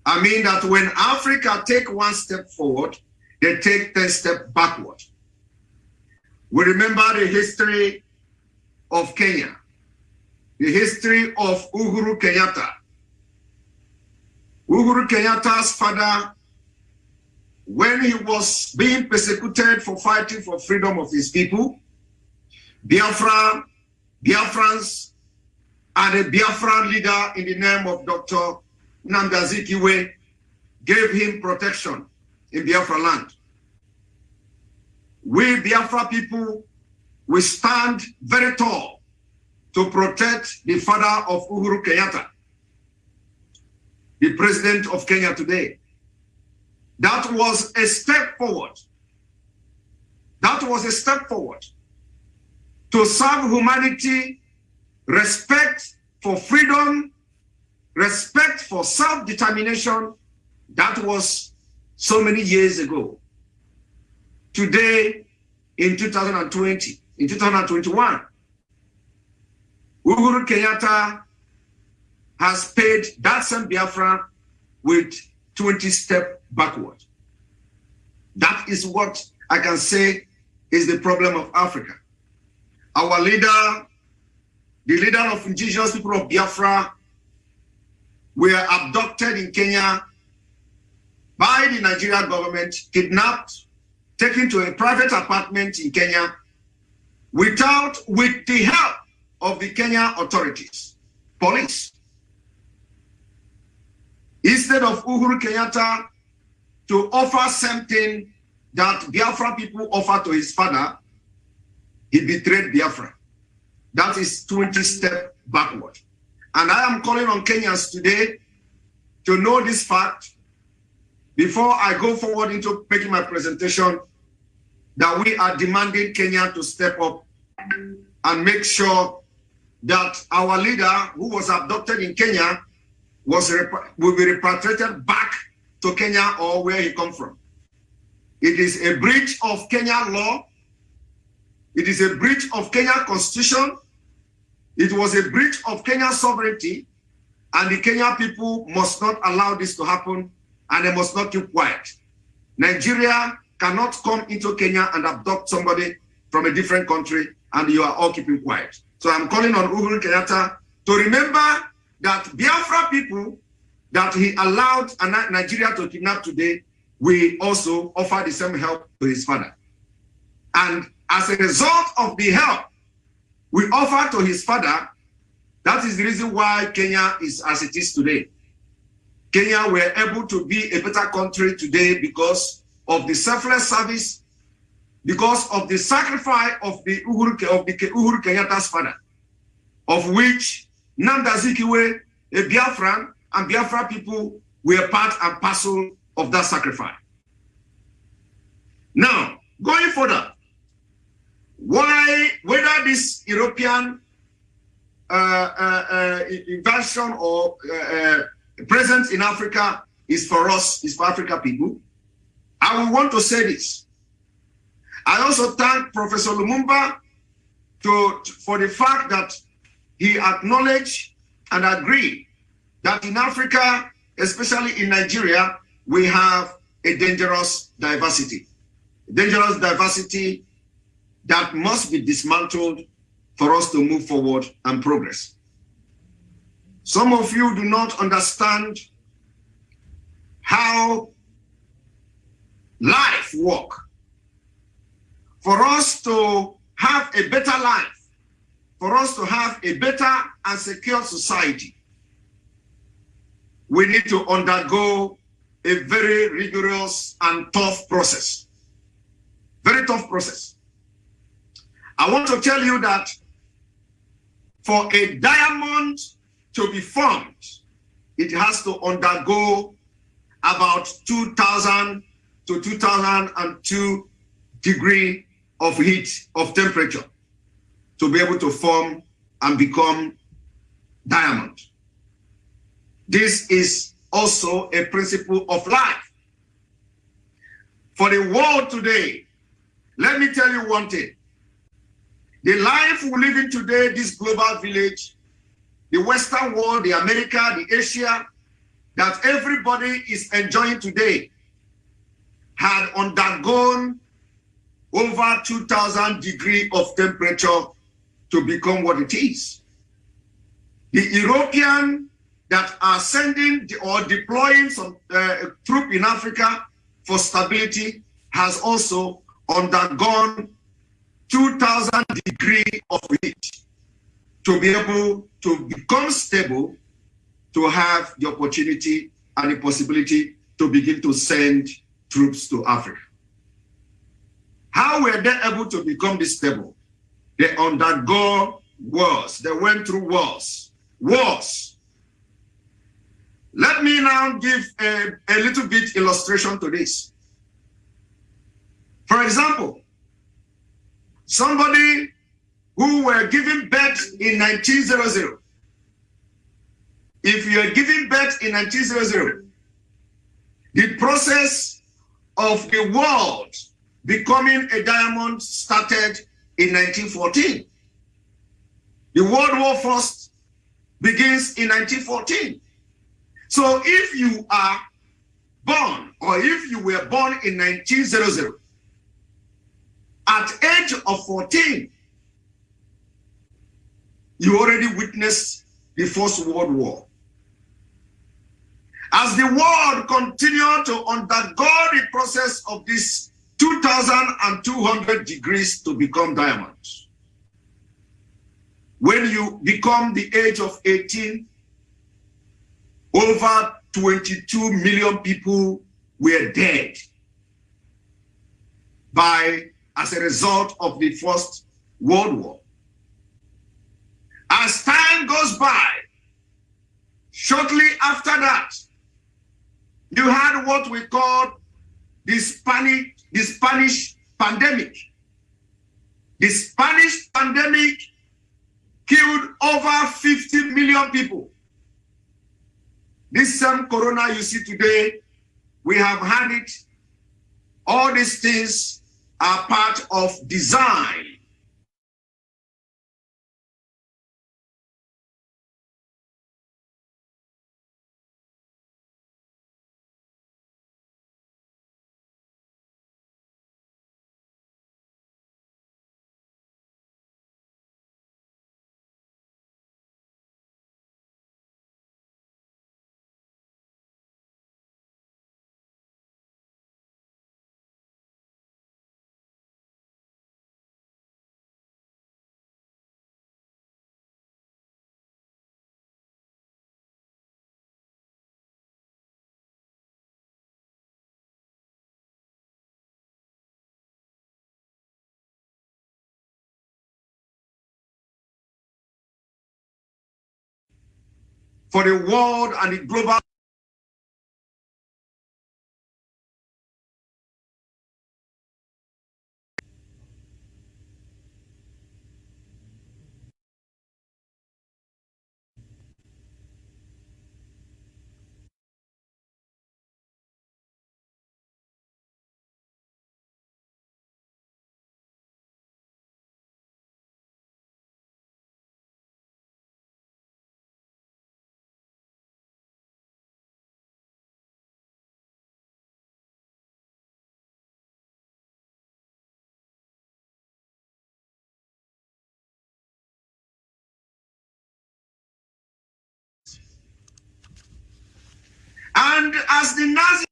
I mean that when Africa take one step forward, they take 10 steps backward. We remember the history of Kenya, the history of Uhuru Kenyatta. Uhuru Kenyatta's father, when he was being persecuted for fighting for freedom of his people, Biafrans, and a Biafran leader in the name of Dr. Nnamdi Azikiwe gave him protection in Biafra land. we Biafra people, we stand very tall to protect the father of Uhuru Kenyatta, the president of Kenya today. That was a step forward. That was a step forward to serve humanity, respect for freedom, respect for self-determination. That was so many years ago. Today, in 2020, in 2021, Uhuru Kenyatta has paid that same Biafra with 20 steps backward. That is what I can say is the problem of Africa. Our leader, the leader of indigenous people of Biafra, were abducted in Kenya by the Nigerian government, kidnapped, taken to a private apartment in Kenya with the help of the Kenya authorities, police. Instead of Uhuru Kenyatta to offer something that Biafra people offered to his father, he betrayed Biafra. That is 20 steps backward. And I am calling on Kenyans today to know this fact before I go forward into making my presentation, that we are demanding Kenya to step up and make sure that our leader who was abducted in Kenya will be repatriated back to Kenya or where he come from. It is a breach of Kenya law. It is a breach of Kenya constitution. It was a breach of Kenya sovereignty, and the Kenya people must not allow this to happen, and they must not keep quiet. Nigeria cannot come into Kenya and abduct somebody from a different country and you are all keeping quiet. So I'm calling on Uhuru Kenyatta to remember that Biafra people that he allowed Nigeria to kidnap today, we also offer the same help to his father. And as a result of the help we offer to his father, that is the reason why Kenya is as it is today. Kenya were able to be a better country today because of the selfless service, because of the sacrifice of the Uhuru Kenyatta's father, of which Nnamdi Azikiwe, a Biafran, and Biafra people were part and parcel of that sacrifice. Now, going further, whether this European invasion or presence in Africa is for us, is for Africa people, I will want to say this. I also thank Professor Lumumba for the fact that he acknowledged and agreed that in Africa, especially in Nigeria, we have a dangerous diversity. Dangerous diversity that must be dismantled for us to move forward and progress. Some of you do not understand how life works. For us to have a better life, for us to have a better and secure society, we need to undergo a very rigorous and tough process. Very tough process. I want to tell you that for a diamond to be formed, it has to undergo about 2000 to 2002 degree of heat, of temperature, to be able to form and become diamond. This is also a principle of life. For the world today, let me tell you one thing. The life we live in today, this global village, the Western world, the America, the Asia, that everybody is enjoying today, had undergone over 2000 degrees of temperature to become what it is. The European that are sending or deploying some troop in Africa for stability has also undergone 2000 degrees of heat to be able to become stable, to have the opportunity and the possibility to begin to send troops to Africa. How were they able to become this stable? They undergo wars. They went through wars. Wars. Let me now give a little bit illustration to this. For example, somebody who were giving birth in 1900, if you are giving birth in 1900, the process of the world becoming a diamond started in 1914. The World War First begins in 1914. So if you are born, or if you were born in 1900, at age of 14, you already witnessed the First World War. As the world continued to undergo the process of this 2,200 degrees to become diamonds, when you become the age of 18, over 22 million people were dead as a result of the First World War. As time goes by, shortly after that, you had what we call the Spanish pandemic. The Spanish pandemic killed over 50 million people. This same corona you see today, we have had it. All these things are part of design. For the world and the global and as the Nazi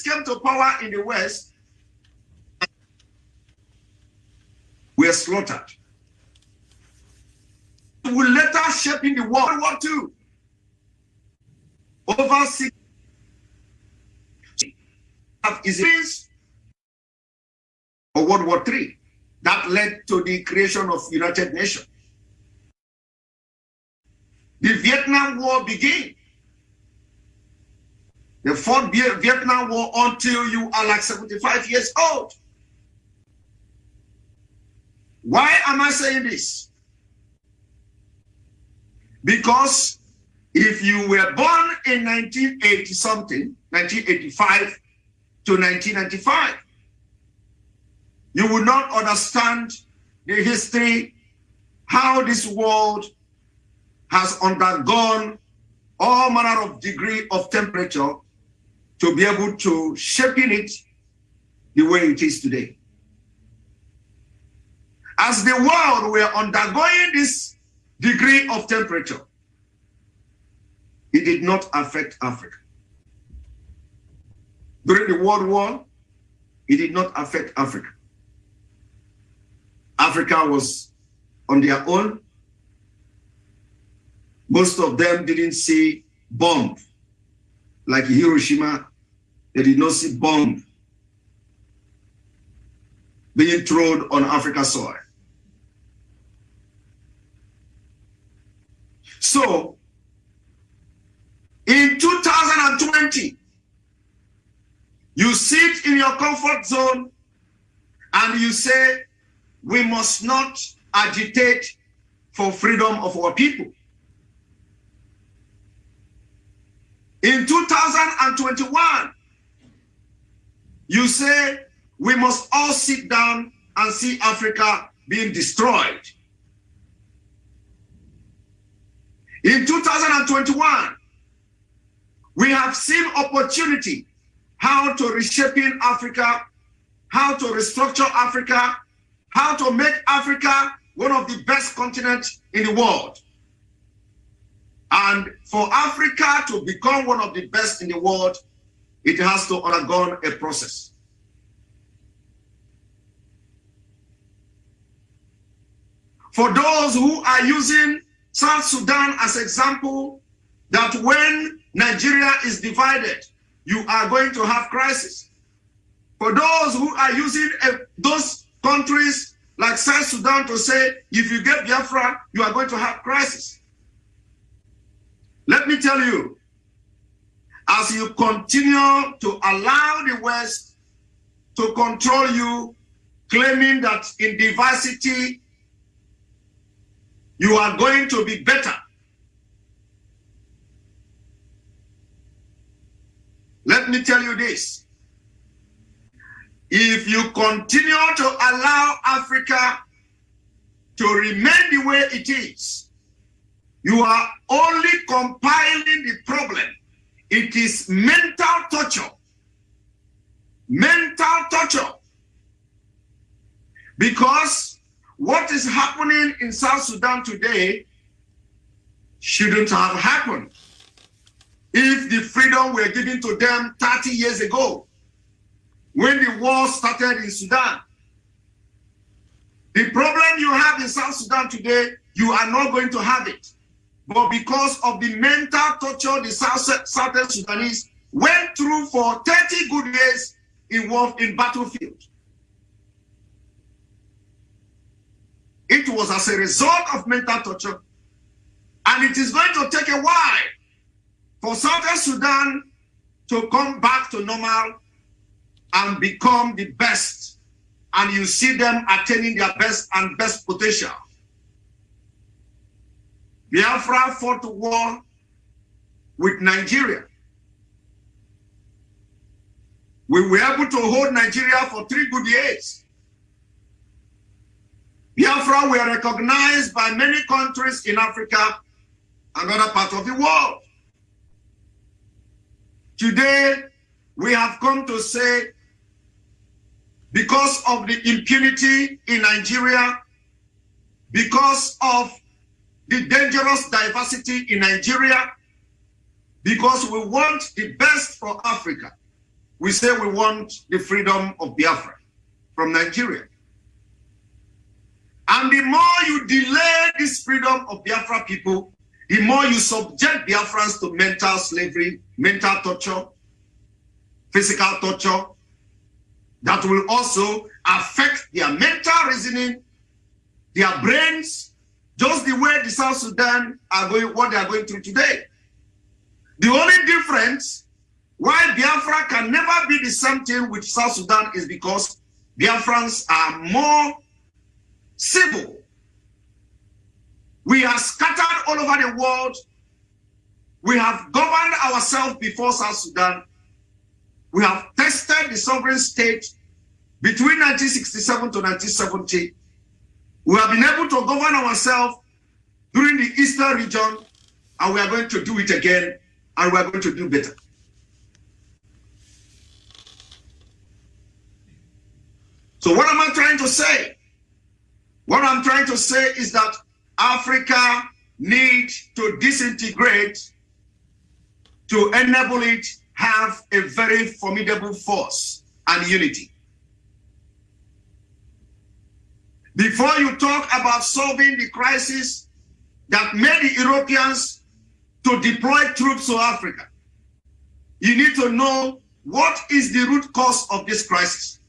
came to power in the West, were slaughtered. Will later shape in the World War II. Over 6 is or World War III that led to the creation of United Nations. The Vietnam War began. They fought Vietnam War until you are like 75 years old. Why am I saying this? Because if you were born in 1980 something, 1985 to 1995, you would not understand the history, how this world has undergone all manner of degree of temperature to be able to shape it the way it is today. As the world were undergoing this degree of temperature, it did not affect Africa. During the World War, it did not affect Africa. Africa was on their own. Most of them didn't see bomb. Like Hiroshima, they did not see bomb being thrown on Africa's soil. So, in 2020, you sit in your comfort zone and you say, we must not agitate for freedom of our people. In 2021, you say, we must all sit down and see Africa being destroyed. In 2021, we have seen opportunity how to reshaping Africa, how to restructure Africa, how to make Africa one of the best continents in the world. And for Africa to become one of the best in the world, it has to undergo a process. For those who are using South Sudan as example, that when Nigeria is divided, you are going to have crisis. For those who are using those countries like South Sudan to say, if you get Biafra, you are going to have crisis. Let me tell you, as you continue to allow the West to control you, claiming that in diversity, you are going to be better. Let me tell you this. If you continue to allow Africa to remain the way it is, you are only compiling the problem. It is mental torture. Mental torture. Because what is happening in South Sudan today shouldn't have happened if the freedom were given to them 30 years ago, when the war started in Sudan. The problem you have in South Sudan today, you are not going to have it. But because of the mental torture the Southern Sudanese went through for 30 good years involved in battlefield. It was as a result of mental torture. And it is going to take a while for Southern Sudan to come back to normal and become the best. And you see them attaining their best and best potential. Biafra fought a war with Nigeria. We were able to hold Nigeria for 3 good years. Biafra were recognized by many countries in Africa and other parts of the world. Today, we have come to say, because of the impunity in Nigeria, because of the dangerous diversity in Nigeria, because we want the best for Africa, we say we want the freedom of Biafra from Nigeria. And the more you delay this freedom of Biafra people, the more you subject Biafrans to mental slavery, mental torture, physical torture, that will also affect their mental reasoning, their brains, just the way the South Sudan are going, what they are going through today. The only difference why Biafra can never be the same thing with South Sudan is because Biafrans are more civil. We are scattered all over the world. We have governed ourselves before South Sudan. We have tested the sovereign state between 1967 to 1970. We have been able to govern ourselves during the Eastern region, and we are going to do it again, and we are going to do better. So what am I trying to say? What I'm trying to say is that Africa needs to disintegrate to enable it have a very formidable force and unity. Before you talk about solving the crisis that made the Europeans to deploy troops to Africa, you need to know what is the root cause of this crisis.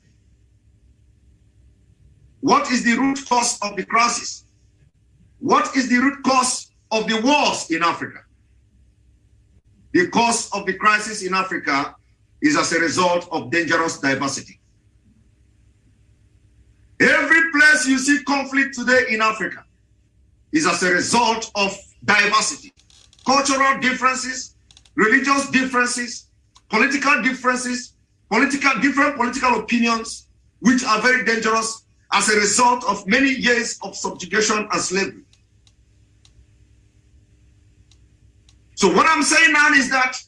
What is the root cause of the crisis? What is the root cause of the wars in Africa? The cause of the crisis in Africa is as a result of dangerous diversity. Every place you see conflict today in Africa is as a result of diversity. Cultural differences, religious differences, political differences, different political opinions, which are very dangerous as a result of many years of subjugation and slavery. So what I'm saying now is that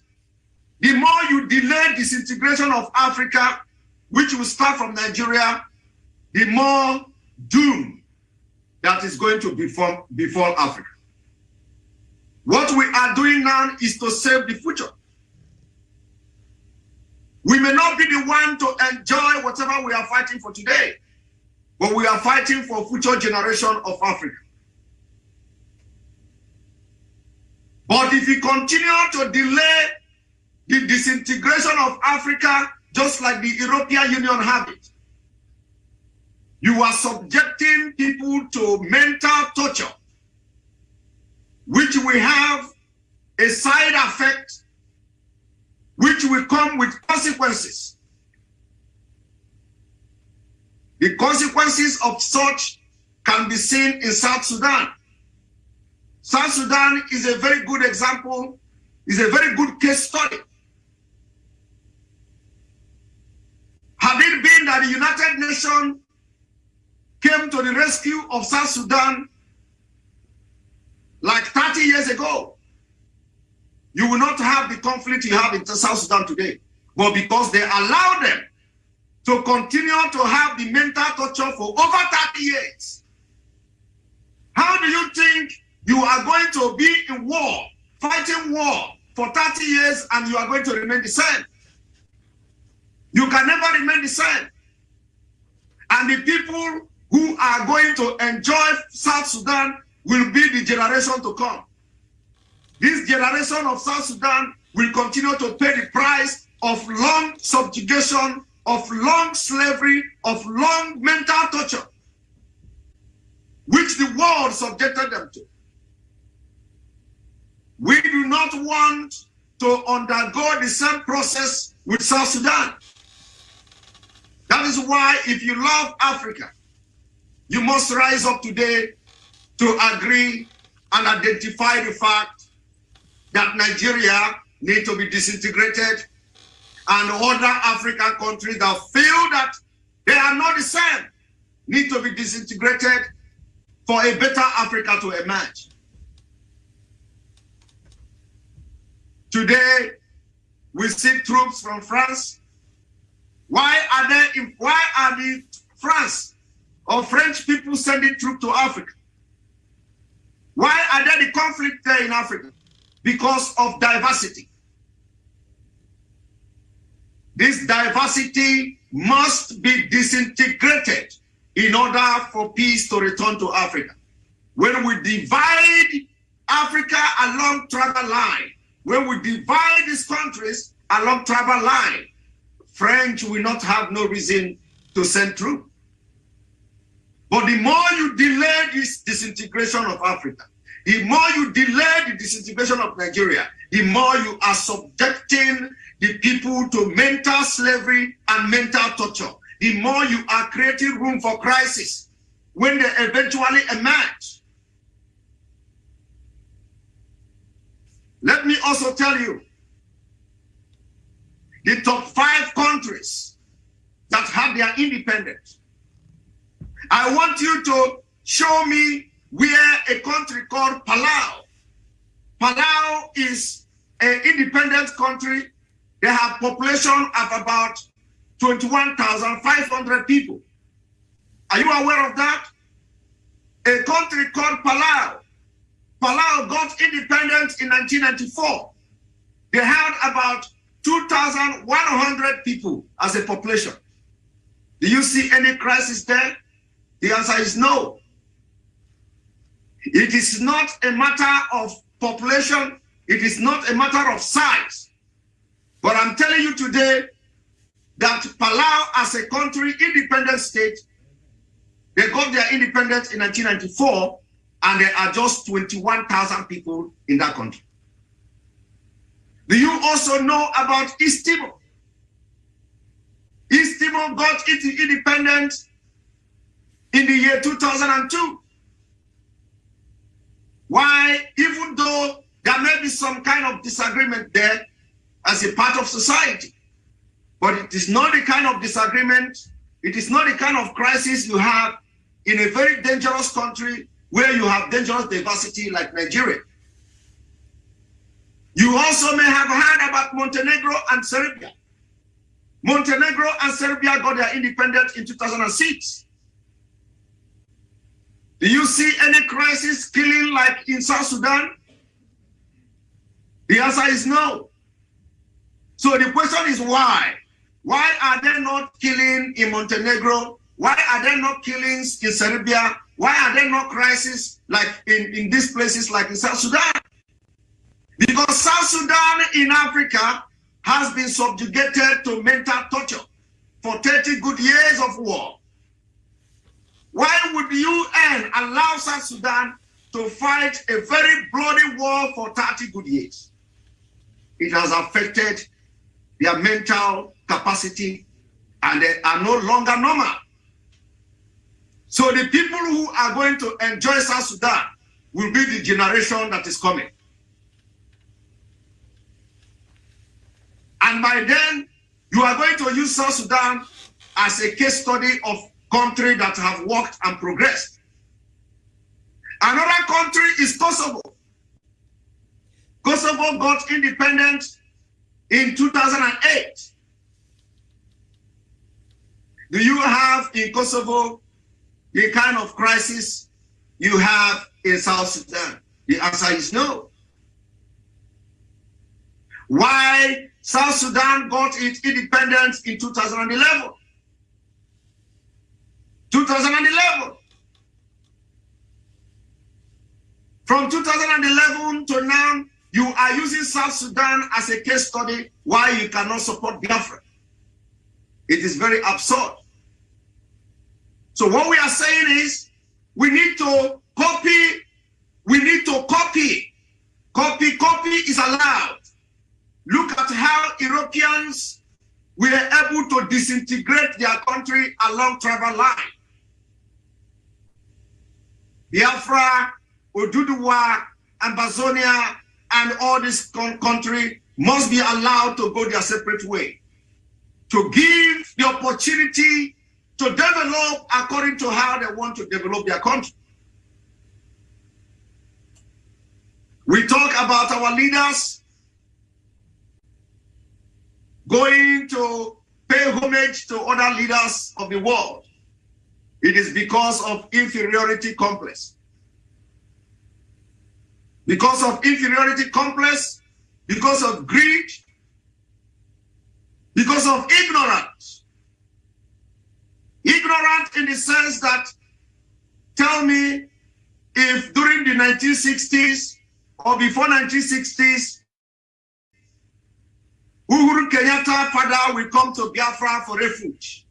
the more you delay disintegration of Africa, which will start from Nigeria, the more doom that is going to befall Africa. What we are doing now is to save the future. We may not be the one to enjoy whatever we are fighting for today, but we are fighting for future generation of Africa. But if you continue to delay the disintegration of Africa, just like the European Union have it, you are subjecting people to mental torture, which will have a side effect, which will come with consequences. The consequences of such can be seen in South Sudan. South Sudan is a very good example, is a very good case study. Had it been that the United Nations came to the rescue of South Sudan like 30 years ago, you will not have the conflict you have in South Sudan today. But because they allow them to continue to have the mental torture for over 30 years, how do you think you are going to be in war, fighting war for 30 years, and you are going to remain the same? You can never remain the same. And the people who are going to enjoy South Sudan will be the generation to come. This generation of South Sudan will continue to pay the price of long subjugation, of long slavery, of long mental torture, which the world subjected them to. We do not want to undergo the same process with South Sudan. That is why, if you love Africa, you must rise up today to agree and identify the fact that Nigeria needs to be disintegrated, and other African countries that feel that they are not the same need to be disintegrated for a better Africa to emerge. Today, we see troops from France. Why are the France or French people sending troops to Africa? Why are there the conflict there in Africa? Because of diversity. This diversity must be disintegrated in order for peace to return to Africa. When we divide Africa along tribal line, when we divide these countries along tribal line, French will not have no reason to send troops. But the more you delay this disintegration of Africa, the more you delay the disintegration of Nigeria, the more you are subjecting the people to mental slavery and mental torture. The more you are creating room for crisis when they eventually emerge. Let me also tell you, the top 5 countries that have their independence. I want you to show me where a country called Palau. Palau is an independent country. They have population of about 21,500 people. Are you aware of that? A country called Palau. Palau got independence in 1994. They had about 2,100 people as a population. Do you see any crisis there? The answer is no. It is not a matter of population. It is not a matter of size. But I'm telling you today that Palau as a country, independent state, they got their independence in 1994, and there are just 21,000 people in that country. Do you also know about East Timor? East Timor got its independence in the year 2002. Why? Even though there may be some kind of disagreement there as a part of society, but it is not the kind of disagreement, it is not the kind of crisis you have in a very dangerous country where you have dangerous diversity like Nigeria. You also may have heard about Montenegro and Serbia. Montenegro and Serbia got their independence in 2006. Do you see any crisis killing like in South Sudan? The answer is no. So the question is why? Why are they not killing in Montenegro? Why are there not killings in Serbia? Why are there not crises like in these places like in South Sudan? Because South Sudan in Africa has been subjugated to mental torture for 30 good years of war. Why would the UN allow South Sudan to fight a very bloody war for 30 good years? It has affected their mental capacity, and they are no longer normal. So the people who are going to enjoy South Sudan will be the generation that is coming. And by then, you are going to use South Sudan as a case study of countries that have worked and progressed. Another country is Kosovo. Kosovo got independence in 2008. Do you have in Kosovo the kind of crisis you have in South Sudan? The answer is no. Why South Sudan got its independence in 2011? 2011. From 2011 to now, you are using South Sudan as a case study why you cannot support Biafra. It is very absurd. So what we are saying is we need to copy. We need to copy. Copy is allowed. Look at how Europeans were able to disintegrate their country along tribal line. Biafra, Oduduwa, Amazonia, and all this country must be allowed to go their separate way. To give the opportunity to develop according to how they want to develop their country. We talk about our leaders going to pay homage to other leaders of the world. It is because of inferiority complex. Because of inferiority complex, because of greed, because of ignorance. Ignorant in the sense that, tell me if during the 1960s or before 1960s, Uhuru Kenyatta father will come to Biafra for refuge.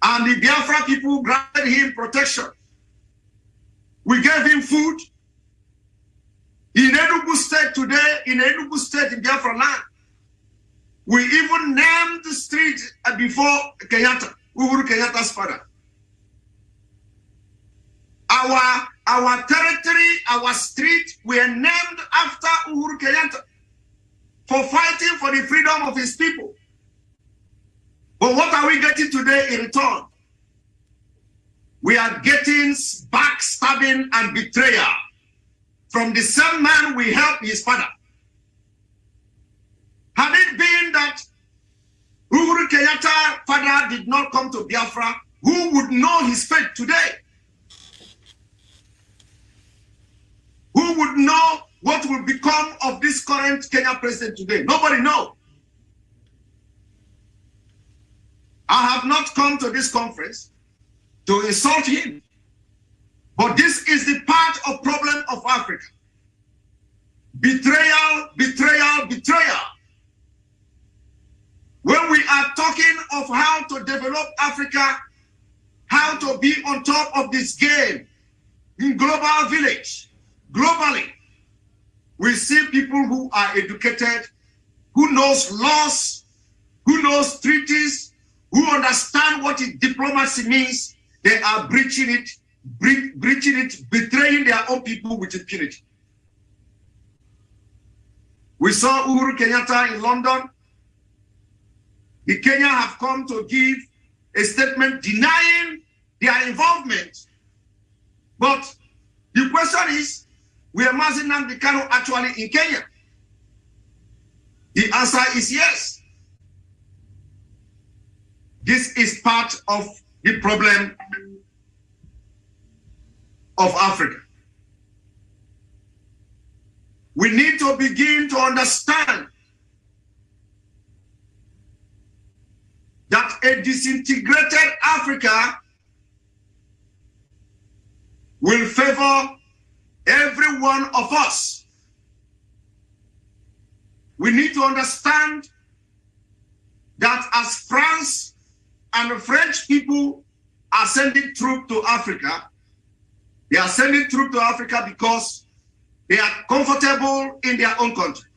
And the Biafra people granted him protection. We gave him food. In Enugu State today, in Enugu State, in Biafra land, we even named the street before Kenyatta, Uhuru Kenyatta's father. Our territory, our street were named after Uhuru Kenyatta for fighting for the freedom of his people. But what are we getting today in return? We are getting backstabbing and betrayal from the same man we helped his father. Had it been that Uhuru Kenyatta's father did not come to Biafra, who would know his fate today? Who would know what will become of this current Kenya president today? Nobody knows. I have not come to this conference to insult him, but this is the part of problem of Africa. Betrayal, betrayal, betrayal. When we are talking of how to develop Africa, how to be on top of this game in global village, globally, we see people who are educated, who knows laws, who knows treaties, who understand what diplomacy means. They are breaching it, betraying their own people with impunity. We saw Uhuru Kenyatta in London. The Kenya have come to give a statement denying their involvement. But the question is, were Mazi Nnamdi Kanu actually in Kenya? The answer is yes. This is part of the problem of Africa. We need to begin to understand that a disintegrated Africa will favor every one of us. We need to understand that as France and the French people are sending troops to Africa, they are sending troops to Africa because they are comfortable in their own country.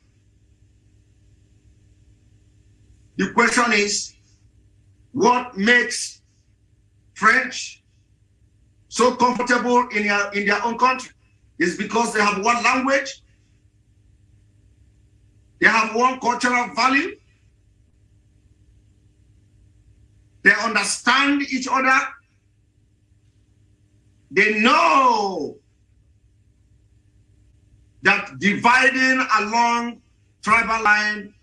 The question is, what makes French so comfortable in their own country? Is because they have one language, they have one cultural value, they understand each other, they know that dividing along tribal line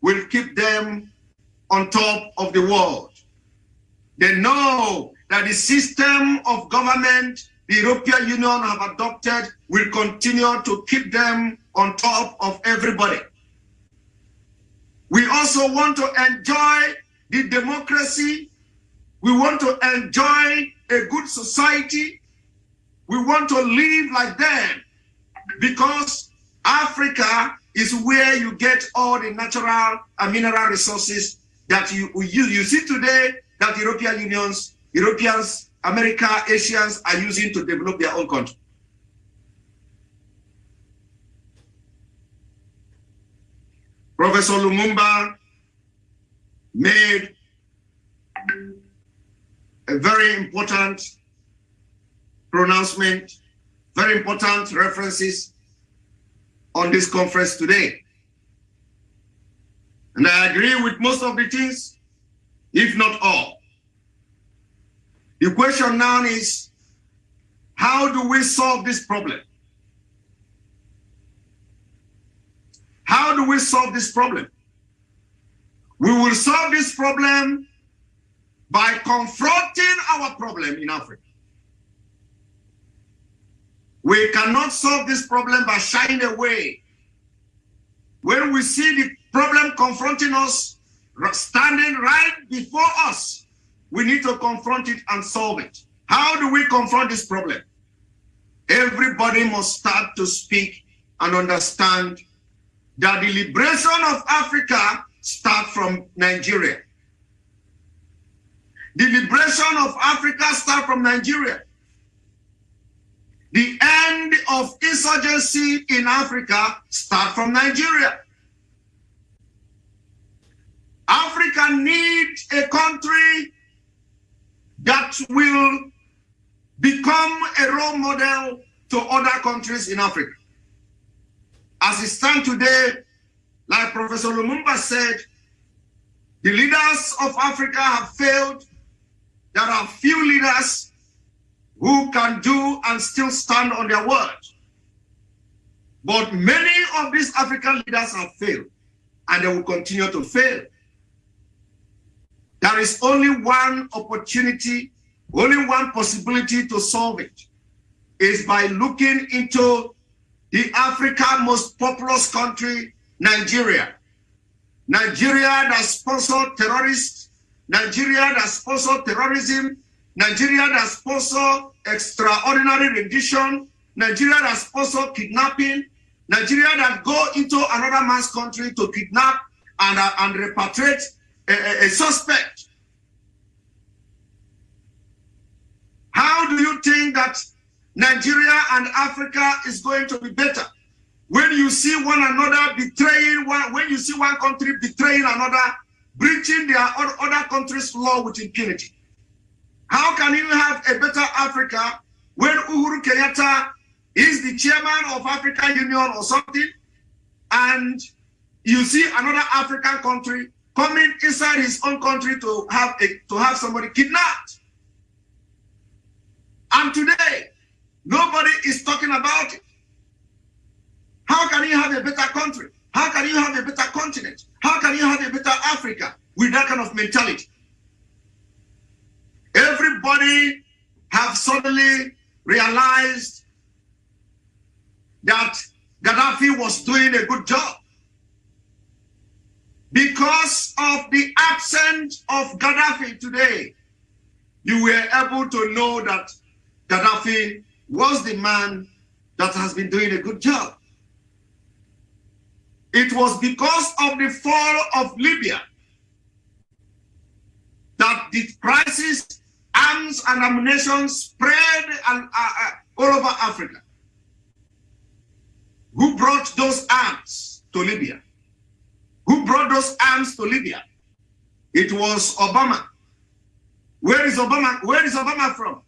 will keep them on top of the world. They know that the system of government the European Union have adopted will continue to keep them on top of everybody. We also want to enjoy the democracy. We want to enjoy a good society. We want to live like them because Africa is where you get all the natural and mineral resources that you see today that Europeans, America, Asians are using to develop their own country. Professor Lumumba made a very important pronouncement, very important references on this conference today. And I agree with most of the things, if not all. The question now is, how do we solve this problem? How do we solve this problem? We will solve this problem by confronting our problem in Africa. We cannot solve this problem by shying away. When we see the problem confronting us, standing right before us, we need to confront it and solve it. How do we confront this problem? Everybody must start to speak and understand that the liberation of Africa starts from Nigeria. The liberation of Africa starts from Nigeria. The end of insurgency in Africa starts from Nigeria. Africa needs a country that will become a role model to other countries in Africa. As it stands today, like Professor Lumumba said, the leaders of Africa have failed. There are few leaders who can do and still stand on their word. But many of these African leaders have failed, and they will continue to fail. There is only one opportunity, only one possibility to solve it, is by looking into the Africa's most populous country, Nigeria. Nigeria that sponsors terrorists, Nigeria that sponsors terrorism, Nigeria that sponsors extraordinary rendition, Nigeria that sponsors kidnapping, Nigeria that go into another man's country to kidnap and repatriate a suspect. How do you think that Nigeria and Africa is going to be better? When you see one another betraying one, when you see one country betraying another, breaching their other country's law with impunity. How can you have a better Africa when Uhuru Kenyatta is the chairman of African Union or something, and you see another African country coming inside his own country to have somebody kidnapped? And today, nobody is talking about it. How can you have a better country? How can you have a better continent? How can you have a better Africa with that kind of mentality? Everybody have suddenly realized that Gaddafi was doing a good job. Because of the absence of Gaddafi today, you were able to know that Gaddafi was the man that has been doing a good job. It was because of the fall of Libya that the crisis, arms and ammunition spread all over Africa. Who brought those arms to Libya? Who brought those arms to Libya? It was Obama. Where is Obama? Where is Obama from?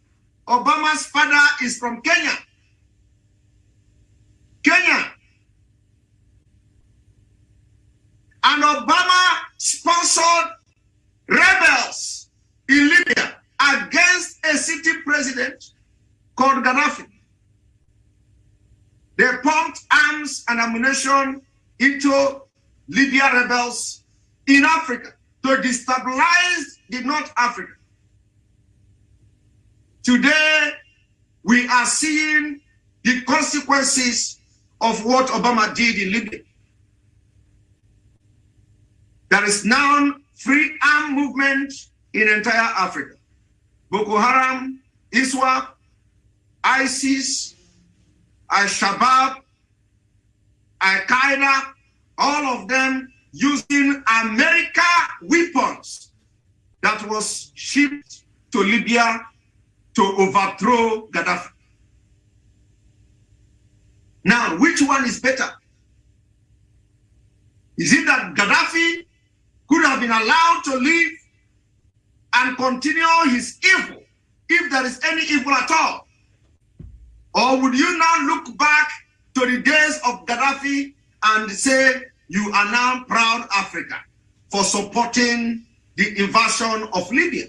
Obama's father is from Kenya. Kenya. And Obama sponsored rebels in Libya against a city president called Gaddafi. They pumped arms and ammunition into Libya rebels in Africa to destabilize the North Africa. Today, we are seeing the consequences of what Obama did in Libya. There is now free arm movement in entire Africa. Boko Haram, ISWAP, ISIS, Al-Shabaab, Al-Qaeda, all of them using American weapons that was shipped to Libya to overthrow Gaddafi. Now, which one is better? Is it that Gaddafi could have been allowed to live and continue his evil, if there is any evil at all? Or would you now look back to the days of Gaddafi and say, you are now proud Africa for supporting the invasion of Libya?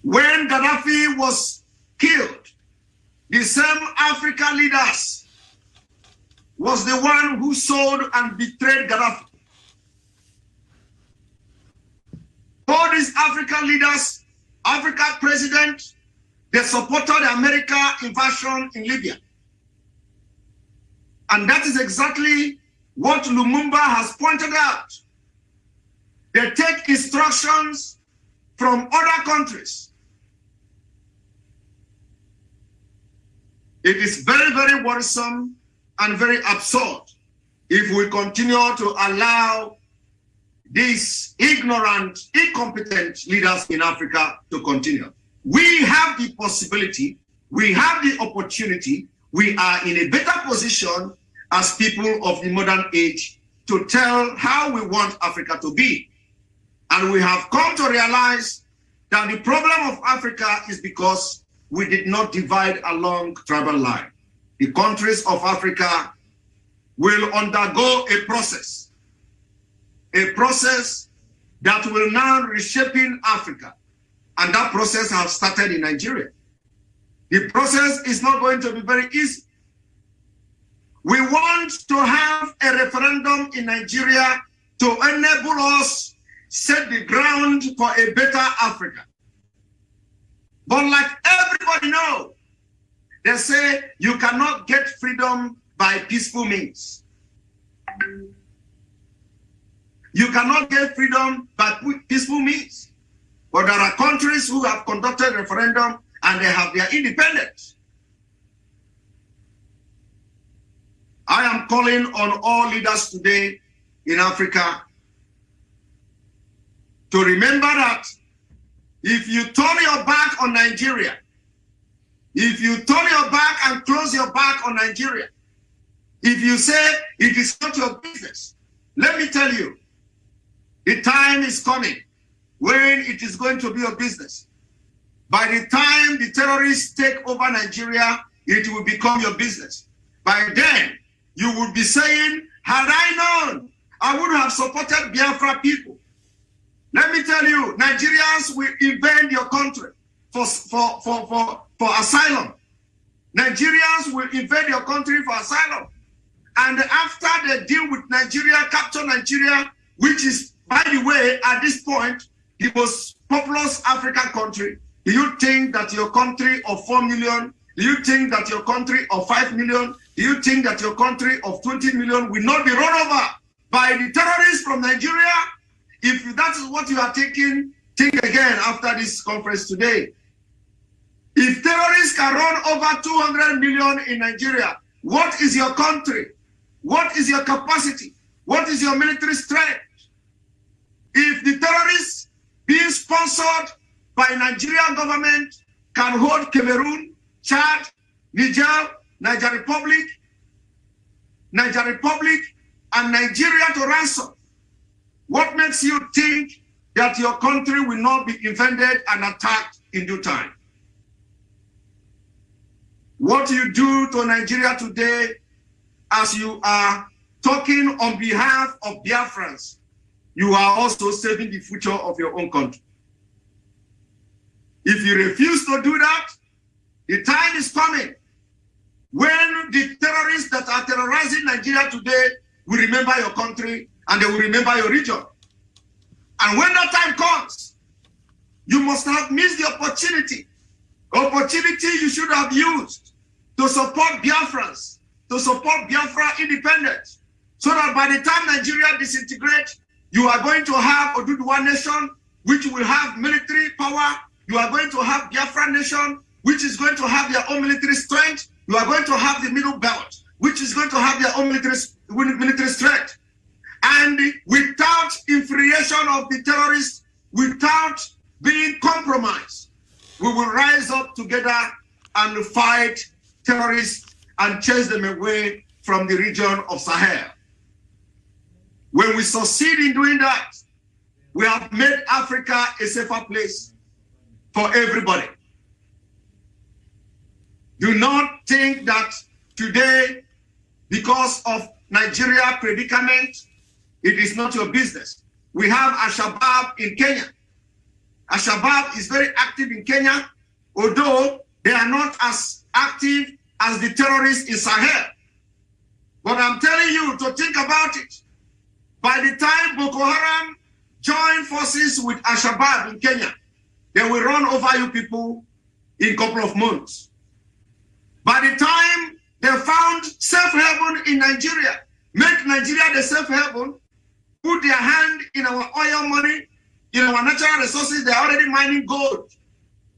When Gaddafi was killed, the same African leaders was the one who sold and betrayed Gaddafi. All these African leaders, African president, they supported the American invasion in Libya. And that is exactly what Lumumba has pointed out. They take instructions from other countries. It is very, very worrisome and very absurd if we continue to allow these ignorant, incompetent leaders in Africa to continue. We have the possibility, we have the opportunity, we are in a better position as people of the modern age to tell how we want Africa to be. And we have come to realize that the problem of Africa is because we did not divide along tribal line. The countries of Africa will undergo a process that will now reshaping Africa. And that process has started in Nigeria. The process is not going to be very easy. We want to have a referendum in Nigeria to enable us set the ground for a better Africa. But like everybody knows, they say you cannot get freedom by peaceful means. You cannot get freedom by peaceful means. But there are countries who have conducted referendum and they have their independence. I am calling on all leaders today in Africa to remember that if you turn your back on Nigeria, if you turn your back and close your back on Nigeria, if you say it is not your business, let me tell you, the time is coming when it is going to be your business. By the time the terrorists take over Nigeria, it will become your business. By then, you would be saying, had I known, I would have supported Biafra people. Let me tell you, Nigerians will invade your country for asylum. Nigerians will invade your country for asylum. And after they deal with Nigeria, capture Nigeria, which is, by the way, at this point, the most populous African country, do you think that your country of 4 million, do you think that your country of 5 million, do you think that your country of 20 million will not be run over by the terrorists from Nigeria? If that is what you are thinking, think again after this conference today. If terrorists can run over 200 million in Nigeria, what is your country? What is your capacity? What is your military strength? If the terrorists being sponsored by Nigerian government can hold Cameroon, Chad, Niger Republic, and Nigeria to ransom, what makes you think that your country will not be invaded and attacked in due time? What you do to Nigeria today, as you are talking on behalf of Biafrans, you are also saving the future of your own country. If you refuse to do that, the time is coming when the terrorists that are terrorizing Nigeria today will remember your country and they will remember your region. And when that time comes, you must have missed the opportunity. Opportunity you should have used to support Biafrans, to support Biafra independence, so that by the time Nigeria disintegrates, you are going to have Oduduwa nation, which will have military power. You are going to have Biafra nation, which is going to have their own military strength. You are going to have the Middle Belt, which is going to have their own military strength. And without infiltration of the terrorists, without being compromised, we will rise up together and fight terrorists and chase them away from the region of Sahel. When we succeed in doing that, we have made Africa a safer place for everybody. Do not think that today, because of Nigeria predicament, it is not your business. We have Al-Shabaab in Kenya. Al-Shabaab is very active in Kenya, although they are not as active as the terrorists in Sahel. But I'm telling you to think about it. By the time Boko Haram join forces with Al-Shabaab in Kenya, they will run over you people in a couple of months. By the time they found safe haven in Nigeria, make Nigeria the safe haven, put their hand in our oil money, in our natural resources. They're already mining gold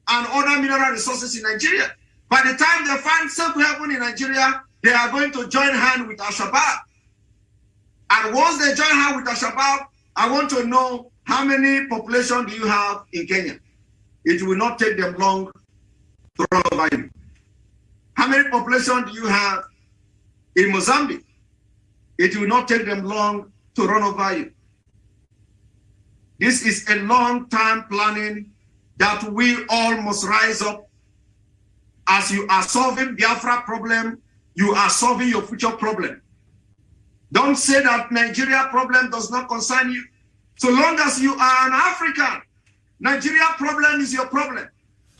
and other mineral resources in Nigeria. By the time they find self-haven in Nigeria, they are going to join hand with Al-Shabaab. And once they join hand with Al-Shabaab, I want to know how many population do you have in Kenya? It will not take them long to run over you. How many population do you have in Mozambique? It will not take them long to run over you. This is a long-term planning that we all must rise up. As you are solving Biafra problem, you are solving your future problem. Don't say that Nigeria problem does not concern you. So long as you are an African, Nigeria problem is your problem.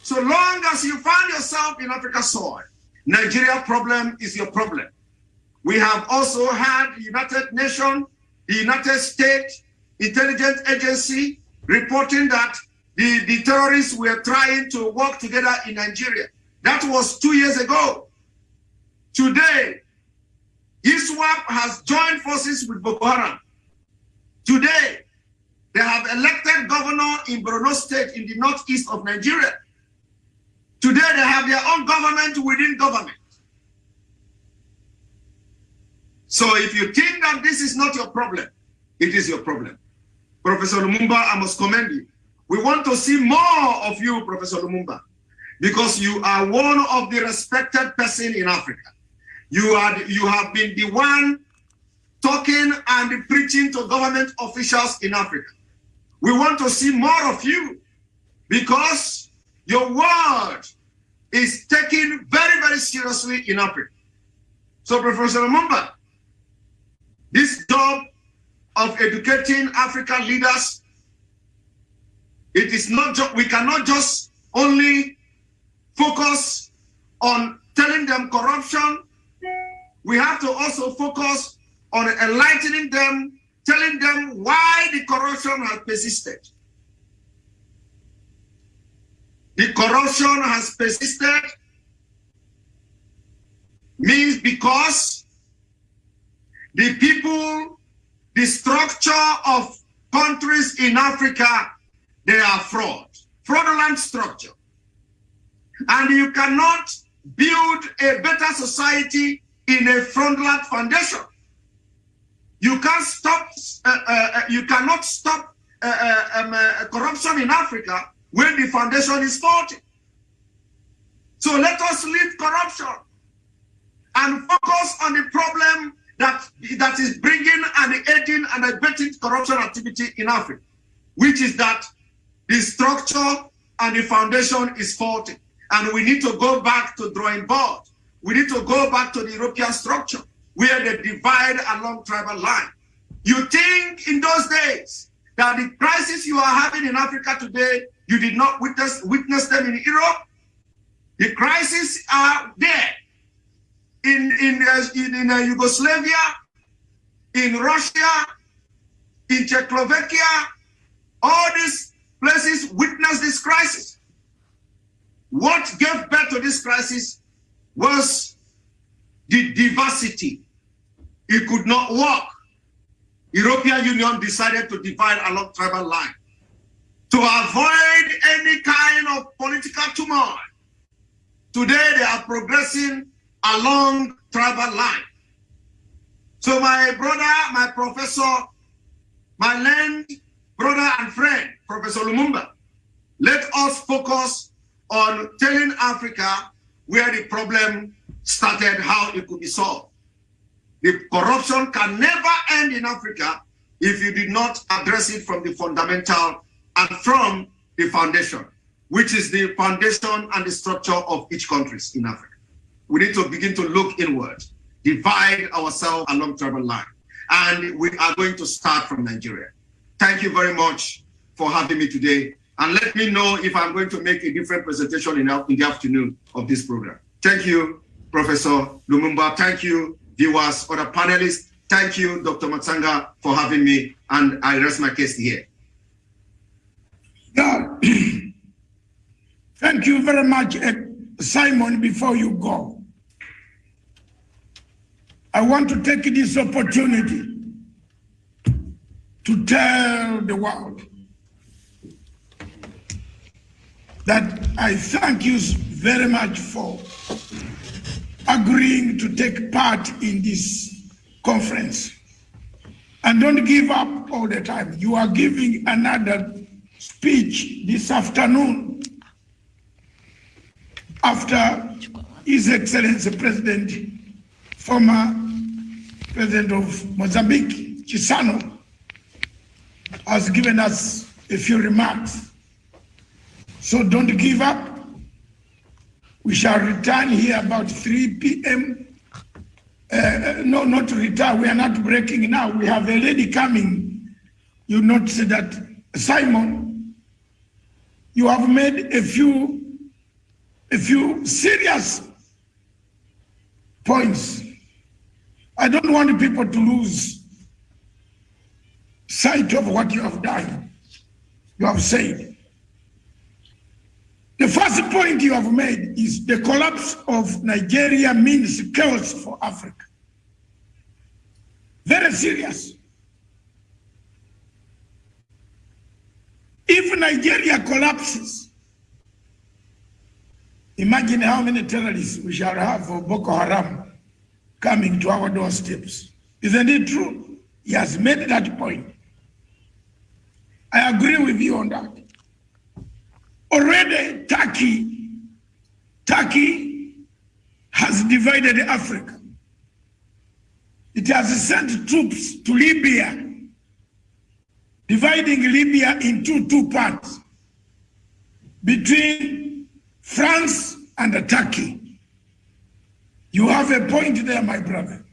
So long as you find yourself in Africa soil, Nigeria problem is your problem. We have also had the United Nations, the United States Intelligence Agency reporting that the terrorists were trying to work together in Nigeria. That was 2 years ago. Today, ISWAP has joined forces with Boko Haram. Today, they have elected governor in Borno State in the northeast of Nigeria. Today, they have their own government within government. So if you think that this is not your problem, it is your problem. Professor Lumumba, I must commend you. We want to see more of you, Professor Lumumba, because you are one of the respected person in Africa. You have been the one talking and preaching to government officials in Africa. We want to see more of you because your word is taken very, very seriously in Africa. So, Professor Lumumba, this job of educating African leaders, it is not we cannot just only focus on telling them corruption. We have to also focus on enlightening them, telling them why the corruption has persisted. The corruption has persisted means because the people, the structure of countries in Africa, they are fraudulent structure. And you cannot build a better society in a fraudulent foundation. You can't stop. You cannot stop corruption in Africa when the foundation is faulty. So let us leave corruption and focus on the problem that is bringing and aiding and abetting corruption activity in Africa, which is that the structure and the foundation is faulty. And we need to go back to drawing board. We need to go back to the European structure where they divide along tribal line. You think in those days that the crisis you are having in Africa today, you did not witness them in Europe? The crises are there in Yugoslavia, in Russia, in Czechoslovakia. All these places witnessed this crisis. What gave birth to this crisis was the diversity. It could not work. European Union decided to divide along tribal line to avoid any kind of political turmoil. Today they are progressing along tribal line. So my brother, my professor, my learned brother and friend, Professor Lumumba, let us focus on telling Africa where the problem started, how it could be solved. The corruption can never end in Africa if you did not address it from the fundamental and from the foundation, which is the foundation and the structure of each country in Africa. We need to begin to look inward, divide ourselves along tribal line. And we are going to start from Nigeria. Thank you very much for having me today. And let me know if I'm going to make a different presentation in the afternoon of this program. Thank you, Professor Lumumba. Thank you, viewers, other panelists. Thank you, Dr. Matsanga, for having me. And I rest my case here. Yeah. Thank you very much, Simon. Before you go, I want to take this opportunity to tell the world that I thank you very much for agreeing to take part in this conference. And don't give up all the time. You are giving another speech this afternoon after His Excellency President, former President of Mozambique, Chissano, has given us a few remarks. So don't give up. We shall return here about 3 p.m. No, not to return. We are not breaking now. We have a lady coming. You notice that, Simon, you have made a few serious points. I don't want people to lose sight of what you have done, you have said. The first point you have made is the collapse of Nigeria means chaos for Africa. Very serious. If Nigeria collapses, imagine how many terrorists we shall have for Boko Haram coming to our doorsteps. Isn't it true? He has made that point. I agree with you on that. Already, Turkey has divided Africa. It has sent troops to Libya, dividing Libya into two parts between France and Turkey. You have a point there, my brother.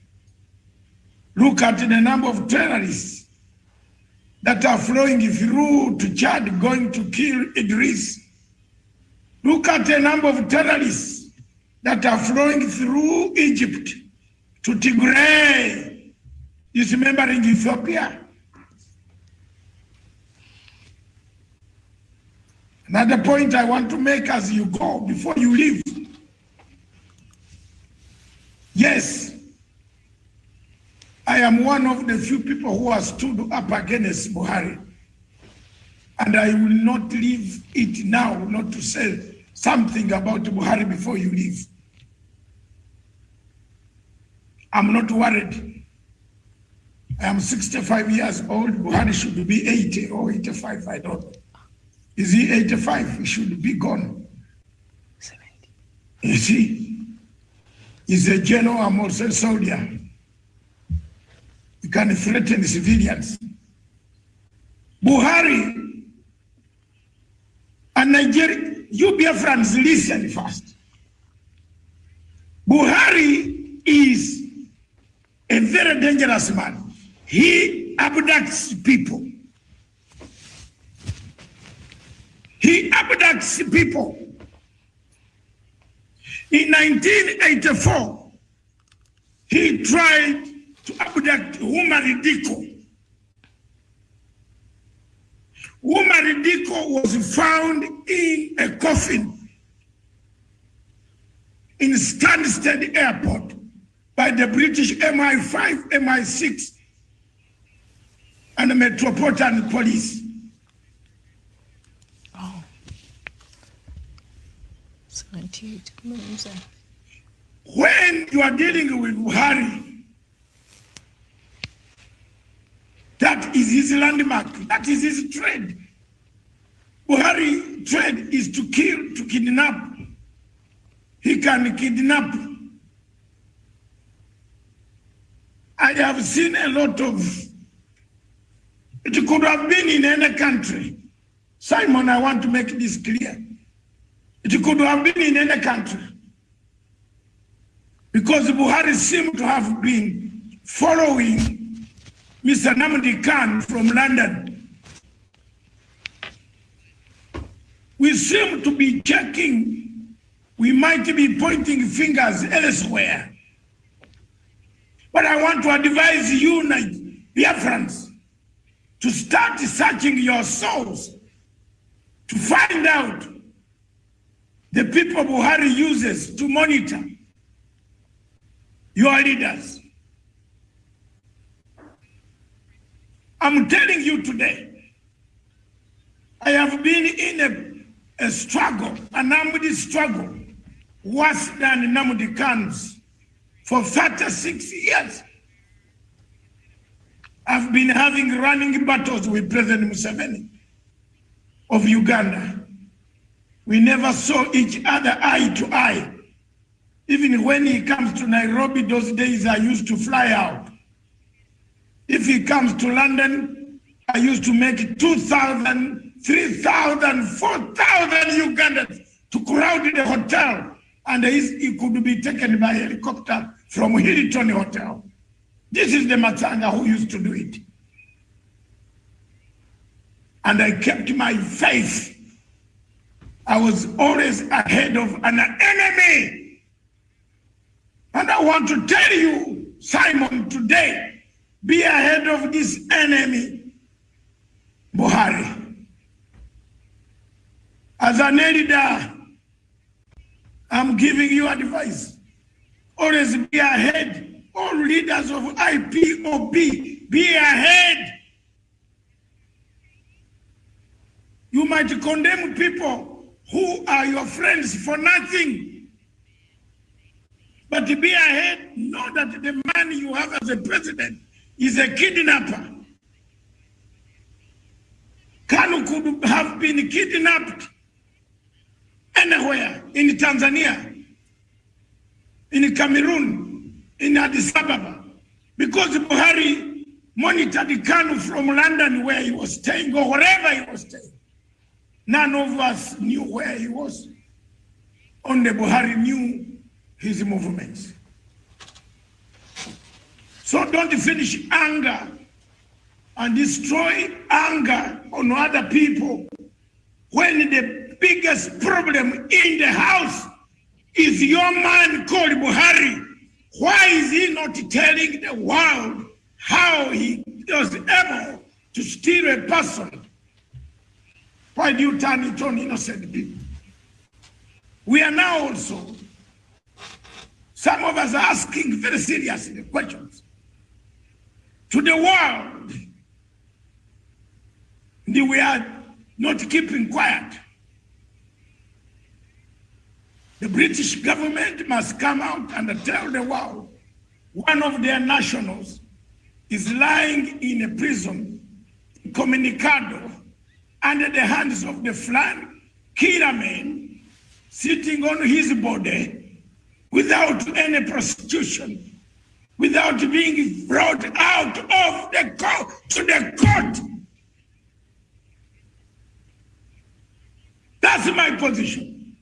Look at the number of terrorists that are flowing through to Chad, going to kill Idris. Look at the number of terrorists that are flowing through Egypt to Tigray, dismembering Ethiopia. Another point I want to make as you go, before you leave. Yes, I am one of the few people who have stood up against Buhari. And I will not leave it now, not to say something about Buhari before you leave. I'm not worried. I am 65 years old. Buhari should be 80 or 85, I don't know. Is he 85? He should be gone. 70. You see, he's a general, I'm also a soldier. You can threaten civilians. Buhari and Nigeria, you Biafrans, listen first. Buhari is a very dangerous man. He abducts people. He abducts people. In 1984, he tried to abduct Umar Diko. Umar Diko was found in a coffin in Stansted Airport by the British MI5, MI6, and the Metropolitan Police. Oh. 78 months. When you are dealing with Buhari, that is his landmark. That is his trade. Buhari trade is to kill, to kidnap. He can kidnap. I have seen a lot of, it could have been in any country. Simon, I want to make this clear. It could have been in any country. Because Buhari seemed to have been following Mr. Namdi Khan from London. We seem to be checking, we might be pointing fingers elsewhere. But I want to advise you, Biafrans, to start searching your souls to find out the people Buhari uses to monitor your leaders. I'm telling you today, I have been in a struggle, an armed struggle, worse than Namdi Khan's for 36 years. I've been having running battles with President Museveni of Uganda. We never saw each other eye to eye. Even when he comes to Nairobi, those days I used to fly out. If he comes to London, I used to make 2,000, 3,000, 4,000 Ugandans to crowd the hotel, and he could be taken by helicopter from Hilton Hotel. This is the Matsanga who used to do it. And I kept my faith. I was always ahead of an enemy. And I want to tell you, Simon, today, be ahead of this enemy, Buhari. As an elder, I'm giving you advice. Always be ahead. All leaders of IPOB, be ahead. You might condemn people who are your friends for nothing. But to be ahead, know that the man you have as a president is a kidnapper. Kanu could have been kidnapped anywhere in Tanzania, in Cameroon, in Addis Ababa, because Buhari monitored Kanu from London where he was staying or wherever he was staying. None of us knew where he was. Only Buhari knew his movements. So don't finish anger and destroy anger on other people when the biggest problem in the house is your man called Buhari. Why is he not telling the world how he was able to steal a person? Why do you turn it on innocent people? We are now also, some of us are asking very seriously questions to the world. And we are not keeping quiet. The British government must come out and tell the world one of their nationals is lying in a prison, communicado, under the hands of the flag killer men, sitting on his body without any prosecution, without being brought out of the court to the court. That's my position.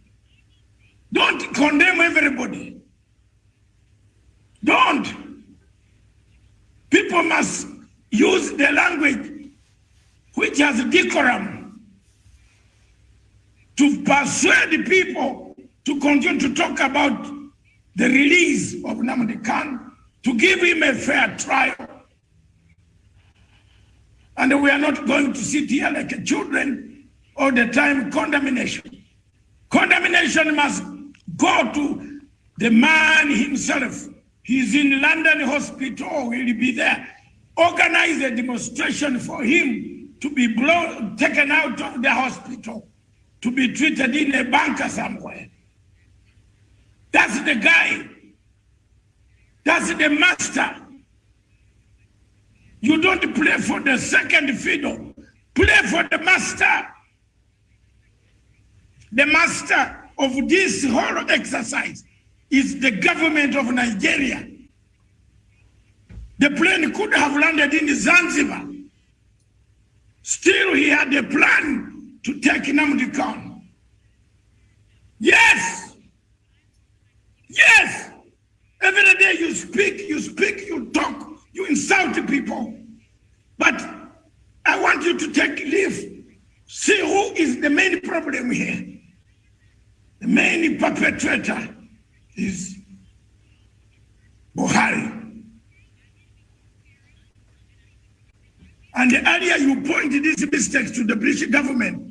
Don't condemn everybody. Don't. People must use the language which has decorum to persuade people to continue to talk about the release of Nnamdi Kanu, to give him a fair trial. And we are not going to sit here like children all the time. Condemnation. Condemnation must go to the man himself. He's in London hospital, he'll be there. Organize a demonstration for him to be taken out of the hospital, to be treated in a bunker somewhere. That's the guy. That's the master. You don't play for the second fiddle. Play for the master. The master of this whole exercise is the government of Nigeria. The plane could have landed in Zanzibar. Still, he had a plan to take Nnamdi Kanu. Yes. Yes. Every day you speak, you talk, you insult people. But I want you to take leave. See who is the main problem here. The main perpetrator is Buhari. And earlier you pointed these mistakes to the British government.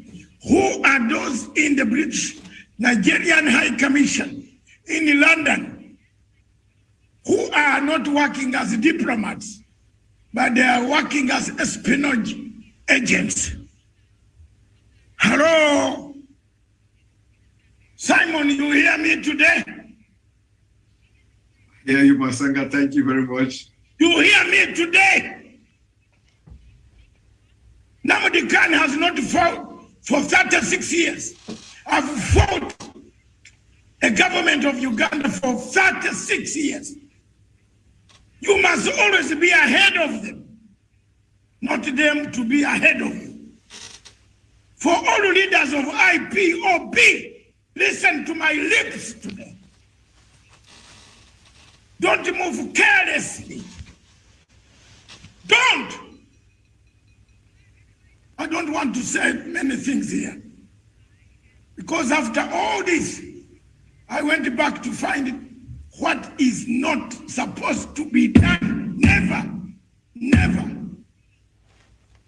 Who are those in the British Nigerian High Commission in London who are not working as diplomats, but they are working as espionage agents. Hello? Simon, you hear me today? Yeah, you, Matsanga. Thank you very much. You hear me today? Namdi Khan has not fought for 36 years. I've fought a government of Uganda for 36 years. You must always be ahead of them, not them to be ahead of you. For all leaders of IPOB, listen to my lips today. Don't move carelessly. Don't. I don't want to say many things here. Because after all this, I went back to find what is not supposed to be done. Never, never.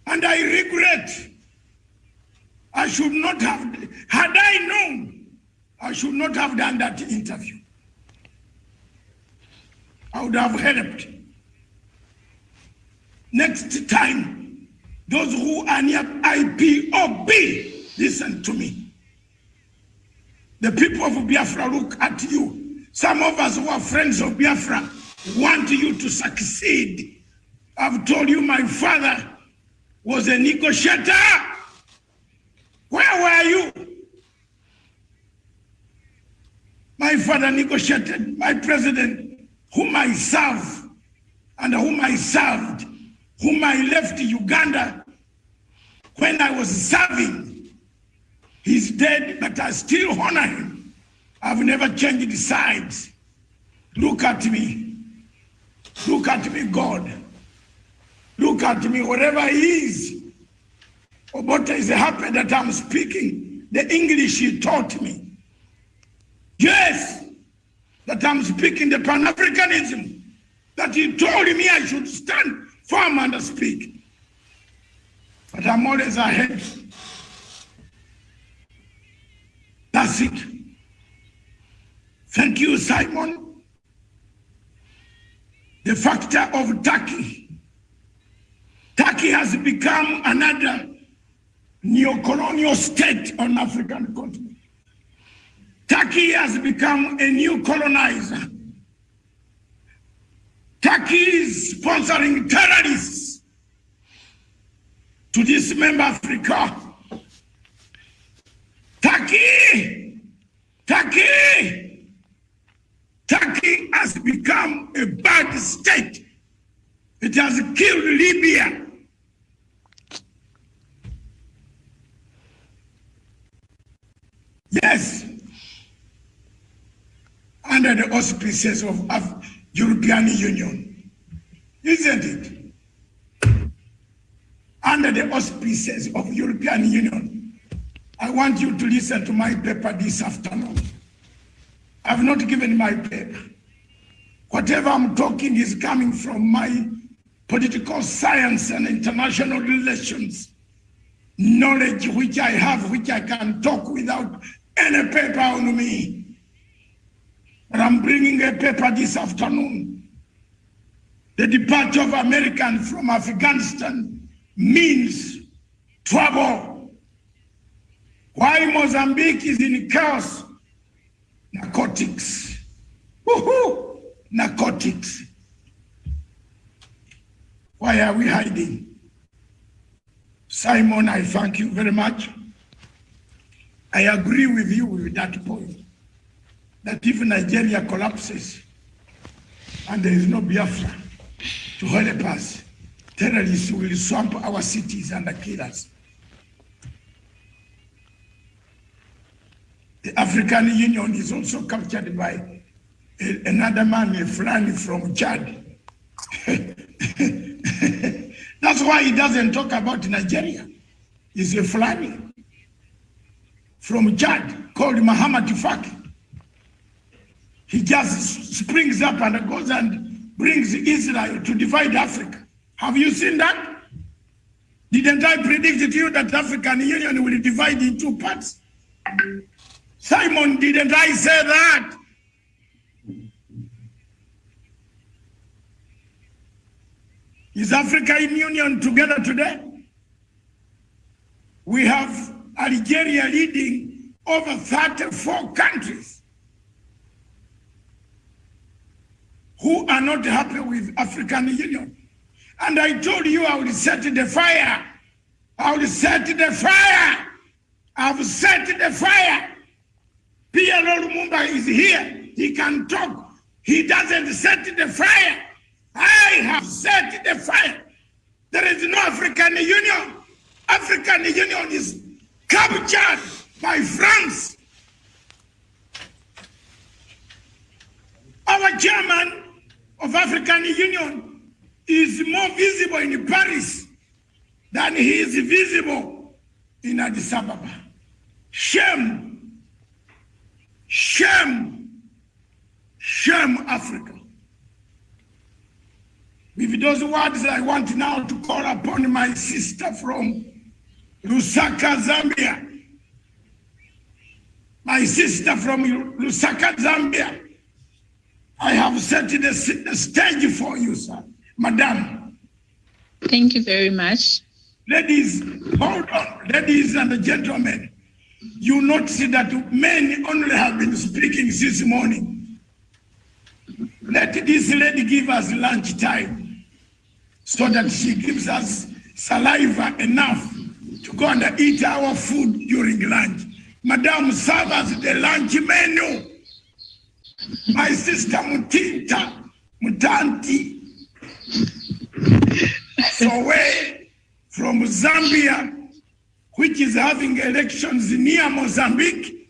And I regret. I should not have, had I known, I should not have done that interview. I would have helped. Next time, those who are near IPOB, listen to me. The people of Biafra look at you. Some of us who are friends of Biafra want you to succeed. I've told you my father was a negotiator. Where were you? My father negotiated my president, whom I serve and whom I served, whom I left Uganda when I was serving. He's dead, but I still honor him. I've never changed sides. Look at me. Look at me, God. Look at me, whatever he is. Or what is happy that I'm speaking the English he taught me. Yes, that I'm speaking the Pan-Africanism that he told me I should stand firm and speak. But I'm always ahead. That's it. Thank you, Simon. The factor of Turkey. Turkey has become another neo-colonial state on African continent. Turkey has become a new colonizer. Turkey is sponsoring terrorists to dismember Africa. Turkey has become a bad state. It has killed Libya. Yes, under the auspices of European Union, isn't it? Under the auspices of European Union. I want you to listen to my paper this afternoon. I've not given my paper. Whatever I'm talking is coming from my political science and international relations knowledge which I have, which I can talk without any paper on me. But I'm bringing a paper this afternoon. The departure of Americans from Afghanistan means trouble. Why Mozambique is in chaos? Narcotics. Woohoo! Narcotics. Why are we hiding? Simon, I thank you very much. I agree with you with that point, that if Nigeria collapses and there is no Biafra to help us, terrorists will swamp our cities and kill us. The African Union is also captured by another man, a Fulani from Chad. That's why he doesn't talk about Nigeria. He's a Fulani from Chad called Muhammad Faki. He just springs up and goes and brings Israel to divide Africa. Have you seen that? Didn't I predict to you that the African Union will divide in two parts? Simon, didn't I say that? Is African Union together today? We have Algeria leading over 34 countries who are not happy with African Union. And I told you I will set the fire. I will set the fire. I will set the fire. PLO Lumumba is here. He can talk. He doesn't set the fire. I have set the fire. There is no African Union. African Union is captured by France. Our chairman of African Union is more visible in Paris than he is visible in Addis Ababa. Shame. Shame. Shame, Africa. With those words, I want now to call upon my sister from Lusaka, Zambia. My sister from Lusaka, Zambia. I have set the stage for you, sir. Madam. Thank you very much. Ladies, hold on. Ladies and gentlemen, you notice that men only have been speaking since morning. Let this lady give us lunch time so that she gives us saliva enough to go and eat our food during lunch. Madam, serve us the lunch menu. My sister Mutinta, Mutanti, Sowe from Zambia, which is having elections near Mozambique,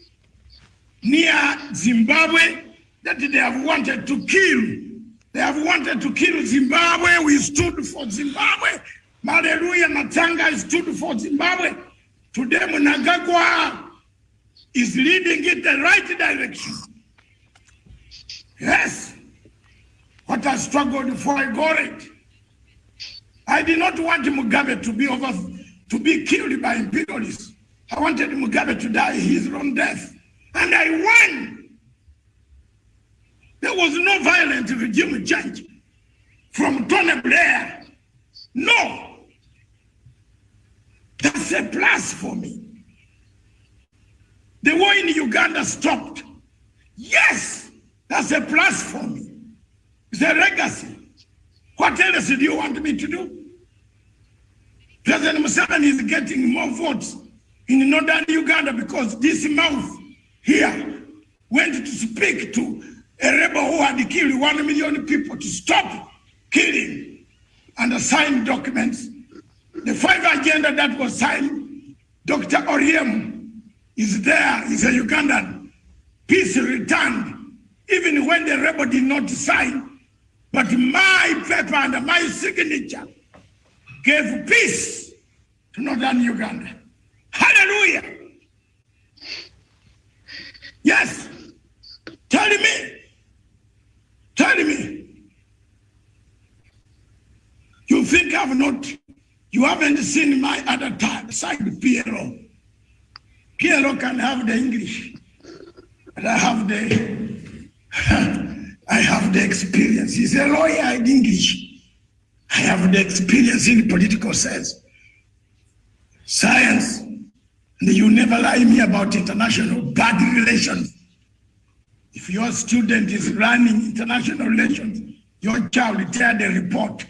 near Zimbabwe, that they have wanted to kill. They have wanted to kill Zimbabwe. We stood for Zimbabwe. Hallelujah, Matsanga stood for Zimbabwe. Today, Mnangagwa is leading it the right direction. Yes, what I struggled for, I got it. I did not want Mugabe to be killed by imperialists. I wanted Mugabe to die his own death, and I won. There was no violent regime change from Tony Blair. No, that's a plus for me. The war in Uganda stopped. Yes. That's a plus for me. It's a legacy. What else do you want me to do? President Museveni is getting more votes in northern Uganda because this mouth here went to speak to a rebel who had killed 1 million people to stop killing and sign documents. The 5 agenda that was signed, Dr. Oriem is there, he's a Ugandan. Peace returned. Even when the rebel did not sign, but my paper and my signature gave peace to northern Uganda. Hallelujah. Yes. Tell me. You think you haven't seen my other side, PLO. PLO can have the English, but I have the experience. He's a lawyer in English. I have the experience in political science. And you never lie me about international bad relations. If your student is running international relations, your child will tear the report.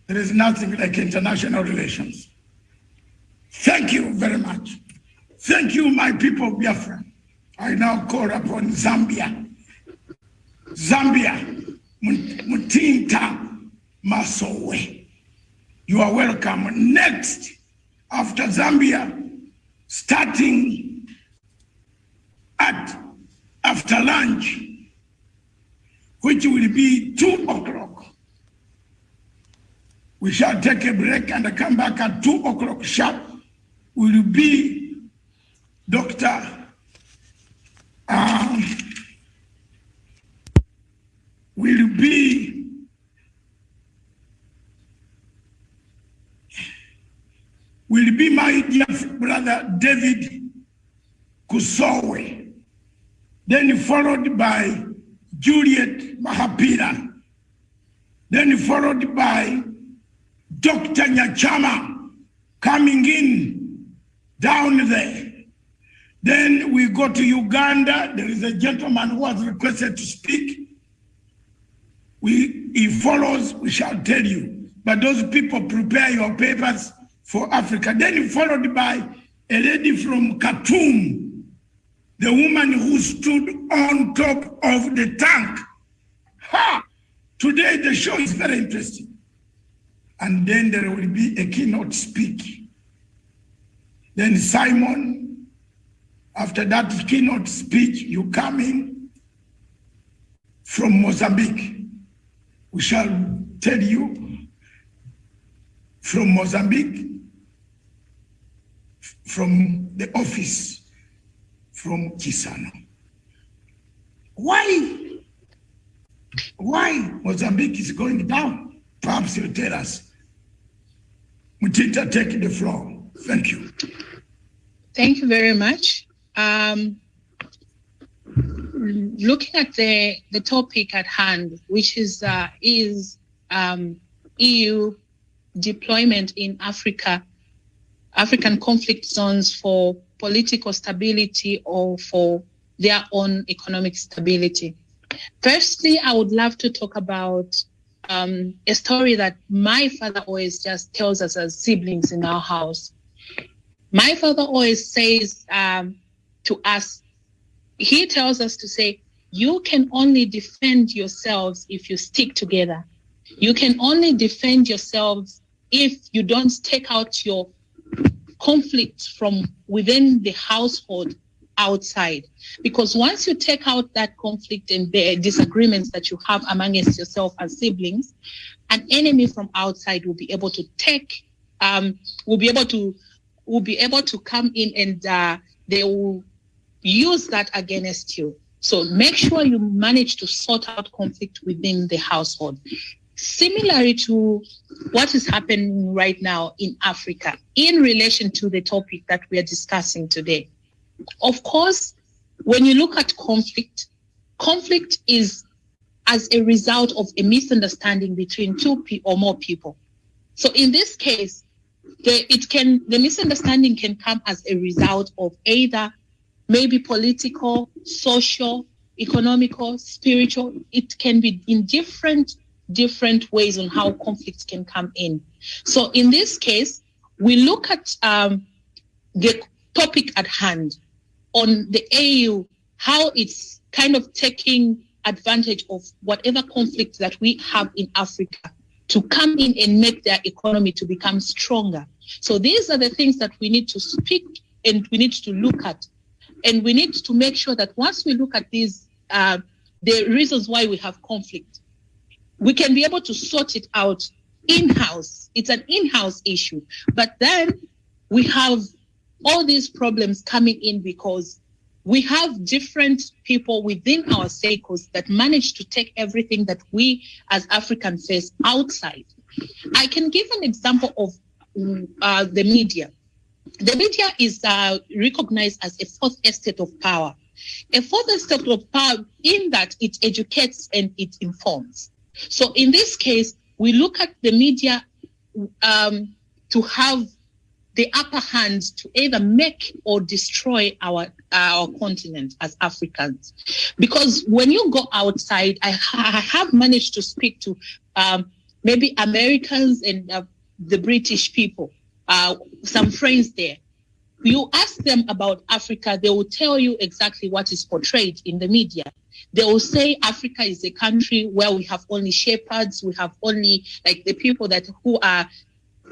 There is nothing like international relations. Thank you very much. Thank you, my people of Biafra. I now call upon Zambia. Zambia, Mutinta Masowe. You are welcome. Next, after Zambia, starting after lunch, which will be 2 o'clock. We shall take a break and come back at 2 o'clock sharp. Will be Dr. Will be my dear brother David Kusowe, then followed by Juliet Mahapira, then followed by Dr. Nyachama coming in down there. Then we go to Uganda. There is a gentleman who has requested to speak. He follows, we shall tell you. But those people, prepare your papers for Africa. Then followed by a lady from Khartoum, the woman who stood on top of the tank. Ha! Today the show is very interesting. And then there will be a keynote speech. Then Simon, after that keynote speech, you come in from Mozambique. We shall tell you from Mozambique, from the office, from Chisano. Why Mozambique is going down? Perhaps you'll tell us. Mutita, take the floor. Thank you. Thank you very much. Looking at the topic at hand, which is EU deployment in Africa, African conflict zones for political stability or for their own economic stability. Firstly, I would love to talk about a story that my father always just tells us as siblings in our house. My father always says to us, he tells us to say, you can only defend yourselves if you stick together. You can only defend yourselves if you don't take out your conflict from within the household outside. Because once you take out that conflict and the disagreements that you have amongst yourself as siblings, an enemy from outside will be able to will be able to come in and they will use that against you. So make sure you manage to sort out conflict within the household. Similarly to what is happening right now in Africa in relation to the topic that we are discussing today. Of course, when you look at conflict is as a result of a misunderstanding between two or more people. So in this case, the misunderstanding can come as a result of either maybe political, social, economical, spiritual. It can be in different ways on how conflicts can come in. So in this case, we look at the topic at hand on the AU, how it's kind of taking advantage of whatever conflict that we have in Africa to come in and make their economy to become stronger. So these are the things that we need to speak and we need to look at. And we need to make sure that once we look at these, the reasons why we have conflict, we can be able to sort it out in-house. It's an in-house issue. But then we have all these problems coming in because we have different people within our circles that manage to take everything that we as Africans face outside. I can give an example of the media. The media is recognized as a fourth estate of power. A fourth estate of power in that it educates and it informs. So in this case, we look at the media to have the upper hand to either make or destroy our continent as Africans. Because when you go outside, I have managed to speak to maybe Americans and the British people, some friends there. You ask them about Africa, they will tell you exactly what is portrayed in the media. They will say Africa is a country where we have only shepherds, we have only like the people who are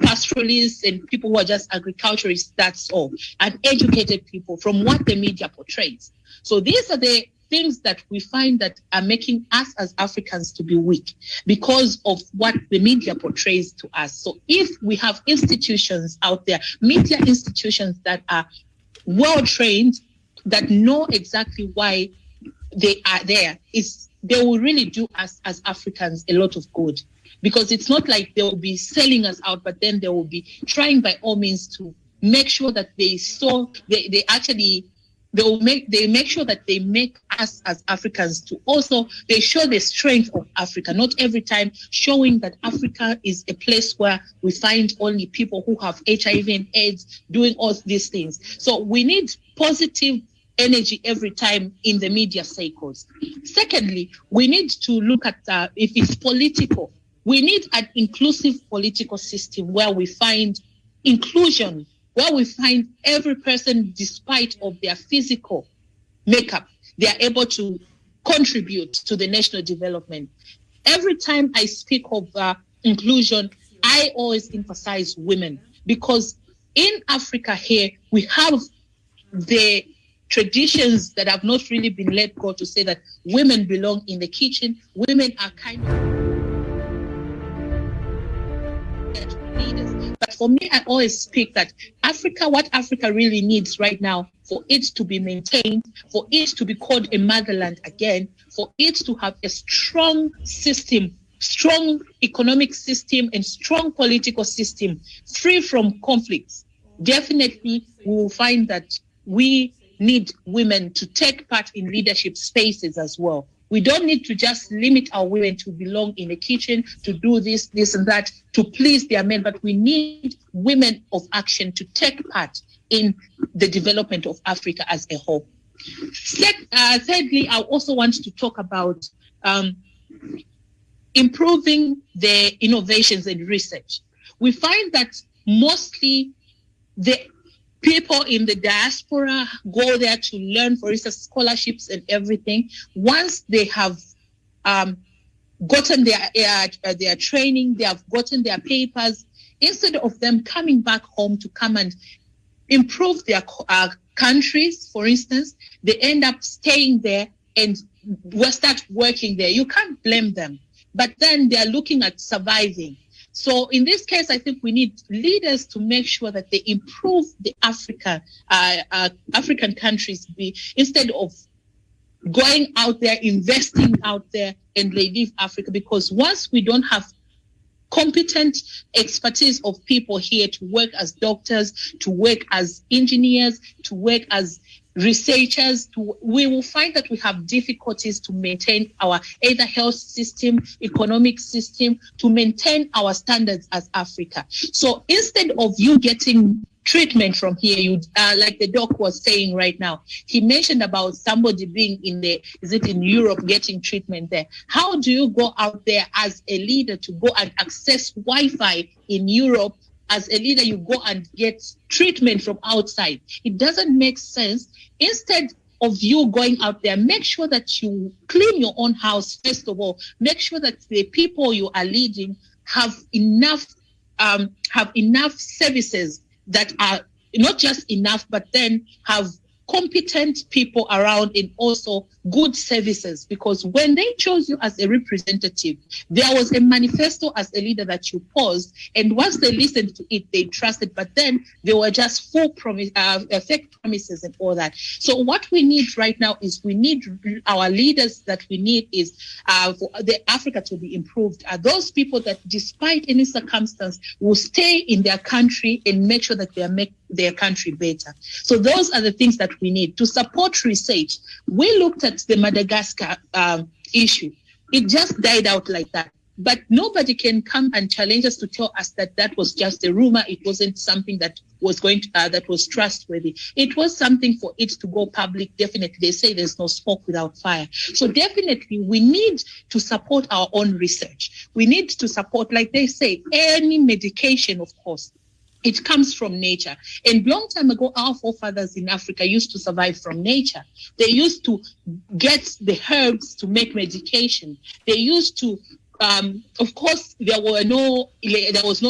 pastoralists and people who are just agriculturists, that's all. And educated people from what the media portrays. So these are the things that we find that are making us as Africans to be weak because of what the media portrays to us. So if we have institutions out there, media institutions that are well trained, that know exactly why they are there, they will really do us as Africans a lot of good. Because it's not like they will be selling us out, but then they will be trying by all means to make sure that they actually they make sure that they make us as Africans to also, they show the strength of Africa, not every time showing that Africa is a place where we find only people who have HIV and AIDS doing all these things. So we need positive energy every time in the media cycles. Secondly, we need to look at if it's political, we need an inclusive political system where we find inclusion, where we find every person, despite of their physical makeup, they are able to contribute to the national development. Every time I speak of inclusion, I always emphasize women, because in Africa here, we have the traditions that have not really been let go to say that women belong in the kitchen. Women are kind of leaders. But for me, I always speak that Africa, what Africa really needs right now, for it to be maintained, for it to be called a motherland again, for it to have a strong system, strong economic system, and strong political system, free from conflicts. Definitely, we will find that we need women to take part in leadership spaces as well. We don't need to just limit our women to belong in the kitchen, to do this, this, and that, to please their men, but we need women of action to take part in the development of Africa as a whole. Thirdly, I also want to talk about improving the innovations and research. We find that mostly the people in the diaspora go there to learn, for instance, scholarships and everything. Once they have gotten their training, they have gotten their papers, instead of them coming back home to come and improve their countries, for instance, they end up staying there and will start working there. You can't blame them, but then they're looking at surviving. So in this case, I think we need leaders to make sure that they improve the African countries, instead of going out there, investing out there, and they leave Africa. Because once we don't have competent expertise of people here to work as doctors, to work as engineers, to work as researchers, we will find that we have difficulties to maintain our either health system, economic system, to maintain our standards as Africa. So instead of you getting treatment from here, you like the doc was saying right now, he mentioned about somebody being in Europe getting treatment there. How do you go out there as a leader to go and access Wi-Fi in Europe? As a leader, you go and get treatment from outside. It doesn't make sense. Instead of you going out there, make sure that you clean your own house, first of all. Make sure that the people you are leading have enough services that are not just enough, but then have competent people around and also good services. Because when they chose you as a representative, there was a manifesto as a leader that you posed, and once they listened to it, they trusted, but then they were just fake promises and all that. So what we need right now is we need our leaders that we need is for the Africa to be improved are those people that despite any circumstance will stay in their country and make sure that they make their country better. So those are the things that we need to support research. We looked at the Madagascar issue. It just died out like that. But nobody can come and challenge us to tell us that that was just a rumor. It wasn't something that was going to, that was trustworthy. It was something for it to go public. Definitely, they say there's no smoke without fire. So definitely, we need to support our own research. We need to support, like they say, any medication, of course. It comes from nature. And long time ago, our forefathers in Africa used to survive from nature. They used to get the herbs to make medication. They used to, of course, there was no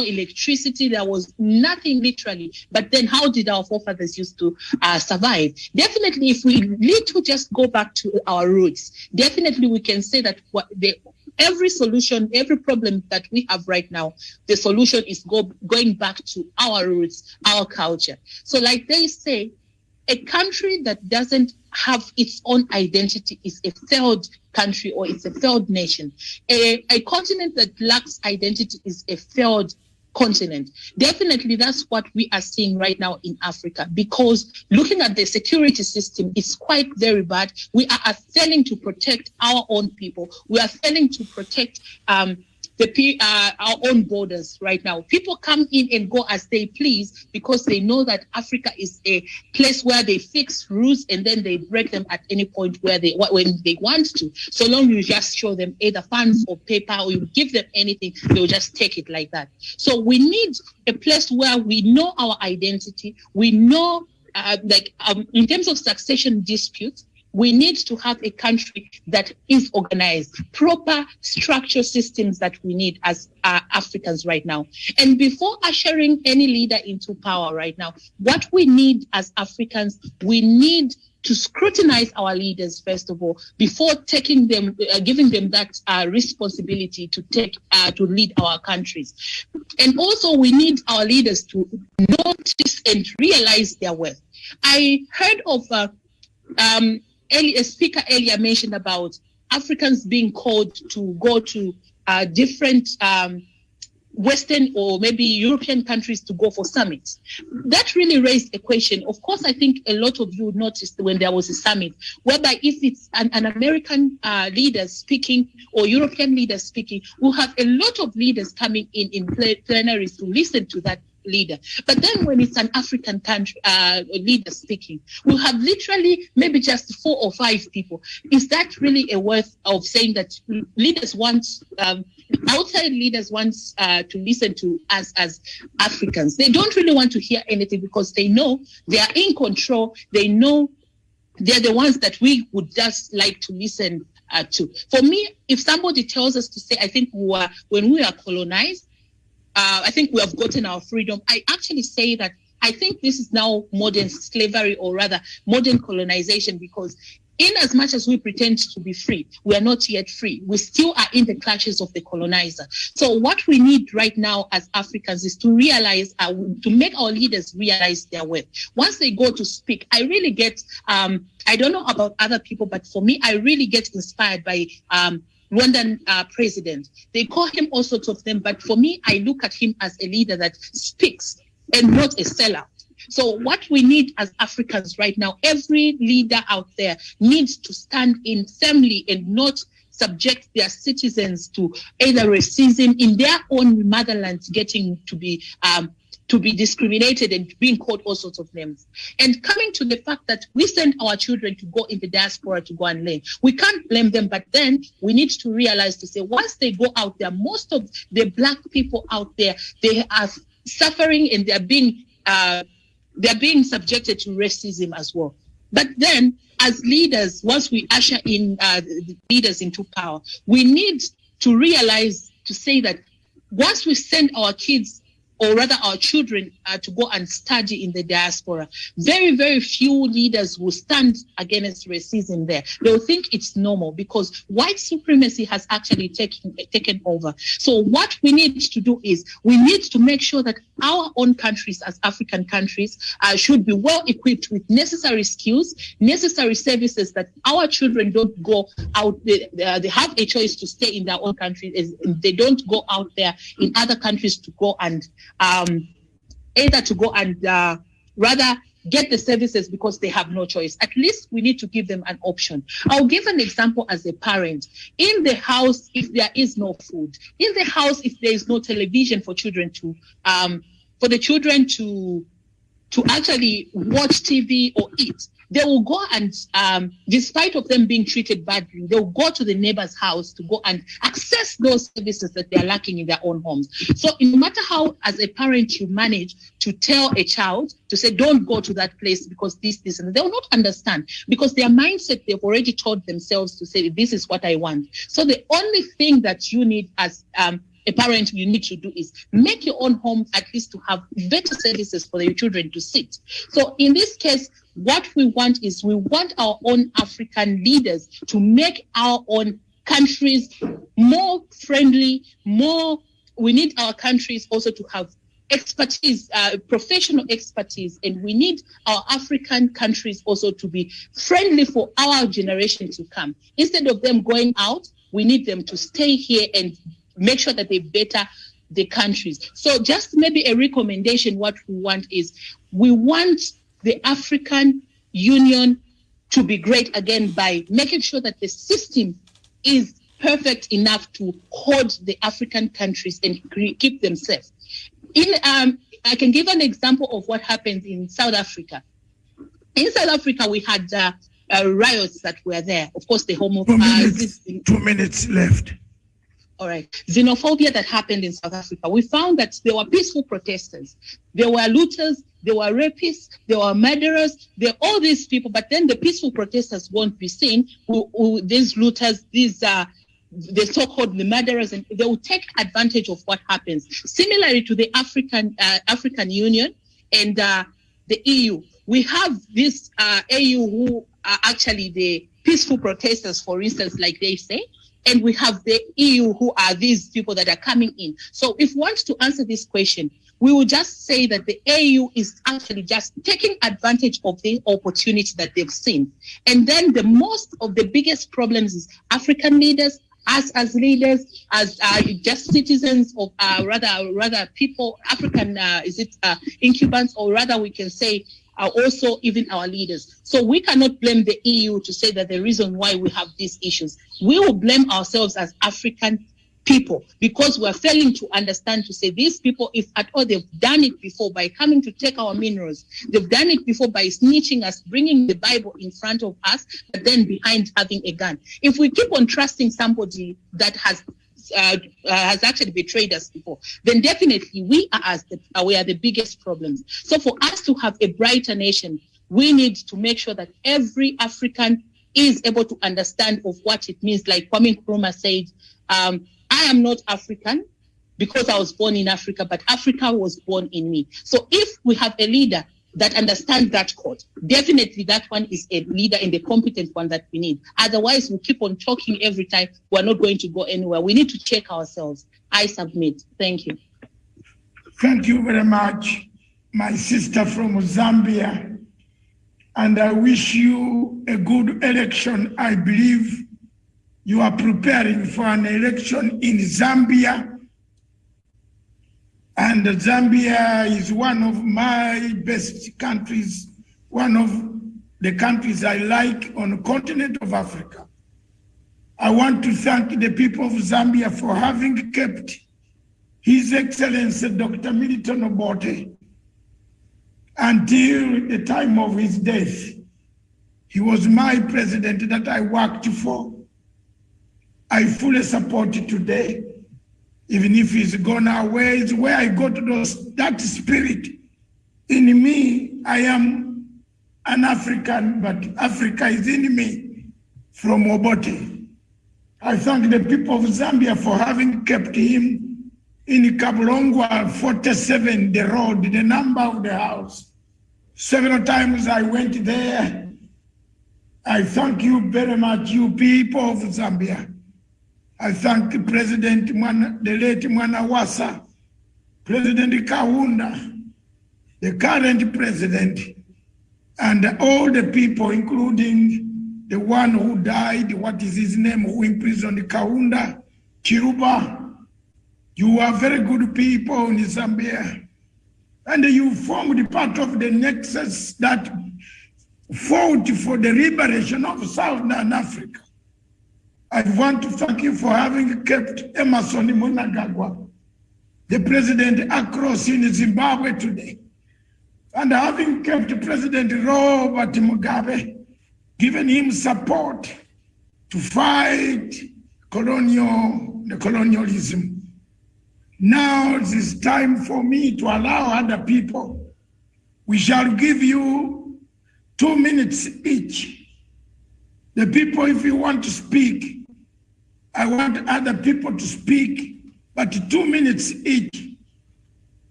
electricity. There was nothing literally. But then how did our forefathers used to survive? Definitely, if we need to just go back to our roots, definitely we can say that every solution, every problem that we have right now, the solution is going back to our roots, our culture. So like they say, a country that doesn't have its own identity is a failed country or it's a failed nation. A continent that lacks identity is a failed continent. Definitely, that's what we are seeing right now in Africa, because looking at the security system is quite very bad. We are failing to protect our own people. We are failing to protect our own borders right now. People come in and go as they please because they know that Africa is a place where they fix rules and then they break them at any point when they want to. So long you just show them either funds or paper, or you give them anything, they'll just take it like that. So we need a place where we know our identity. We know, in terms of succession disputes, we need to have a country that is organized, proper structure systems that we need as Africans right now. And before ushering any leader into power right now, what we need as Africans, we need to scrutinize our leaders, first of all, before taking them, giving them that responsibility to lead our countries. And also we need our leaders to notice and realize their worth. I heard of a speaker earlier mentioned about Africans being called to go to different Western or maybe European countries to go for summits. That really raised a question. Of course, I think a lot of you noticed when there was a summit, whereby if it's an American leader speaking or European leader speaking, we'll have a lot of leaders coming in plenaries to listen to that leader. But then when it's an African country leader speaking, we'll have literally maybe just 4 or 5 people. Is that really a worth of saying that leaders want, outside leaders want to listen to us as Africans? They don't really want to hear anything because they know they are in control. They know they're the ones that we would just like to listen to. For me, if somebody tells us to say, I think when we are colonized, I think we have gotten our freedom, I actually say that I think this is now modern slavery, or rather modern colonization, because in as much as we pretend to be free, we are not yet free. We still are in the clutches of the colonizer. So what we need right now as Africans is to realize, to make our leaders realize their worth. Once they go to speak, I really get, I don't know about other people, but for me, I really get inspired by Rwandan president. They call him all sorts of them, but for me, I look at him as a leader that speaks and not a sellout. So what we need as Africans right now, every leader out there needs to stand in firmly and not subject their citizens to either racism in their own motherland, getting to be discriminated and being called all sorts of names. And coming to the fact that we send our children to go in the diaspora to go and learn, we can't blame them, but then we need to realize to say, once they go out there, most of the Black people out there, they are suffering and they're being subjected to racism as well. But then, as leaders, once we usher in leaders into power, we need to realize to say that once we send our kids, or rather our children, to go and study in the diaspora, very, very few leaders will stand against racism there. They'll think it's normal because white supremacy has actually taken over. So what we need to do is we need to make sure that our own countries, as African countries, should be well equipped with necessary skills, necessary services, that our children don't go out. They have a choice to stay in their own country. They don't go out there in other countries to go and either to go and rather get the services because they have no choice. At least we need to give them an option. I'll give an example as a parent. In the house, if there is no food, in the house, if there is no television for children to, for the children to actually watch TV or eat, they will go and, despite of them being treated badly, they'll go to the neighbor's house to go and access those services that they're lacking in their own homes. So no matter how, as a parent, you manage to tell a child to say, don't go to that place because this, and they will not understand, because their mindset, they've already taught themselves to say, this is what I want. So the only thing that you need as a parent, you need to do is make your own home at least to have better services for your children to sit. So in this case, what we want is we want our own African leaders to make our own countries more friendly, we need our countries also to have expertise, professional expertise, and we need our African countries also to be friendly for our generation to come. Instead of them going out, we need them to stay here and make sure that they better the countries. So just maybe a recommendation, what we want is, we want the African Union to be great again by making sure that the system is perfect enough to hold the African countries and keep them safe. I can give an example of what happened in South Africa. In South Africa, we had riots that were there. Of course, the 2 minutes left. All right. Xenophobia that happened in South Africa. We found that there were peaceful protesters. There were looters, there were rapists, there were murderers, there are all these people, but then the peaceful protesters won't be seen. These looters, the so-called the murderers, and they will take advantage of what happens. Similarly to the African Union and the EU, we have this AU who are actually the peaceful protesters, for instance, like they say, and we have the EU who are these people that are coming in. So if we want to answer this question, we will just say that the AU is actually just taking advantage of the opportunity that they've seen. And then the biggest problems is African leaders, us as leaders, as just citizens of rather people, African incumbents, or rather we can say are also even our leaders. So we cannot blame the EU to say that the reason why we have these issues. We will blame ourselves as African people, because we're failing to understand, to say these people, if at all they've done it before by coming to take our minerals, they've done it before by snitching us, bringing the Bible in front of us, but then behind having a gun. If we keep on trusting somebody that has actually betrayed us before, then definitely we are the biggest problems. So for us to have a brighter nation, we need to make sure that every African is able to understand of what it means. Like Kwame Nkrumah said, I am not African because I was born in Africa, but Africa was born in me. So if we have a leader that understands that code, definitely that one is a leader and a competent one that we need. Otherwise, we keep on talking every time. We're not going to go anywhere. We need to check ourselves. I submit. Thank you. Thank you very much, my sister from Zambia. And I wish you a good election. I believe you are preparing for an election in Zambia. And Zambia is one of my best countries, one of the countries I like on the continent of Africa. I want to thank the people of Zambia for having kept His Excellency Dr. Milton Obote until the time of his death. He was my president that I worked for. I fully support it today. Even if he's gone away, it's where I got that spirit in me. I am an African, but Africa is in me from Obote. I thank the people of Zambia for having kept him in Kabulongwa 47, the road, the number of the house. Several times I went there. I thank you very much, you people of Zambia. I thank the President, the late Mwanawasa, President Kaunda, the current president, and all the people, including the one who died, what is his name, who imprisoned Kaunda, Chiruba. You are very good people in Zambia. And you formed part of the nexus that fought for the liberation of Southern Africa. I want to thank you for having kept Emerson Mnangagwa, the president across in Zimbabwe today, and having kept President Robert Mugabe, giving him support to fight the colonialism. Now it is time for me to allow other people. We shall give you 2 minutes each. The people, if you want to speak, I want other people to speak, but 2 minutes each,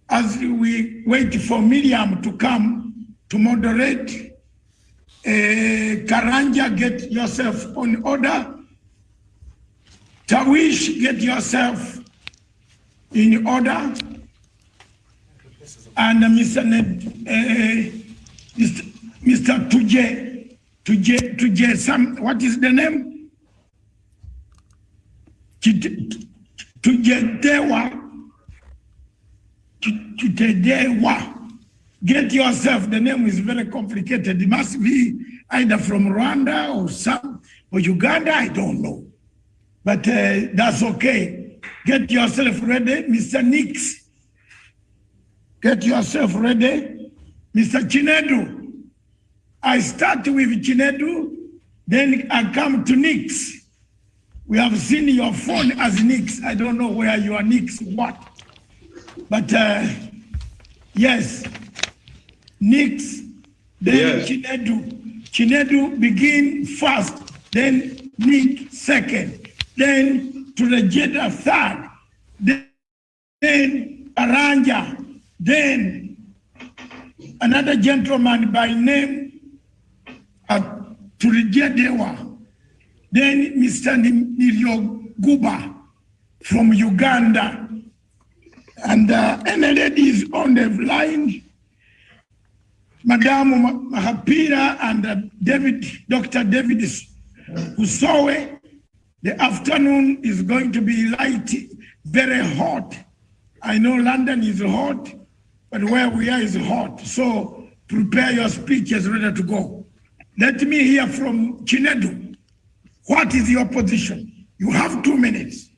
as we wait for Miriam to come to moderate. Karanja, get yourself on order. Tawish, get yourself in order. And Mr. Tuje, what is the name? Tujedewa, Chitedewa. Get yourself, the name is very complicated. It must be either from Rwanda or Uganda, I don't know. But that's okay. Get yourself ready, Mr. Nix. Get yourself ready, Mr. Chinedu. I start with Chinedu, then I come to Nix. We have seen your phone as Nix. I don't know where you are Nix, what. But yes, Nix, then yes. Chinedu begin first, then Nick second, then Turejeda third, then Aranja, then another gentleman by name Turejedewa, then Mr. Niryoguba from Uganda, and any ladies on the line, Madam Mahapira and Dr. David Usowe. The afternoon is going to be light, very hot. I know London is hot, but where we are is hot. So prepare your speeches ready to go. Let me hear from Chinedu. What is your position? You have 2 minutes.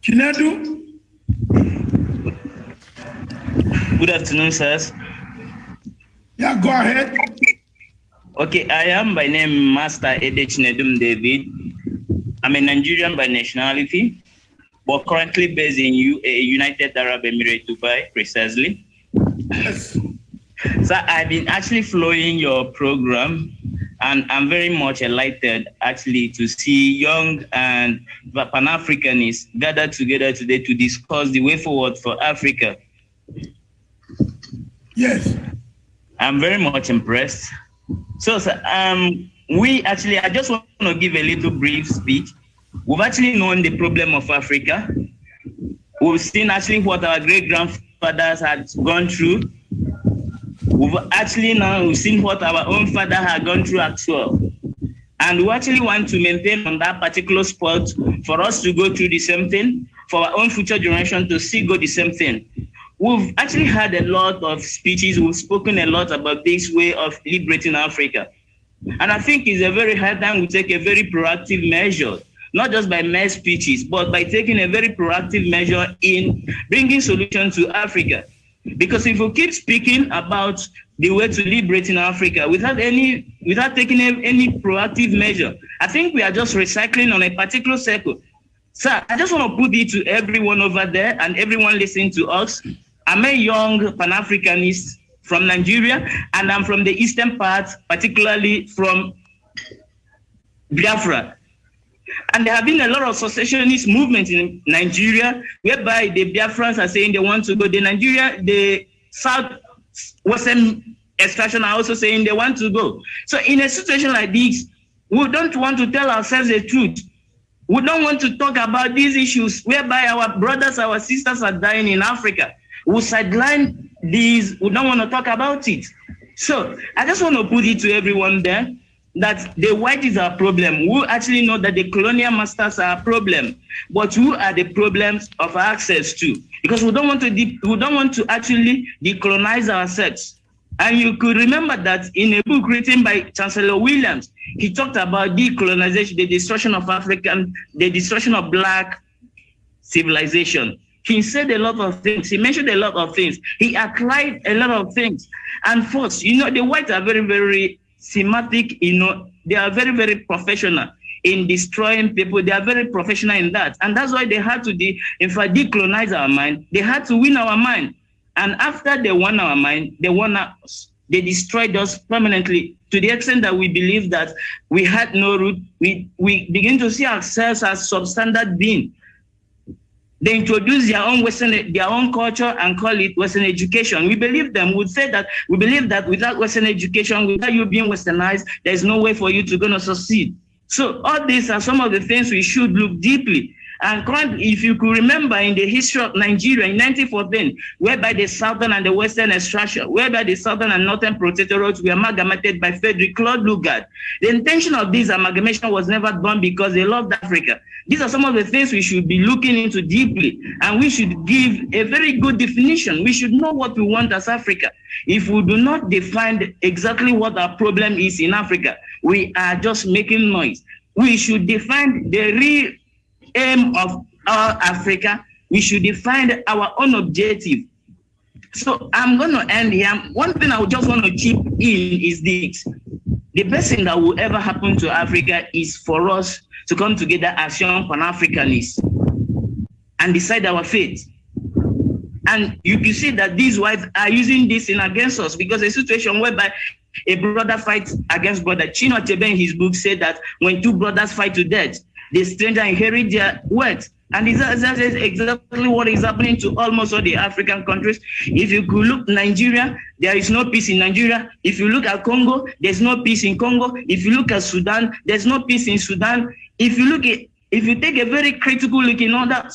Chinedu? Good afternoon, sirs. Yeah, go ahead. Okay, I am by name Master Ede Chinedum David. I'm a Nigerian by nationality, but currently based in United Arab Emirates, Dubai, precisely. Yes. So I've been actually following your program, and I'm very much elated actually to see young and Pan-Africanists gathered together today to discuss the way forward for Africa. Yes. I'm very much impressed. So, I just want to give a little brief speech. We've actually known the problem of Africa. We've seen actually what our great-grandfathers had gone through. We've actually now seen what our own father had gone through as well. And we actually want to maintain on that particular spot for us to go through the same thing, for our own future generation to still go the same thing. We've actually had a lot of speeches. We've spoken a lot about this way of liberating Africa. And I think it's a very high time we take a very proactive measure, not just by mere speeches, but by taking a very proactive measure in bringing solutions to Africa. Because if we keep speaking about the way to liberating Africa without taking any proactive measure, I think we are just recycling on a particular circle. So I just want to put it to everyone over there and everyone listening to us. I'm a young Pan-Africanist from Nigeria, and I'm from the eastern part, particularly from Biafra. And there have been a lot of secessionist movements in Nigeria, whereby the Biafrans are saying they want to go. The Southwestern extraction are also saying they want to go. So in a situation like this, we don't want to tell ourselves the truth. We don't want to talk about these issues whereby our brothers, our sisters are dying in Africa. We sideline these, we don't want to talk about it. So I just want to put it to everyone there that the white is our problem. We actually know that the colonial masters are a problem, but who are the problems of access to? Because we don't want to actually decolonize ourselves. And you could remember that in a book written by Chancellor Williams, he talked about decolonization, the destruction of the destruction of Black civilization. He said a lot of things. He mentioned a lot of things. He applied a lot of things. And first, the whites are very, very thematic. They are very, very professional in destroying people. They are very professional in that. And that's why they had to, decolonize our mind. They had to win our mind. And after they won our mind, they won us. They destroyed us permanently to the extent that we believe that we had no root. We begin to see ourselves as substandard beings. They introduce their own culture and call it Western education. We believe them. We say that we believe that without Western education, without you being Westernized, there's no way for you to go to succeed. So all these are some of the things we should look deeply. And currently, if you could remember in the history of Nigeria in 1914, whereby the southern and the western extraction, whereby the southern and northern protectorates were amalgamated by Frederick Claude Lugard, the intention of this amalgamation was never done because they loved Africa. These are some of the things we should be looking into deeply, and we should give a very good definition. We should know what we want as Africa. If we do not define exactly what our problem is in Africa, we are just making noise. We should define the real aim of our Africa. We should define our own objective. So I'm going to end here. One thing I would just want to chip in is this. The best thing that will ever happen to Africa is for us to come together as young Pan-Africanists and decide our fate. And you can see that these whites are using this in against us, because a situation whereby a brother fights against brother. Chinua Achebe in his book said that when two brothers fight to death, the stranger inherit their wealth. And that is exactly what is happening to almost all the African countries. If you could look Nigeria, there is no peace in Nigeria. If you look at Congo, there's no peace in Congo. If you look at Sudan, there's no peace in Sudan. If you take a very critical look in other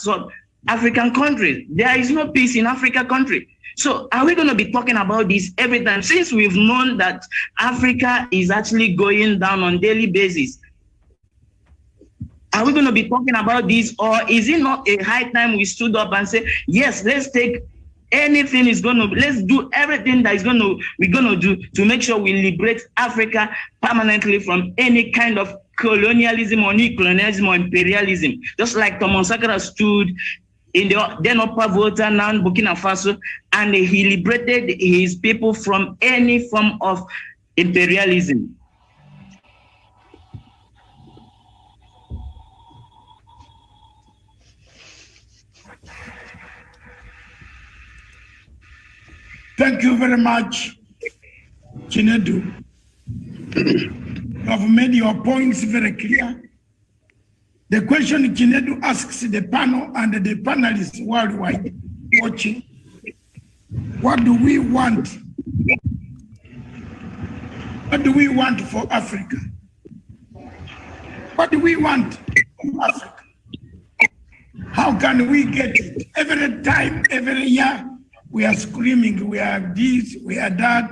African countries, there is no peace in Africa country. So are we going to be talking about this every time? Since we've known that Africa is actually going down on a daily basis, are we going to be talking about this, or is it not a high time we stood up and say, yes, let's take anything is going to, let's do everything that is we're going to do to make sure we liberate Africa permanently from any kind of colonialism or neo-colonialism or imperialism. Just like Thomas Sankara stood in the then Upper Volta, now Burkina Faso, and he liberated his people from any form of imperialism. Thank you very much, Chinedu. You have made your points very clear. The question Chinedu asks the panel and the panelists worldwide watching, what do we want? What do we want for Africa? What do we want for Africa? How can we get it? Every time, every year, we are screaming, we are this, we are that.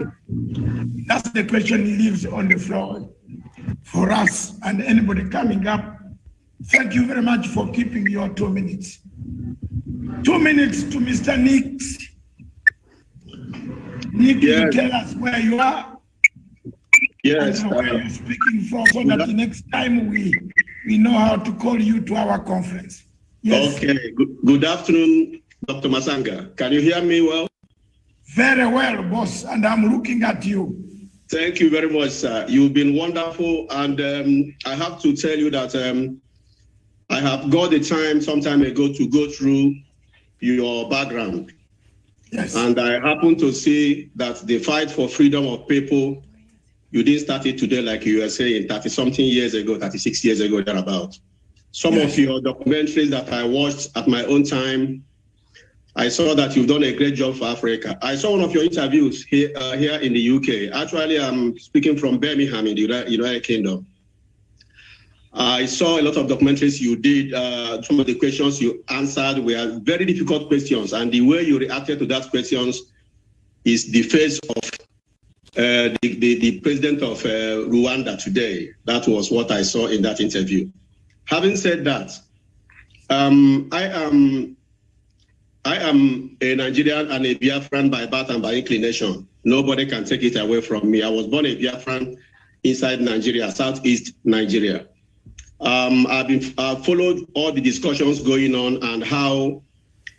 That's the question he leaves on the floor for us and anybody coming up. Thank you very much for keeping your 2 minutes. 2 minutes to Mr. Nix. Nick, yes. You tell us where you are. Yes. And where you're speaking from, so that the next time we know how to call you to our conference. Yes. Okay. Good afternoon, Dr. Matsanga. Can you hear me well? Very well, boss, and I'm looking at you. Thank you very much, sir. You've been wonderful, and I have to tell you that I have got the time some time ago to go through your background. Yes. And I happen to see that the fight for freedom of people, you didn't start it today like you were saying 30-something years ago, 36 years ago, thereabout. Some of your documentaries that I watched at my own time, I saw that you've done a great job for Africa. I saw one of your interviews here in the UK. Actually, I'm speaking from Birmingham in the United Kingdom. I saw a lot of documentaries you did. Some of the questions you answered were very difficult questions, and the way you reacted to that questions is the face of the president of Rwanda today. That was what I saw in that interview. Having said that, I am a Nigerian and a Biafran by birth and by inclination. Nobody can take it away from me. I was born a Biafran inside Nigeria, Southeast Nigeria. I've followed all the discussions going on and how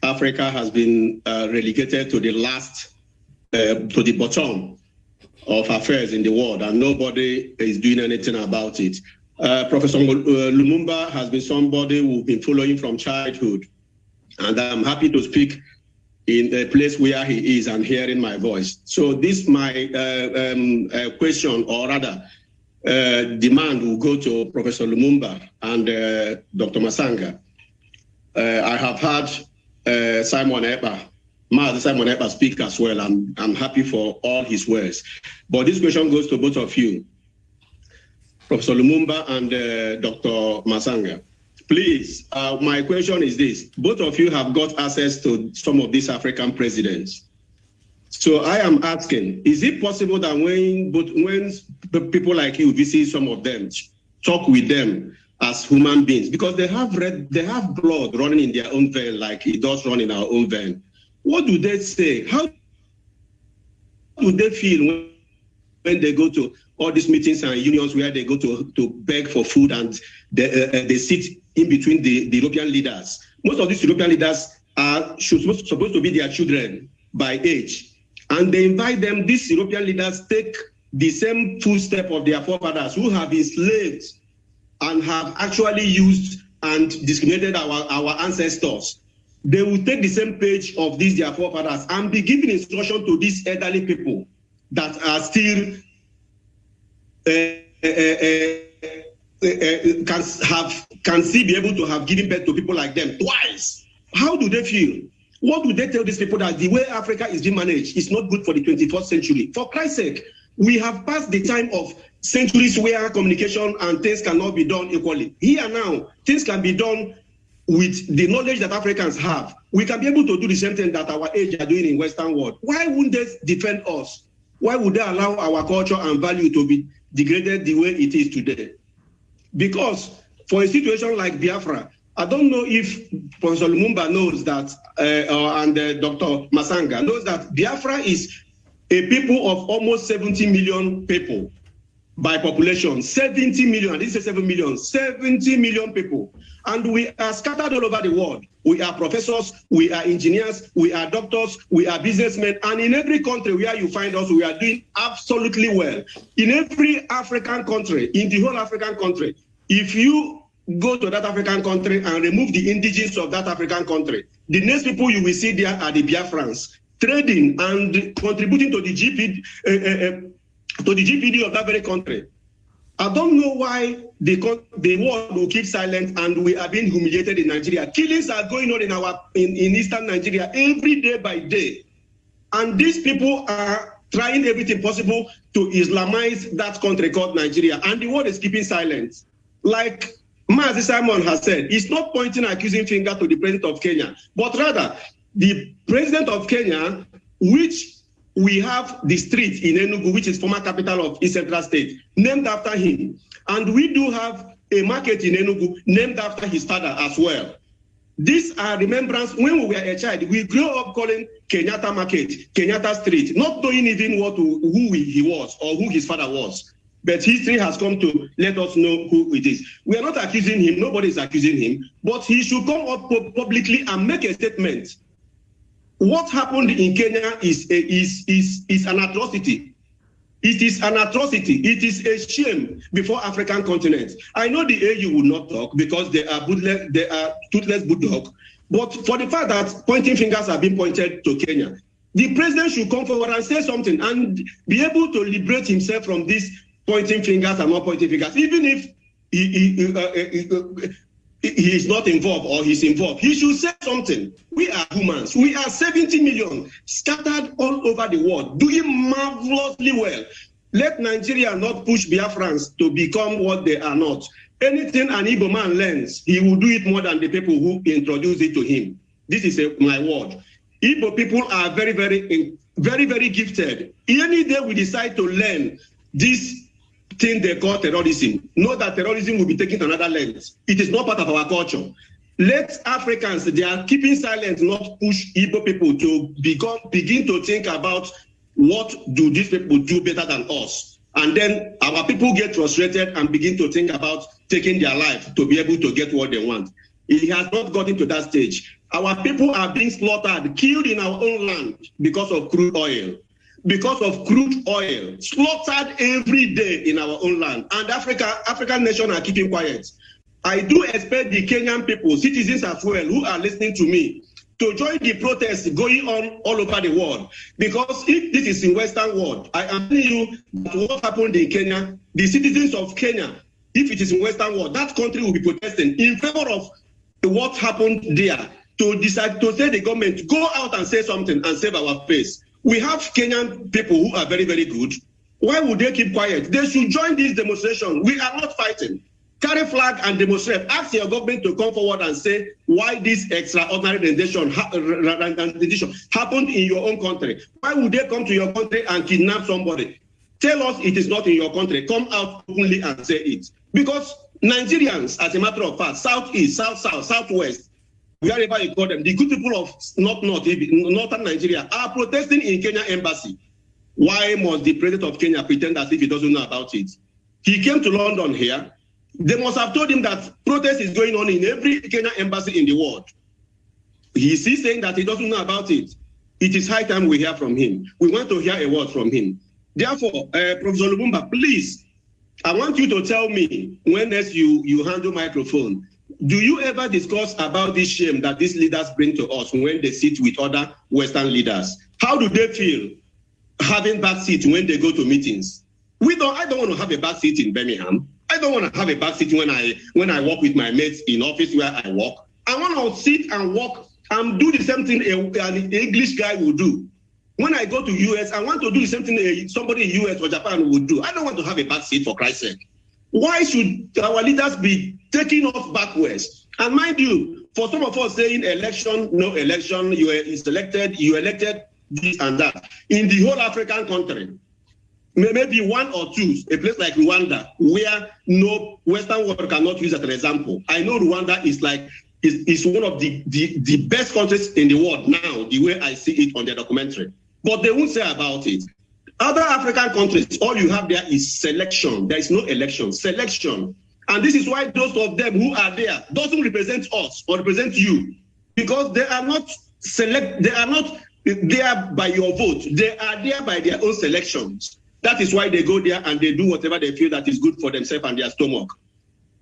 Africa has been relegated to the last, to the bottom of affairs in the world, and nobody is doing anything about it. Professor Lumumba has been somebody we've been following from childhood, and I'm happy to speak in a place where he is and hearing my voice. So this my question, or rather demand, will go to Professor Lumumba and Dr. Matsanga. I have had Simon Ekpa speak as well. I'm happy for all his words. But this question goes to both of you, Professor Lumumba and Dr. Matsanga. Please, my question is this. Both of you have got access to some of these African presidents. So I am asking, is it possible that when people like you visit some of them, talk with them as human beings, because they have blood running in their own vein like it does run in our own vein. What do they say? How do they feel when they go to all these meetings and unions where they go to beg for food and they sit in between the European leaders? Most of these European leaders are supposed to be their children by age. And they invite them, these European leaders take the same footstep of their forefathers who have enslaved and have actually used and discriminated our ancestors. They will take the same page of these their forefathers and be giving instruction to these elderly people that are still can still be able to have given birth to people like them twice. How do they feel? What do they tell these people that the way Africa is being managed is not good for the 21st century? For Christ's sake, we have passed the time of centuries where communication and things cannot be done equally. Here now, things can be done with the knowledge that Africans have. We can be able to do the same thing that our age are doing in Western world. Why wouldn't they defend us? Why would they allow our culture and value to be degraded the way it is today? Because for a situation like Biafra, I don't know if Professor Lumumba knows that, and Dr. Matsanga knows that Biafra is a people of almost 70 million people by population. 70 million, I didn't say 7 million, 70 million people. And we are scattered all over the world. We are professors, we are engineers, we are doctors, we are businessmen. And in every country where you find us, we are doing absolutely well. In every African country, in the whole African country, if you go to that African country and remove the indigenes of that African country, the next people you will see there are the Biafrans, trading and contributing to the GPD of that very country. I don't know why the world will keep silent and we are being humiliated in Nigeria. Killings are going on in eastern Nigeria every day by day. And these people are trying everything possible to Islamize that country called Nigeria. And the world is keeping silent. Like Mazi Simon has said, it's not pointing accusing finger to the president of Kenya, but rather the president of Kenya, which we have the street in Enugu, which is former capital of East Central State, named after him. And we do have a market in Enugu named after his father as well. These are remembrance. When we were a child, we grew up calling Kenyatta Market, Kenyatta Street, not knowing even who he was or who his father was. But history has come to let us know who it is. We are not accusing him. Nobody is accusing him. But he should come up publicly and make a statement. What happened in Kenya is an atrocity. It is an atrocity. It is a shame before African continent. I know the AU will not talk because they are toothless bulldog. But for the fact that pointing fingers are being pointed to Kenya, the president should come forward and say something and be able to liberate himself from this pointing fingers and not pointing fingers. Even if he is not involved or he's involved, he should say something. We are humans. We are 70 million scattered all over the world, doing marvelously well. Let Nigeria not push Biafrans to become what they are not. Anything an Igbo man learns, he will do it more than the people who introduce it to him. This is my word. Igbo people are very, very gifted. Any day we decide to learn this thing they call terrorism, know that terrorism will be taken to another lens. It is not part of our culture. Let Africans, they are keeping silent, not push Igbo people to begin to think about what do these people do better than us. And then our people get frustrated and begin to think about taking their life to be able to get what they want. It has not gotten to that stage. Our people are being slaughtered, killed in our own land because of crude oil. Because of crude oil, slaughtered every day in our own land. And African nations are keeping quiet. I do expect the Kenyan people, citizens as well, who are listening to me, to join the protests going on all over the world. Because if this is in Western world, I am telling you that what happened in Kenya, the citizens of Kenya, if it is in Western world, that country will be protesting in favor of what happened there, to decide to say the government, go out and say something and save our face. We have Kenyan people who are very, very good. Why would they keep quiet? They should join this demonstration. We are not fighting. Carry flag and demonstrate. Ask your government to come forward and say why this extraordinary rendition happened in your own country. Why would they come to your country and kidnap somebody? Tell us it is not in your country. Come out openly and say it. Because Nigerians, as a matter of fact, Southeast, South, Southwest, wherever you call them, the good people of Northern Nigeria are protesting in Kenya embassy. Why must the president of Kenya pretend as if he doesn't know about it? He came to London here. They must have told him that protest is going on in every Kenya embassy in the world. He is saying that he doesn't know about it. It is high time we hear from him. We want to hear a word from him. Therefore, Professor Lumumba, please, I want you to tell me when next you handle microphone. Do you ever discuss about this shame that these leaders bring to us when they sit with other Western leaders? How do they feel having back seat when they go to meetings? I don't want to have a back seat in Birmingham. I don't want to have a back seat when I work with my mates in office where I work. I want to sit and work and do the same thing an English guy will do. When I go to US, I want to do the same thing somebody in US or Japan would do. I don't want to have a back seat, for Christ's sake. Why should our leaders be taking us backwards? And mind you, for some of us saying election, no election, you elected this and that. In the whole African country, maybe one or two, a place like Rwanda, where no Western world cannot use as an example. I know Rwanda is one of the best countries in the world now, the way I see it on the documentary. But they won't say about it. Other African countries, all you have there is selection. There is no election, selection. And this is why those of them who are there doesn't represent us or represent you, because they are not there by your vote. They are there by their own selections. That is why they go there and they do whatever they feel that is good for themselves and their stomach.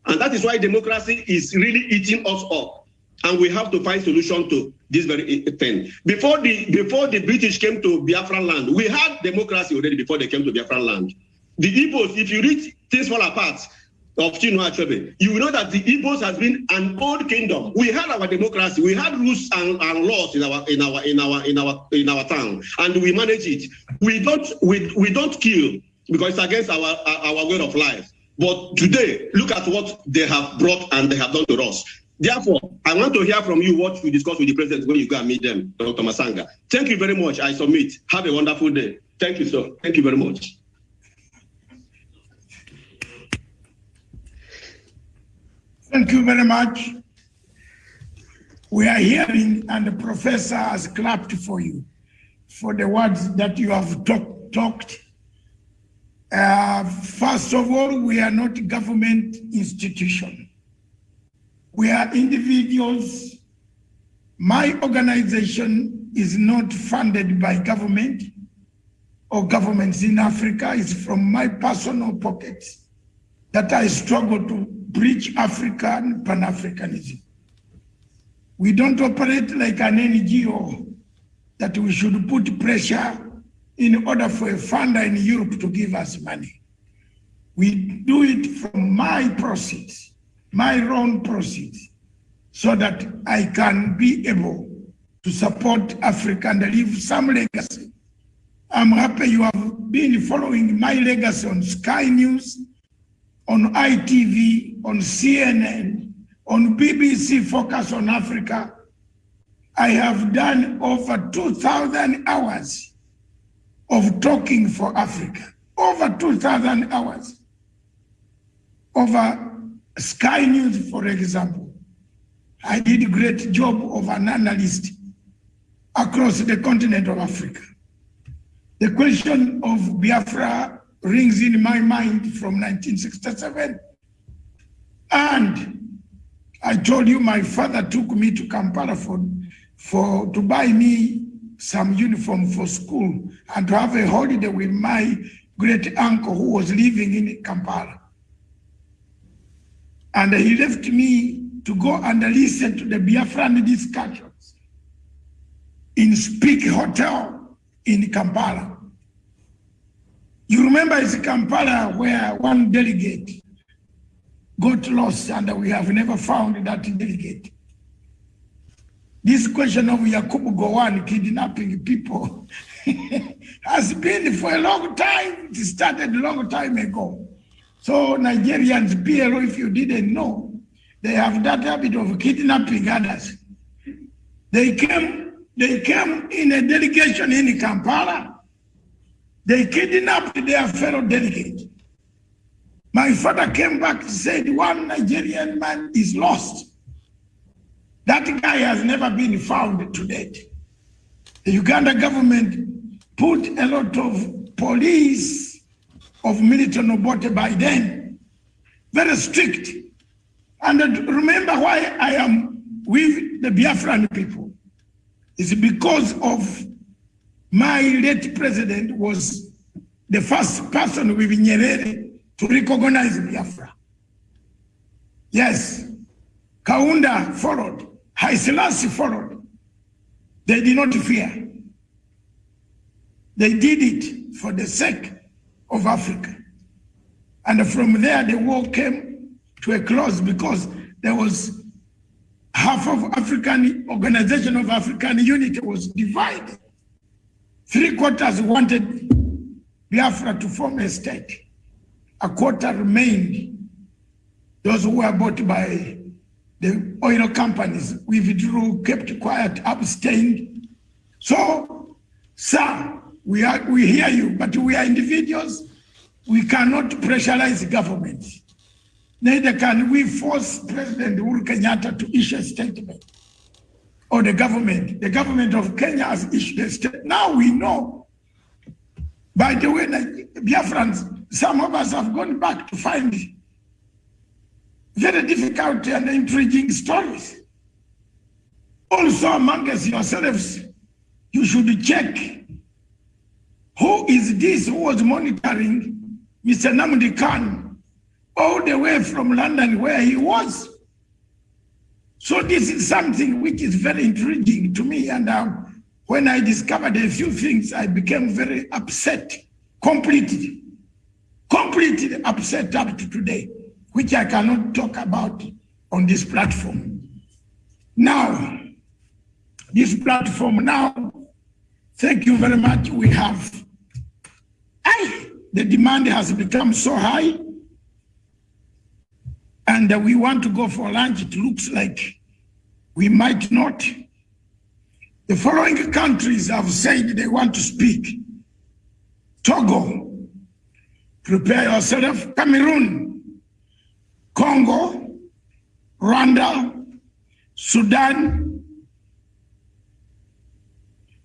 And that is why democracy is really eating us up. And we have to find solution to this very thing. Before the British came to Biafra land, we had democracy already before they came to Biafra land. The Igbos, if you read Things Fall Apart of Chinua Achebe, you will know that the Igbos has been an old kingdom. We had our democracy, we had rules and laws in our town, and we manage it. We don't kill because it's against our way of life. But today, look at what they have brought and they have done to us. Therefore, I want to hear from you what you discuss with the president when you go and meet them, Dr. Matsanga. Thank you very much. I submit. Have a wonderful day. Thank you, sir. Thank you very much. Thank you very much. We are hearing, and the professor has clapped for you for the words that you have talked. First of all, we are not a government institution. We are individuals. My organization is not funded by government or governments in Africa. It's from my personal pockets that I struggle to preach African Pan-Africanism. We don't operate like an NGO that we should put pressure in order for a funder in Europe to give us money. We do it from my proceeds, my own proceeds, so that I can be able to support Africa and leave some legacy. I'm happy you have been following my legacy on Sky News, on ITV, on CNN, on BBC Focus on Africa. I have done over 2,000 hours of talking for Africa. Over 2,000 hours. Over Sky News, for example. I did a great job of an analyst across the continent of Africa. The question of Biafra rings in my mind from 1967. And I told you my father took me to Kampala to buy me some uniform for school and to have a holiday with my great uncle who was living in Kampala. And he left me to go and listen to the Biafran discussions in Speak Hotel in Kampala. You remember it's Kampala where one delegate got lost and we have never found that delegate. This question of Yakubu Gowon kidnapping people has been for a long time. It started a long time ago. So Nigerians, PLO, if you didn't know, they have that habit of kidnapping others. They came in a delegation in Kampala. They kidnapped their fellow delegate. My father came back and said, one Nigerian man is lost. That guy has never been found to date. The Uganda government put a lot of police of Milton Obote by then, very strict. And remember why I am with the Biafran people. It's because of my late president was the first person with Nyerere to recognize Biafra. Yes, Kaunda followed, Haile Selassie followed. They did not fear. They did it for the sake of Africa. And from there, the war came to a close because there was half of African Organization of African Unity was divided. 3/4 wanted Biafra to form a state. A quarter remained. Those who were bought by the oil companies, we withdrew, kept quiet, abstained. So, sir, we hear you, but we are individuals. We cannot pressurize the government. Neither can we force President Uhuru Kenyatta to issue a statement. Or the government. The government of Kenya has issued a statement. Now we know. By the way, Biafrans, some of us have gone back to find very difficult and intriguing stories. Also amongst yourselves, you should check who is this who was monitoring Mr. Nnamdi Kanu all the way from London where he was. So this is something which is very intriguing to me. And when I discovered a few things, I became very upset, completely upset up to today, which I cannot talk about on this platform. Now, this platform now, thank you very much. We have, the demand has become so high, and we want to go for lunch. It looks like we might not. The following countries have said they want to speak. Togo, prepare yourself. Cameroon, Congo, Rwanda, Sudan,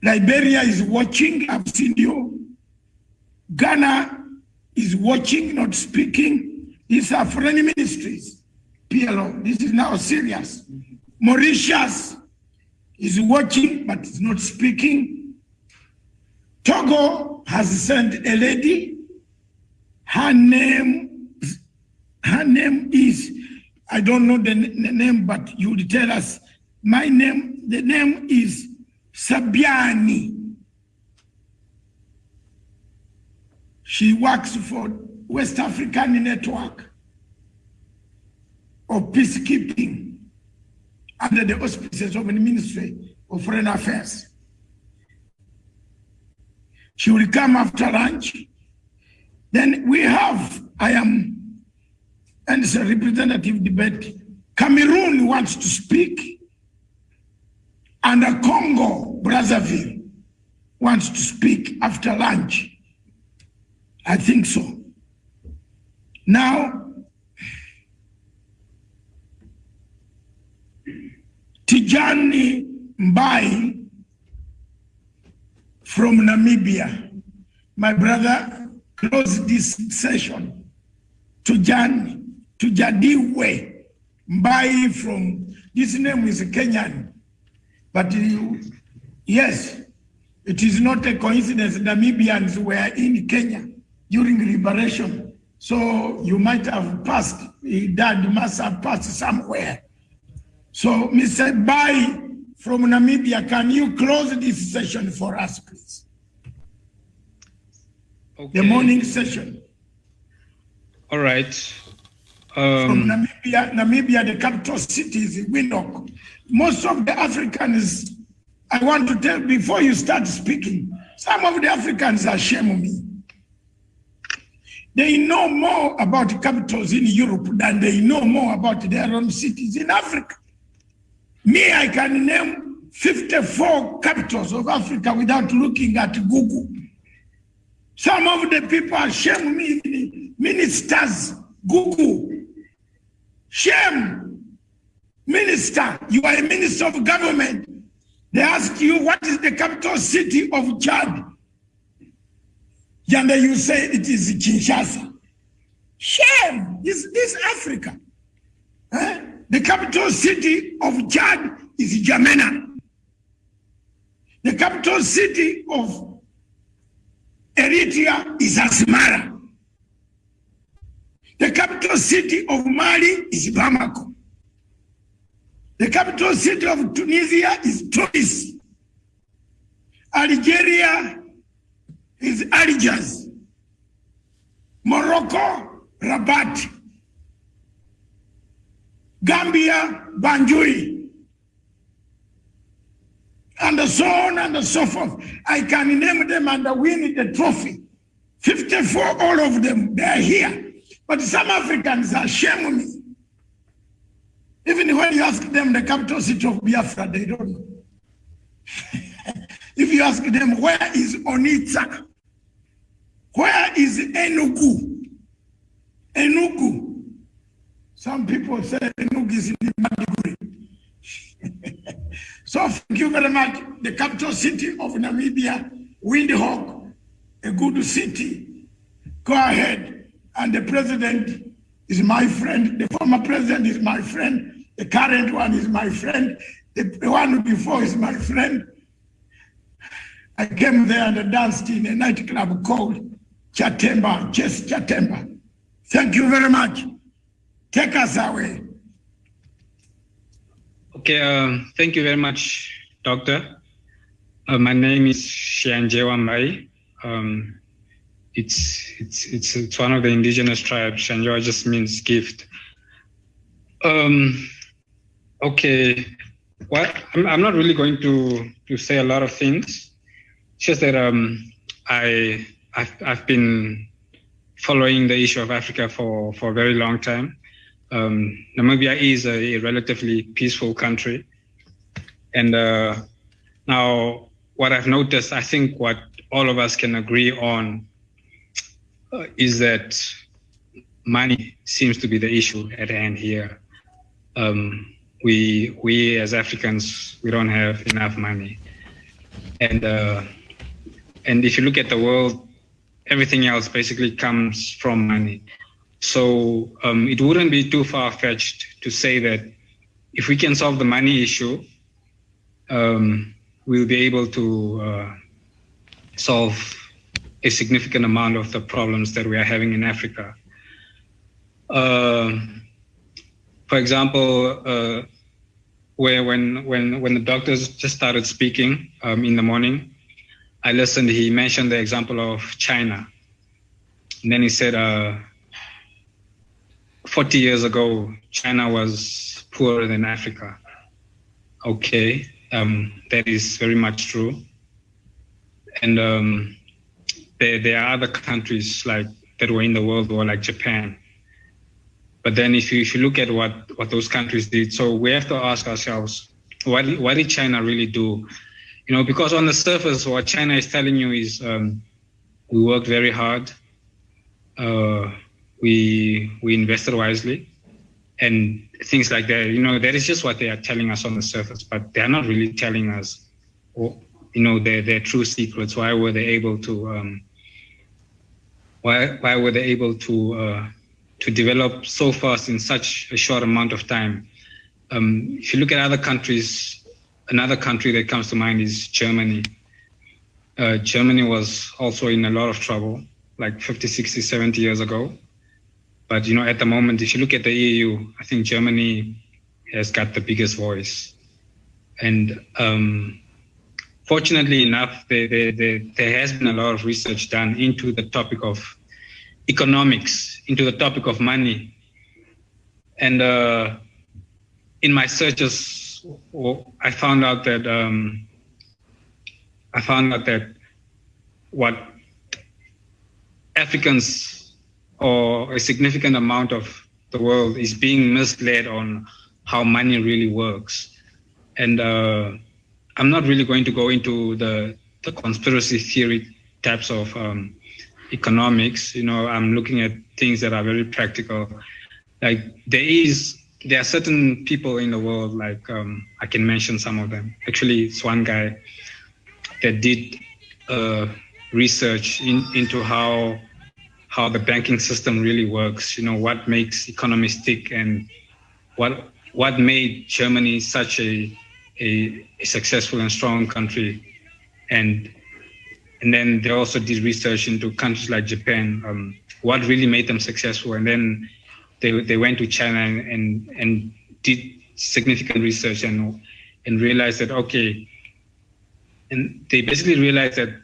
Liberia is watching, I've seen you. Ghana is watching, not speaking. These are foreign ministries, PLO. This is now serious. Mauritius is watching, but is not speaking. Togo has sent a lady. Her name is, I don't know the name, but you will tell us. My name, the name is Sabiani. She works for West African Network of Peacekeeping under the auspices of the Ministry of Foreign Affairs. She will come after lunch. Then we have, and it's a representative debate. Cameroon wants to speak, and Congo, Brazzaville, wants to speak after lunch. I think so. Now, Tijani Mbai from Namibia, my brother, closed this session. Tujadiwe Mbai from, this name is Kenyan, but yes, it is not a coincidence. Namibians were in Kenya during liberation. So you might have passed, Dad must have passed somewhere. So Mr. Bai from Namibia, can you close this session for us, please? Okay. The morning session. All right. From Namibia, the capital city is Windhoek. Most of the Africans, I want to tell, before you start speaking, some of the Africans are shaming me. They know more about capitals in Europe than they know more about their own cities in Africa. Me, I can name 54 capitals of Africa without looking at Google. Some of the people shame me, the ministers, Google. Shame. Minister, you are a minister of government. They ask you, what is the capital city of Chad? And then you say it is Kinshasa. Shame. Is this Africa? The capital city of Chad is Jamena. The capital city of Eritrea is Asmara. The capital city of Mali is Bamako. The capital city of Tunisia is Tunis. Algeria is Algiers. Morocco, Rabat. Gambia, Banjul. And so on and so forth. I can name them and win the trophy. 54, all of them, they are here. But some Africans are shaming me. Even when you ask them the capital city of Biafra, they don't know. If you ask them, where is Onitsha? Where is Enugu? Enugu. Some people say Enugu is in Maiduguri. So thank you very much. The capital city of Namibia, Windhoek, a good city. Go ahead. And the president is my friend. The former president is my friend. The current one is my friend. The one before is my friend. I came there and danced in a nightclub called Chatemba, Chess Chatemba. Thank you very much. Take us away. Okay, thank you very much, Doctor. My name is Shanjewa Mai. It's one of the indigenous tribes. Shanjewa just means gift. Okay, well, I'm not really going to say a lot of things. It's just that I've been following the issue of Africa for a very long time. Namibia is a relatively peaceful country. And now what I've noticed, I think what all of us can agree on is that money seems to be the issue at hand here. We as Africans, we don't have enough money. And if you look at the world, everything else basically comes from money. So it wouldn't be too far-fetched to say that if we can solve the money issue, we'll be able to solve a significant amount of the problems that we are having in Africa. For example, when the doctors just started speaking in the morning, I listened. He mentioned the example of China. And then he said, 40 years ago, China was poorer than Africa. Okay, that is very much true. And there are other countries like that were in the World War, like Japan. But then if you look at what those countries did, so we have to ask ourselves, what did China really do? You know, because on the surface, what China is telling you is we worked very hard, we invested wisely, and things like that. You know, that is just what they are telling us on the surface, but they are not really telling us, you know, their true secrets. Why were they able to? Why were they able to develop so fast in such a short amount of time? If you look at other countries, another country that comes to mind is Germany. Germany was also in a lot of trouble, like 50, 60, 70 years ago. But, you know, at the moment, if you look at the EU, I think Germany has got the biggest voice. And fortunately enough, there has been a lot of research done into the topic of economics, into the topic of money. And in my searches, I found out that what Africans or a significant amount of the world is being misled on how money really works. And I'm not really going to go into the conspiracy theory types of economics. I'm looking at things that are very practical. Like there are certain people in the world, like I can mention some of them. Actually, it's one guy that did research into how the banking system really works. What makes economies tick, and what made Germany such a successful and strong country. And then they also did research into countries like Japan, what really made them successful. And then they went to China and did significant research and realized that, okay, and they basically realized that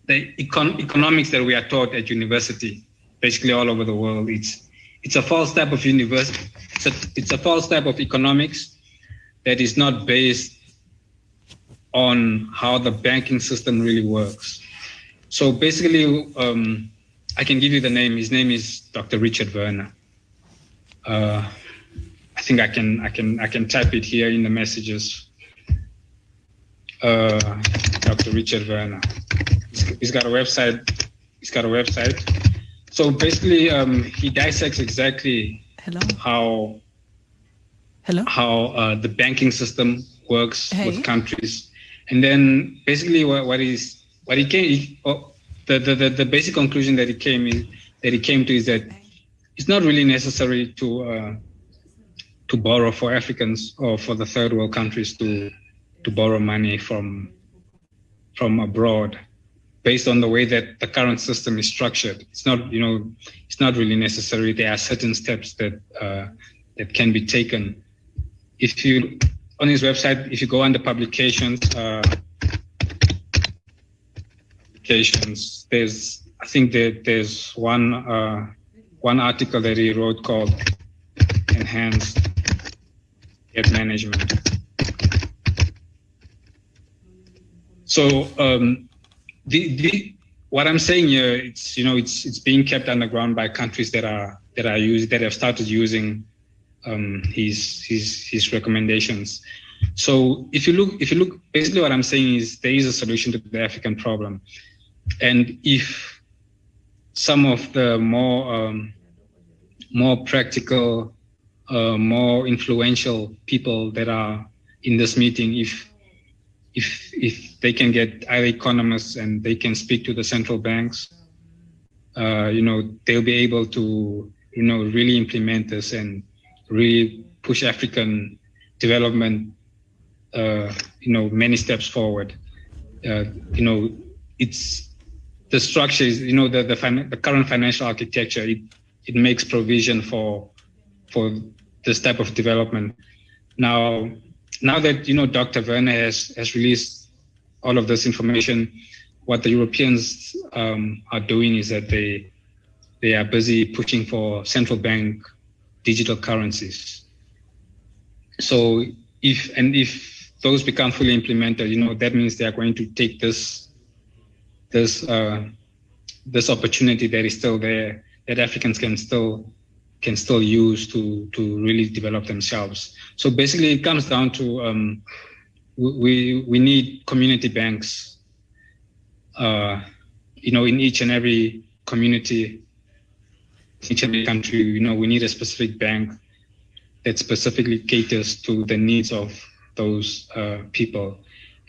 the economics that we are taught at university, basically all over the world, it's a false type of university. It's a false type of economics that is not based on how the banking system really works. So basically, I can give you the name. His name is Dr. Richard Werner. I think I can type it here in the messages. Dr. Richard Werner. He's got a website. So basically, he dissects exactly how the banking system works with countries. And then basically the basic conclusion that he came to is that it's not really necessary to borrow for Africans or for the third world countries to borrow money from abroad based on the way that the current system is structured. It's not really necessary. There are certain steps that can be taken. On his website, if you go under publications, there's one article that he wrote called "Enhanced Debt Management." So what I'm saying here, it's being kept underground by countries that have started using his recommendations. So if you look, basically what I'm saying is there is a solution to the African problem, and if some of the more practical, more influential people that are in this meeting, if they can get either economists and they can speak to the central banks, they'll be able to really implement this and really push African development, many steps forward. It's the structure is, the current financial architecture. It makes provision for this type of development. Now that Dr. Werner has released all of this information, what the Europeans are doing is that they are busy pushing for central bank digital currencies. So if those become fully implemented, that means they are going to take this opportunity that is still there, that Africans can still use to really develop themselves. So basically, it comes down to we need community banks. In each and every community, each and every country, we need a specific bank that specifically caters to the needs of those people.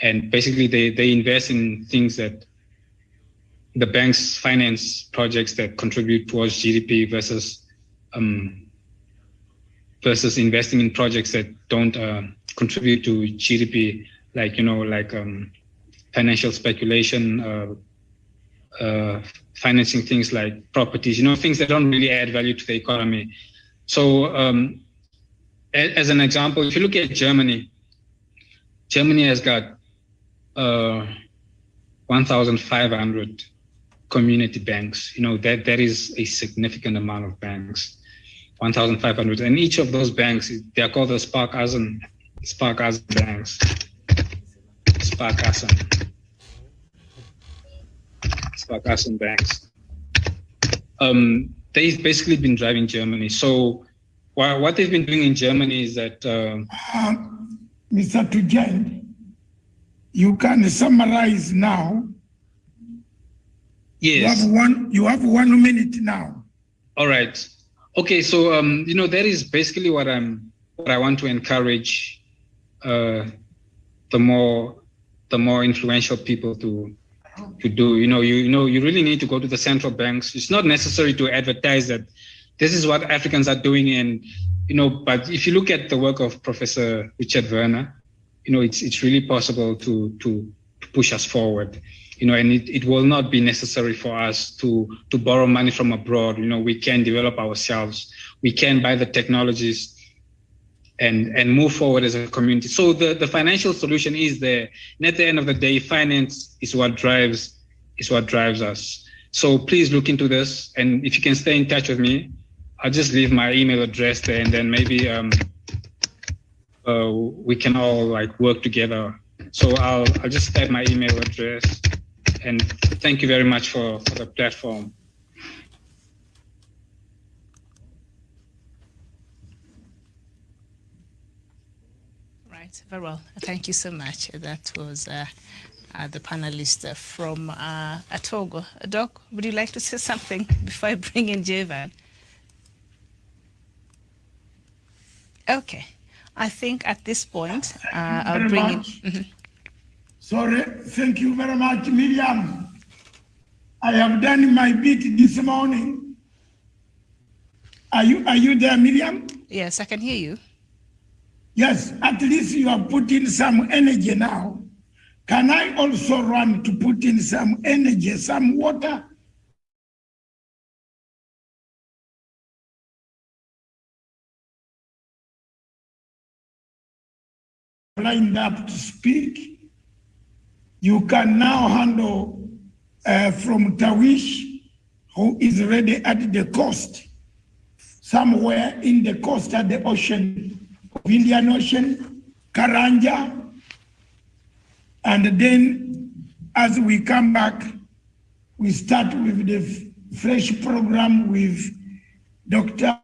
And basically, they invest in things that the banks finance projects that contribute towards GDP versus investing in projects that don't contribute to GDP, like financial speculation, financing things like properties, things that don't really add value to the economy. So as an example, if you look at Germany has got 1,500 community banks. That is a significant amount of banks, 1,500. And each of those banks, they are called the Sparkassen banks. Sparkassen banks. they've basically been driving Germany. So what they've been doing in Germany is that... Mr. Tujend, you can summarize now. Yes. You have 1 minute now. All right. Okay, so that is basically what I want to encourage the more influential people to do. You really need to go to the central banks. It's not necessary to advertise that this is what Africans are doing, and but if you look at the work of Professor Richard Werner, it's really possible to push us forward. And it will not be necessary for us to borrow money from abroad. We can develop ourselves. We can buy the technologies and move forward as a community. So the financial solution is there. And at the end of the day, finance is what drives us. So please look into this. And if you can stay in touch with me, I'll just leave my email address there, and then maybe we can all work together. So I'll just type my email address. And thank you very much for the platform. Right, very well. Thank you so much. That was the panelist from Togo. Doc, would you like to say something before I bring in Javan? Okay, I think at this point I'll bring in. Mm-hmm. Sorry, thank you very much, Miriam. I have done my bit this morning. Are you there, Miriam? Yes, I can hear you. Yes, at least you have put in some energy now. Can I also run to put in some energy, some water? Lined up to speak. You can now handle from Tawish, who is ready at the coast, somewhere in the coast at the ocean, of Indian Ocean, Karanja. And then as we come back, we start with the fresh program with Dr.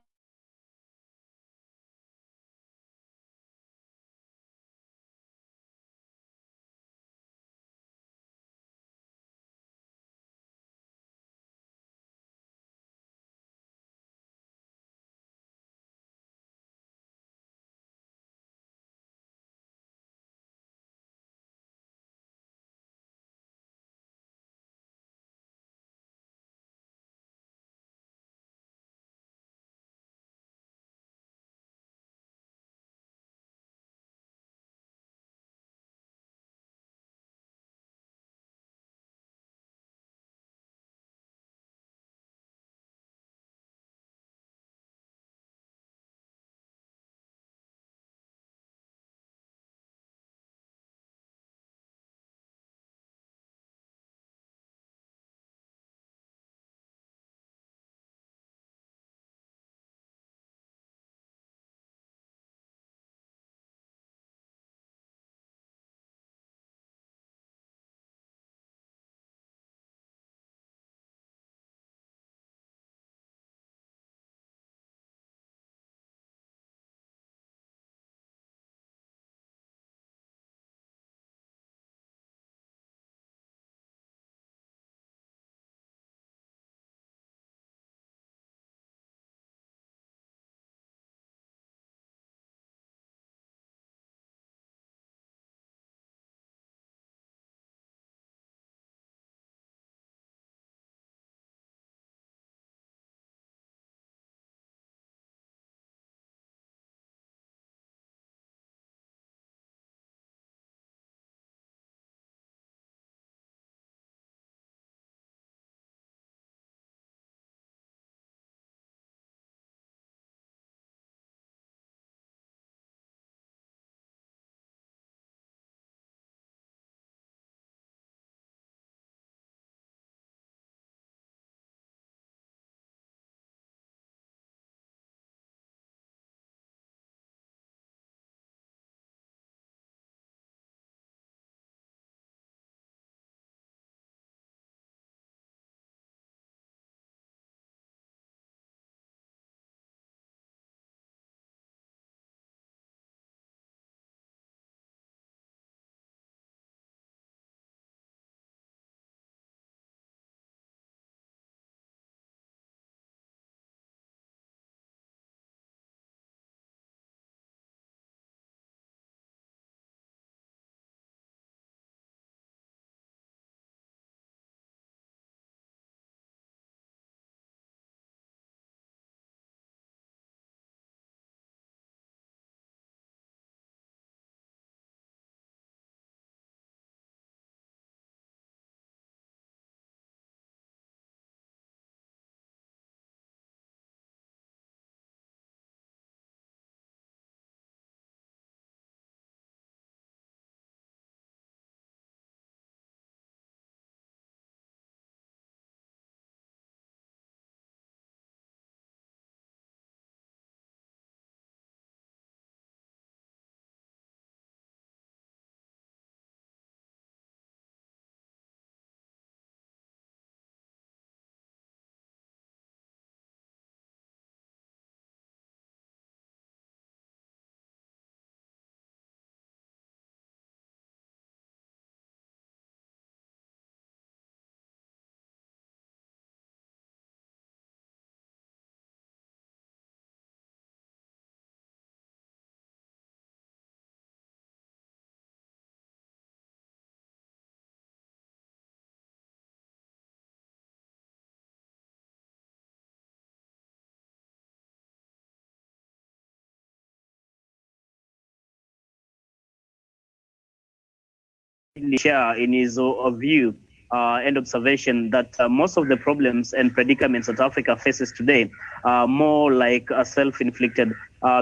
share in his view and observation that most of the problems and predicaments that Africa faces today are more like self-inflicted.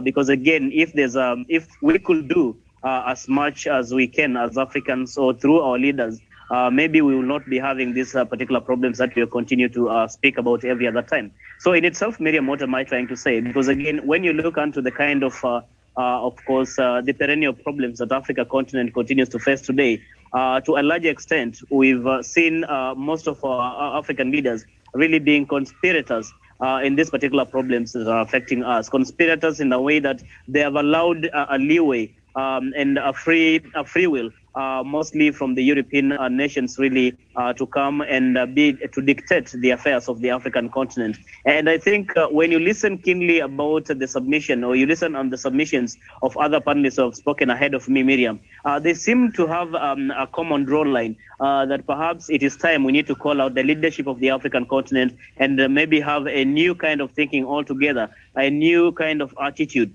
Because again, if we could do as much as we can as Africans or through our leaders, maybe we will not be having these particular problems that we continue to speak about every other time. So in itself, Miriam, what am I trying to say? Because again, when you look into the kind of course, the perennial problems that Africa continent continues to face today, to a large extent, we've seen most of our African leaders really being conspirators in these particular problems that are affecting us. Conspirators in the way that they have allowed a leeway and a free will, mostly from the European nations, really to come and to dictate the affairs of the African continent. And I think when you listen keenly about the submission, or you listen on the submissions of other panelists who have spoken ahead of me, Miriam, they seem to have a common draw line that perhaps it is time we need to call out the leadership of the African continent and maybe have a new kind of thinking altogether, a new kind of attitude,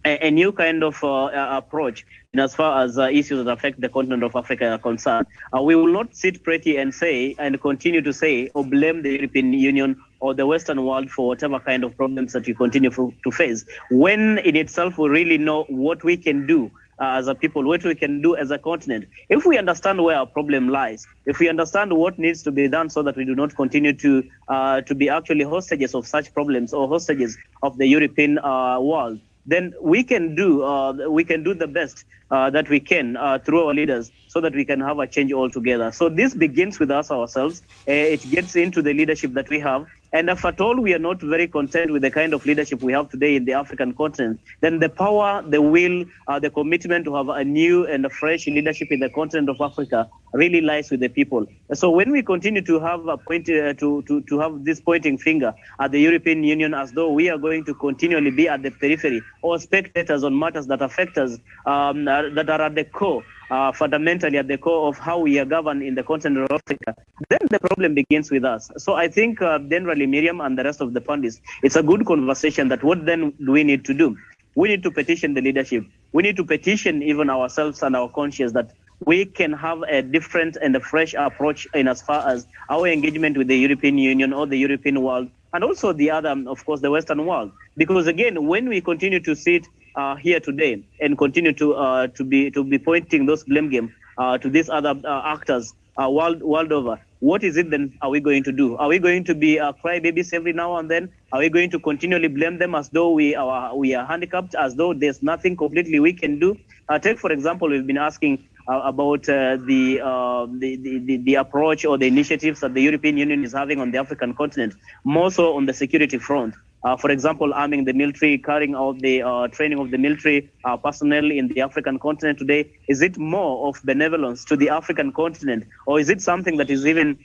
a new kind of approach in as far as issues that affect the continent of Africa are concerned. We will not sit pretty and say and continue to say or blame the European Union or the Western world for whatever kind of problems that we continue to face, when in itself we really know what we can do as a people, what we can do as a continent. If we understand where our problem lies, if we understand what needs to be done so that we do not continue to be actually hostages of such problems or hostages of the European world, then we can do the best that we can through our leaders so that we can have a change altogether. So this begins with us ourselves. It gets into the leadership that we have. And if at all we are not very content with the kind of leadership we have today in the African continent, then the power, the will, the commitment to have a new and a fresh leadership in the continent of Africa really lies with the people. So when we continue to have a point to have this pointing finger at the European Union as though we are going to continually be at the periphery or spectators on matters that affect us, that are at the core, fundamentally at the core of how we are governed in the continent of Africa, then the problem begins with us. So I think generally, Miriam and the rest of the panelists, it's a good conversation that what then do we need to do? We need to petition the leadership. We need to petition even ourselves and our conscience that we can have a different and a fresh approach in as far as our engagement with the European Union or the European world, and also the other, of course, the Western world. Because again, when we continue to sit here today and continue to be pointing those blame game to these other actors world over, what is it then are we going to do? Are we going to be crybabies every now and then? Are we going to continually blame them as though we are handicapped, as though there's nothing completely we can do? Take, for example, we've been asking about the approach or the initiatives that the European Union is having on the African continent, more so on the security front. For example, arming the military, carrying out the training of the military personnel in the African continent today. Is it more of benevolence to the African continent, or is it something that is even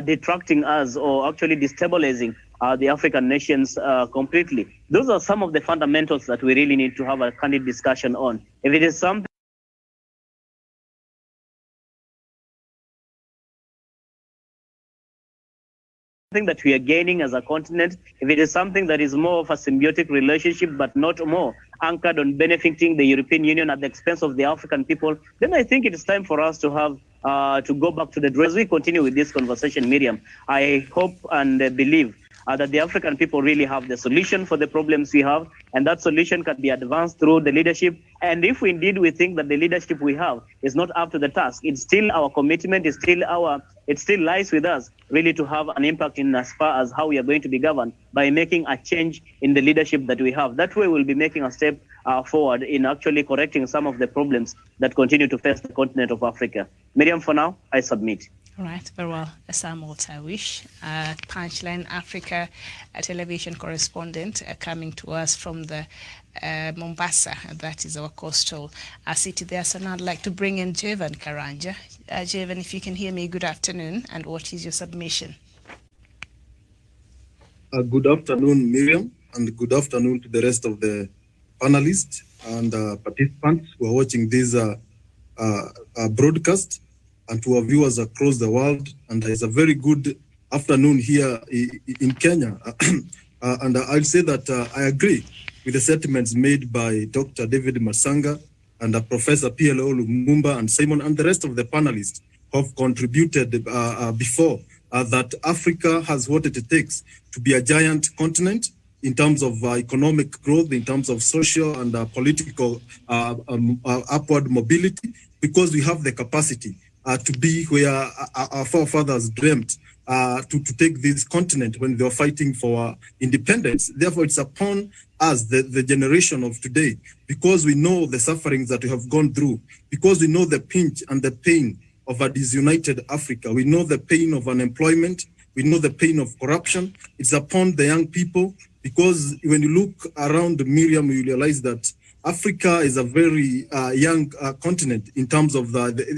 detracting us or actually destabilizing the African nations completely? Those are some of the fundamentals that we really need to have a candid discussion on. If it is something that we are gaining as a continent, if it is something that is more of a symbiotic relationship but not more anchored on benefiting the European Union at the expense of the African people, then I think it is time for us to have to go back to the drawing. As we continue with this conversation, Miriam, I hope and believe that the African people really have the solution for the problems we have, and that solution can be advanced through the leadership. And if indeed we think that the leadership we have is not up to the task, it's still our commitment, it still lies with us really to have an impact in as far as how we are going to be governed by making a change in the leadership that we have. That way we'll be making a step forward in actually correcting some of the problems that continue to face the continent of Africa. Miriam, for now, I submit. All right, very well. Samuel Tawish, Punchline Africa television correspondent, coming to us from the Mombasa. That is our coastal city there. So now I'd like to bring in Jevan Karanja. Jevan, if you can hear me, good afternoon. And what is your submission? Good afternoon, Miriam, and good afternoon to the rest of the panelists and participants who are watching this broadcast, and to our viewers across the world. And it's a very good afternoon here in Kenya. And I'll say that I agree with the sentiments made by Dr. David Matsanga and Professor PLO Lumumba and Simon and the rest of the panelists have contributed before that Africa has what it takes to be a giant continent in terms of economic growth, in terms of social and political upward mobility, because we have the capacity to be where our forefathers dreamt to take this continent when they were fighting for independence. Therefore, it's upon us, the generation of today, because we know the sufferings that we have gone through, because we know the pinch and the pain of a disunited Africa, we know the pain of unemployment, we know the pain of corruption. It's upon the young people, because when you look around Miriam, you realize that Africa is a very young continent in terms of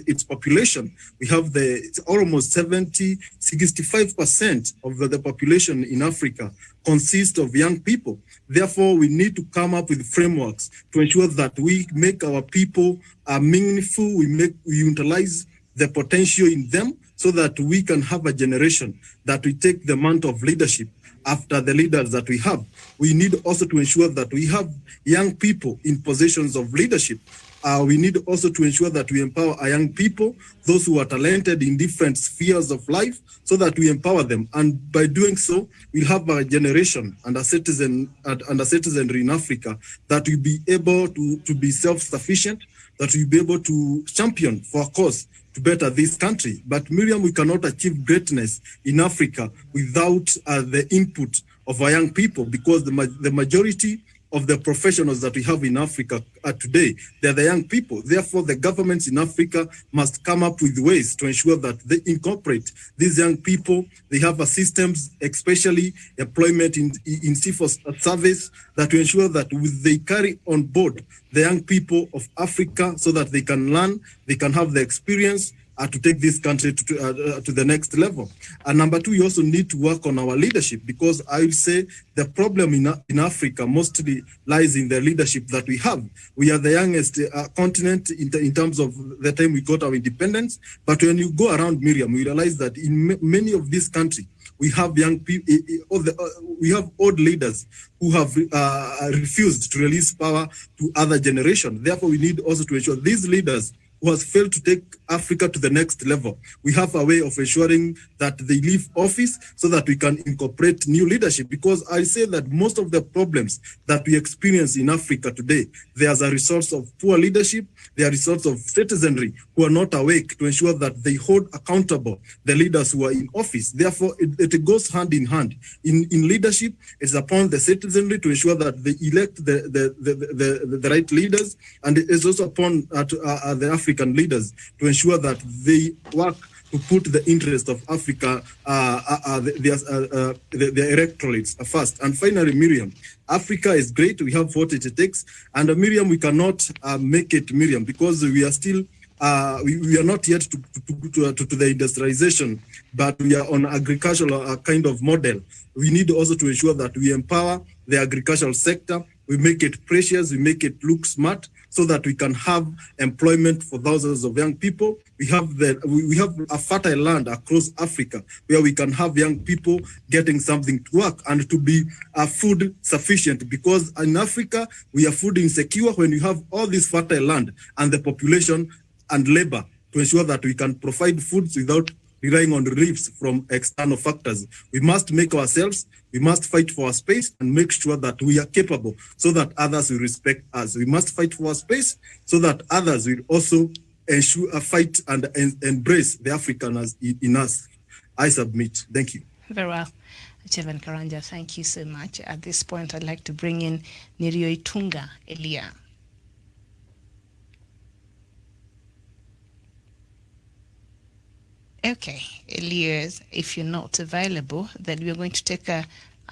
its population. We have it's almost 65% of the population in Africa consists of young people. Therefore, we need to come up with frameworks to ensure that we make our people meaningful, we utilize the potential in them so that we can have a generation that we take the mantle of leadership after the leaders that we have. We need also to ensure that we have young people in positions of leadership. We need also to ensure that we empower our young people, those who are talented in different spheres of life, so that we empower them. And by doing so, we have a generation and a citizenry in Africa that will be able to be self-sufficient, that will be able to champion for a cause to better this country. But Miriam, we cannot achieve greatness in Africa without the input of our young people, because the majority of the professionals that we have in Africa today, they're the young people. Therefore, the governments in Africa must come up with ways to ensure that they incorporate these young people. They have systems, especially employment in civil service, that to ensure that they carry on board the young people of Africa so that they can learn, they can have the experience to take this country to the next level. And number two, we also need to work on our leadership, because I will say the problem in Africa mostly lies in the leadership that we have. We are the youngest continent in terms of the time we got our independence. But when you go around, Miriam, we realize that in many of these countries, we have young people, we have old leaders who have refused to release power to other generations. Therefore, we need also to ensure these leaders who has failed to take Africa to the next level, we have a way of ensuring that they leave office so that we can incorporate new leadership. Because I say that most of the problems that we experience in Africa today, they are a result of poor leadership, they are a result of citizenry who are not awake to ensure that they hold accountable the leaders who are in office. Therefore, it goes hand in hand. In leadership, it's upon the citizenry to ensure that they elect the right leaders, and it's also upon the African leaders to ensure that they work to put the interest of Africa, the electorates first. And finally, Miriam, Africa is great. We have what it takes. And Miriam, we cannot make it, Miriam, because we are still, we are not yet to the industrialization, but we are on agricultural kind of model. We need also to ensure that we empower the agricultural sector. We make it precious, we make it look smart, so that we can have employment for thousands of young people. We have a fertile land across Africa where we can have young people getting something to work and to be food sufficient, because in Africa we are food insecure when you have all this fertile land and the population and labor to ensure that we can provide foods without relying on reliefs from external factors. We must make ourselves, we must fight for our space and make sure that we are capable so that others will respect us. We must fight for our space so that others will also ensure a fight and embrace the Africans in us. I submit. Thank you. Very well. Chairman Karanja, thank you so much. At this point, I'd like to bring in Nirioitunga Elia. Okay, Elias, if you're not available, then we're going to take a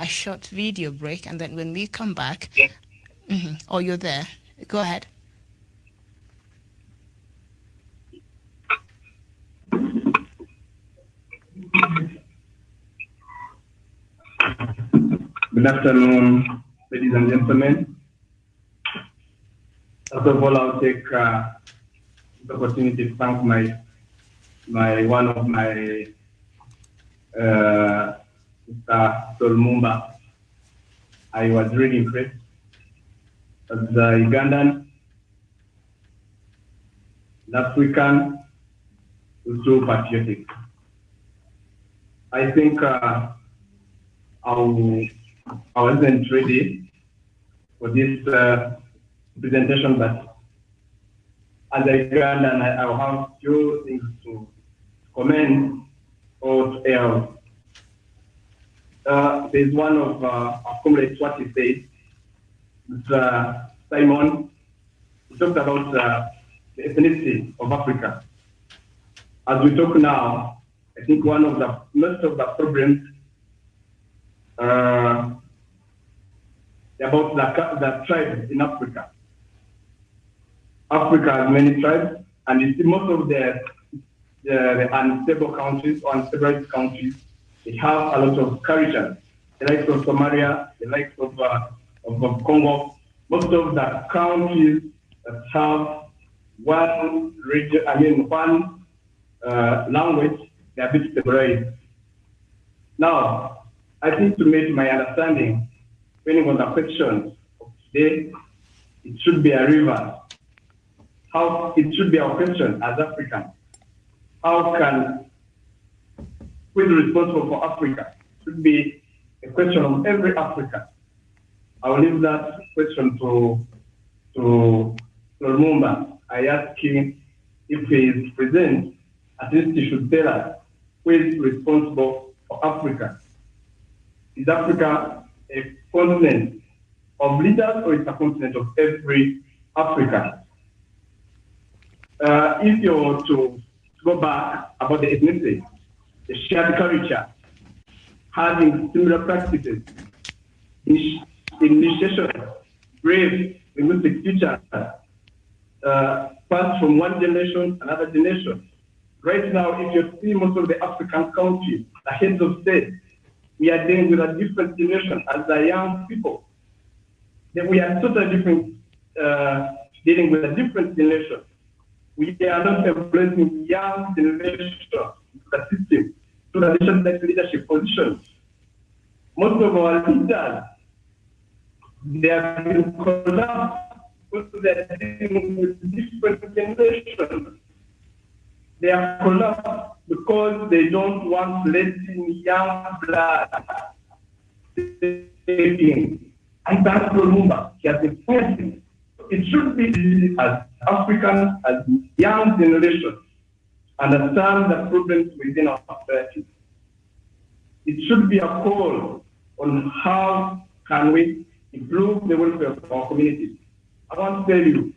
short video break, and then when we come back, oh, you're there. Go ahead. Good afternoon, ladies and gentlemen. First of all, I'll take the opportunity to thank one of my Mr. Lumumba. I was really impressed. As a Ugandan, African, also patriotic. I think I wasn't ready for this presentation, but as I began, and I'll have few things to comment or to air out. There's one of our comrades, what he said, Mr. Simon. He talked about the ethnicity of Africa. As we talk now, I think most of the problems about the tribes in Africa. Africa has many tribes, and you see most of the unstable countries or unstable countries, they have a lot of culture. The likes of Somalia, the likes of Congo, most of the countries that have one region, one language, they are a bit separated. Now, I think to make my understanding, depending on the questions of today, it should be a river. How it should be our question as Africans. How can who is responsible for Africa? It should be a question of every African. I will leave that question to Lumumba. I asked him if he is present, at least he should tell us who is responsible for Africa. Is Africa a continent of leaders or is a continent of every African? If you were to go back about the ethnicity, the shared culture, having similar practices, initiation, brave, linguistic future, passed from one generation to another generation. Right now, if you see most of the African countries, the heads of state, we are dealing with a different generation as the young people. Then we are totally different, dealing with a different generation. We are not embracing young generation to the system, to the leadership positions. Most of our leaders, they have been collapsed because they are dealing with different generations. They are collapsed because they don't want letting young blood in. I thank Lumumba. He has been fighting. It should be as Africans, as young generation, understand the problems within our society. It should be a call on how can we improve the welfare of our communities. I want to tell you,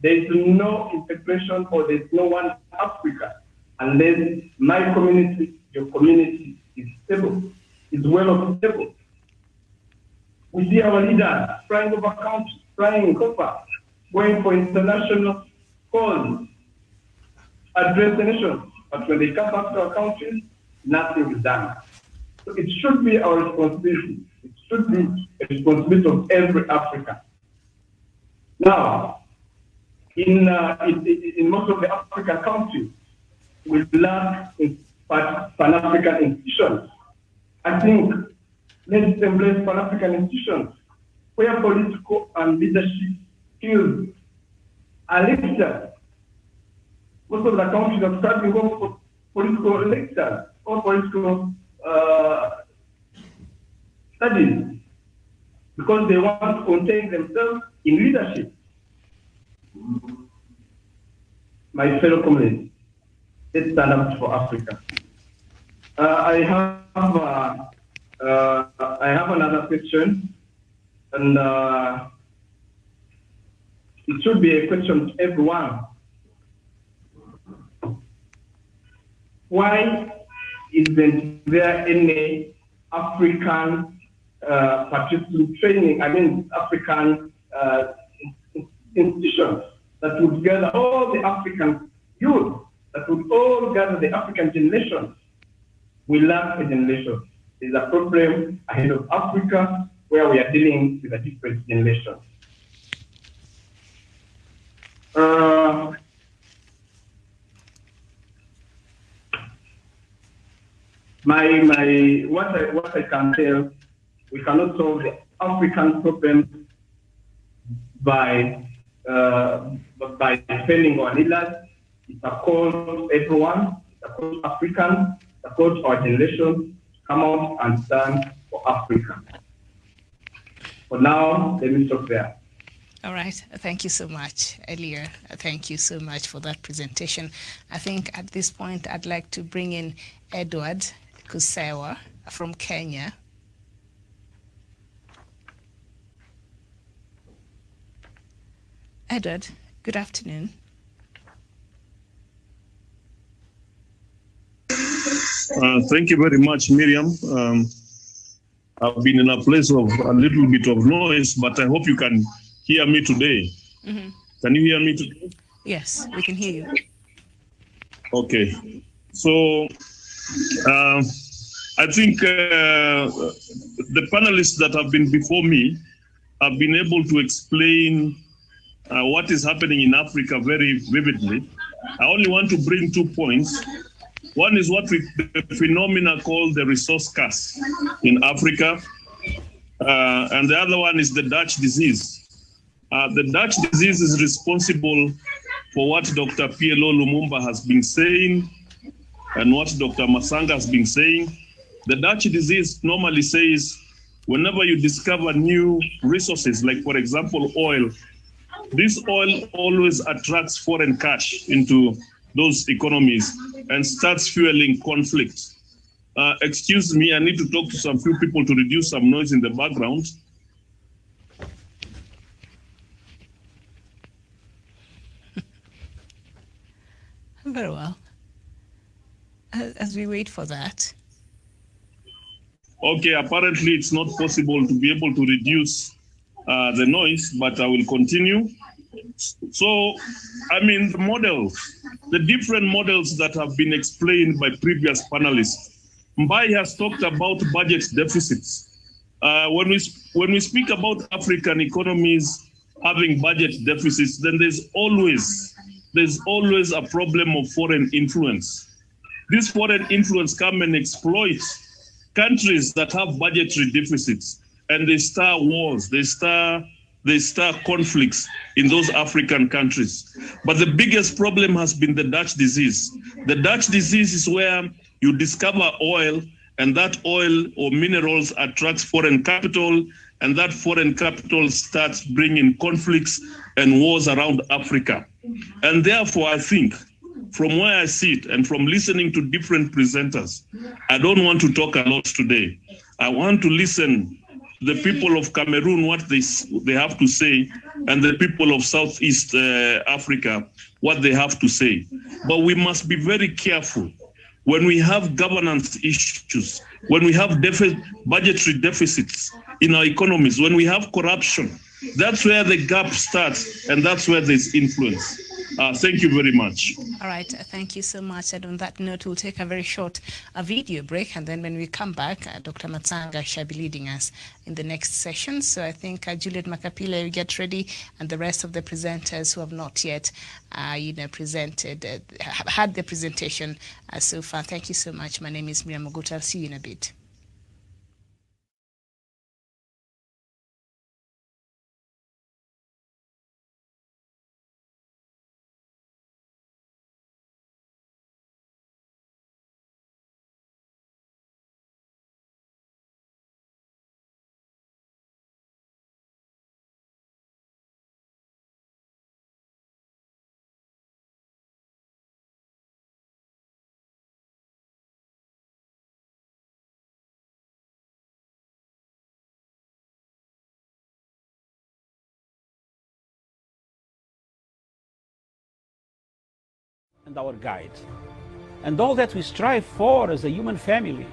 there is no integration or there is no one Africa unless my community, your community is stable, is well stable. We see our leaders flying over countries, flying over, going for international calls, address the nation. But when they come back to our countries, nothing is done. So it should be our responsibility. It should be a responsibility of every African. Now, in most of the African countries, we lack Pan-African institutions. I think let's embrace Pan-African institutions where political and leadership skills are lectures. Most of the countries are starting off for political lectures or political studies because they want to contain themselves in leadership. My fellow comrades, let's stand up for Africa. I have another question, and it should be a question to everyone. Why isn't there any African patriotism training, African institutions that would gather all the African youth, that would all gather the African generation? We lack a generation. There's a problem ahead of Africa where we are dealing with a different generation. What I can tell, we cannot solve the African problem by by defending our leaders. It's a call to everyone, it's a call to Africans, it's a call to our generation to come out and stand for Africa. For now, let me stop there. All right. Thank you so much, Elia. Thank you so much for that presentation. I think at this point, I'd like to bring in Edward Kusewa from Kenya. Edward, good afternoon. Thank you very much, Miriam. I've been in a place of a little bit of noise, but I hope you can hear me today. Mm-hmm. Can you hear me today? Yes, we can hear you. Okay. So I think the panelists that have been before me have been able to explain what is happening in Africa very vividly. I only want to bring 2 points. One is what the phenomena called the resource curse in Africa, and the other one is the Dutch disease. The Dutch disease is responsible for what Dr. PLO Lumumba has been saying and what Dr. Matsanga has been saying. The Dutch disease normally says whenever you discover new resources, like for example, oil, this oil always attracts foreign cash into those economies and starts fueling conflict. Excuse me, I need to talk to some few people to reduce some noise in the background. Very well. As we wait for that. Okay, apparently it's not possible to be able to reduce the noise, but I will continue. So, I mean, the different models that have been explained by previous panelists. Mbai has talked about budget deficits. When we speak about African economies having budget deficits, then there's always a problem of foreign influence. This foreign influence come and exploit countries that have budgetary deficits, and they start wars, they start conflicts in those African countries. But the biggest problem has been the Dutch disease. The Dutch disease is where you discover oil, and that oil or minerals attracts foreign capital, and that foreign capital starts bringing conflicts and wars around Africa. And therefore, I think, from where I sit and from listening to different presenters, I don't want to talk a lot today. I want to listen the people of Cameroon, what they have to say, and the people of Southeast Africa, what they have to say. But we must be very careful when we have governance issues, when we have budgetary deficits in our economies, when we have corruption. That's where the gap starts, and that's where there's influence. Thank you very much. All right, thank you so much. And on that note, we'll take a very short video break, and then when we come back, Dr. Matsanga shall be leading us in the next session. So I think Juliet Makapila, you get ready, and the rest of the presenters who have not yet, presented, have had the presentation so far. Thank you so much. My name is Miriam Oguta. I'll see you in a bit. And our guide. And all that we strive for as a human family,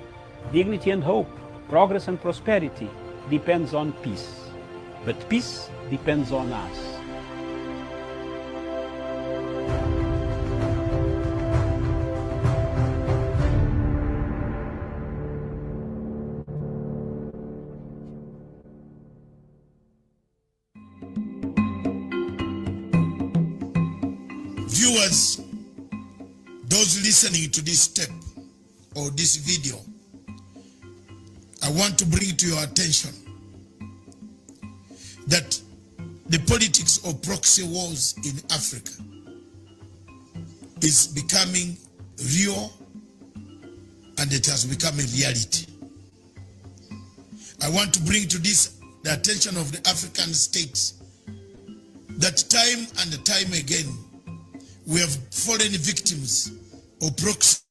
dignity and hope, progress and prosperity, depends on peace. But peace depends on us. Viewers, those listening to this tape or this video, I want to bring to your attention that the politics of proxy wars in Africa is becoming real, and it has become a reality. I want to bring to this the attention of the African states that time and time again we have fallen victims of proxy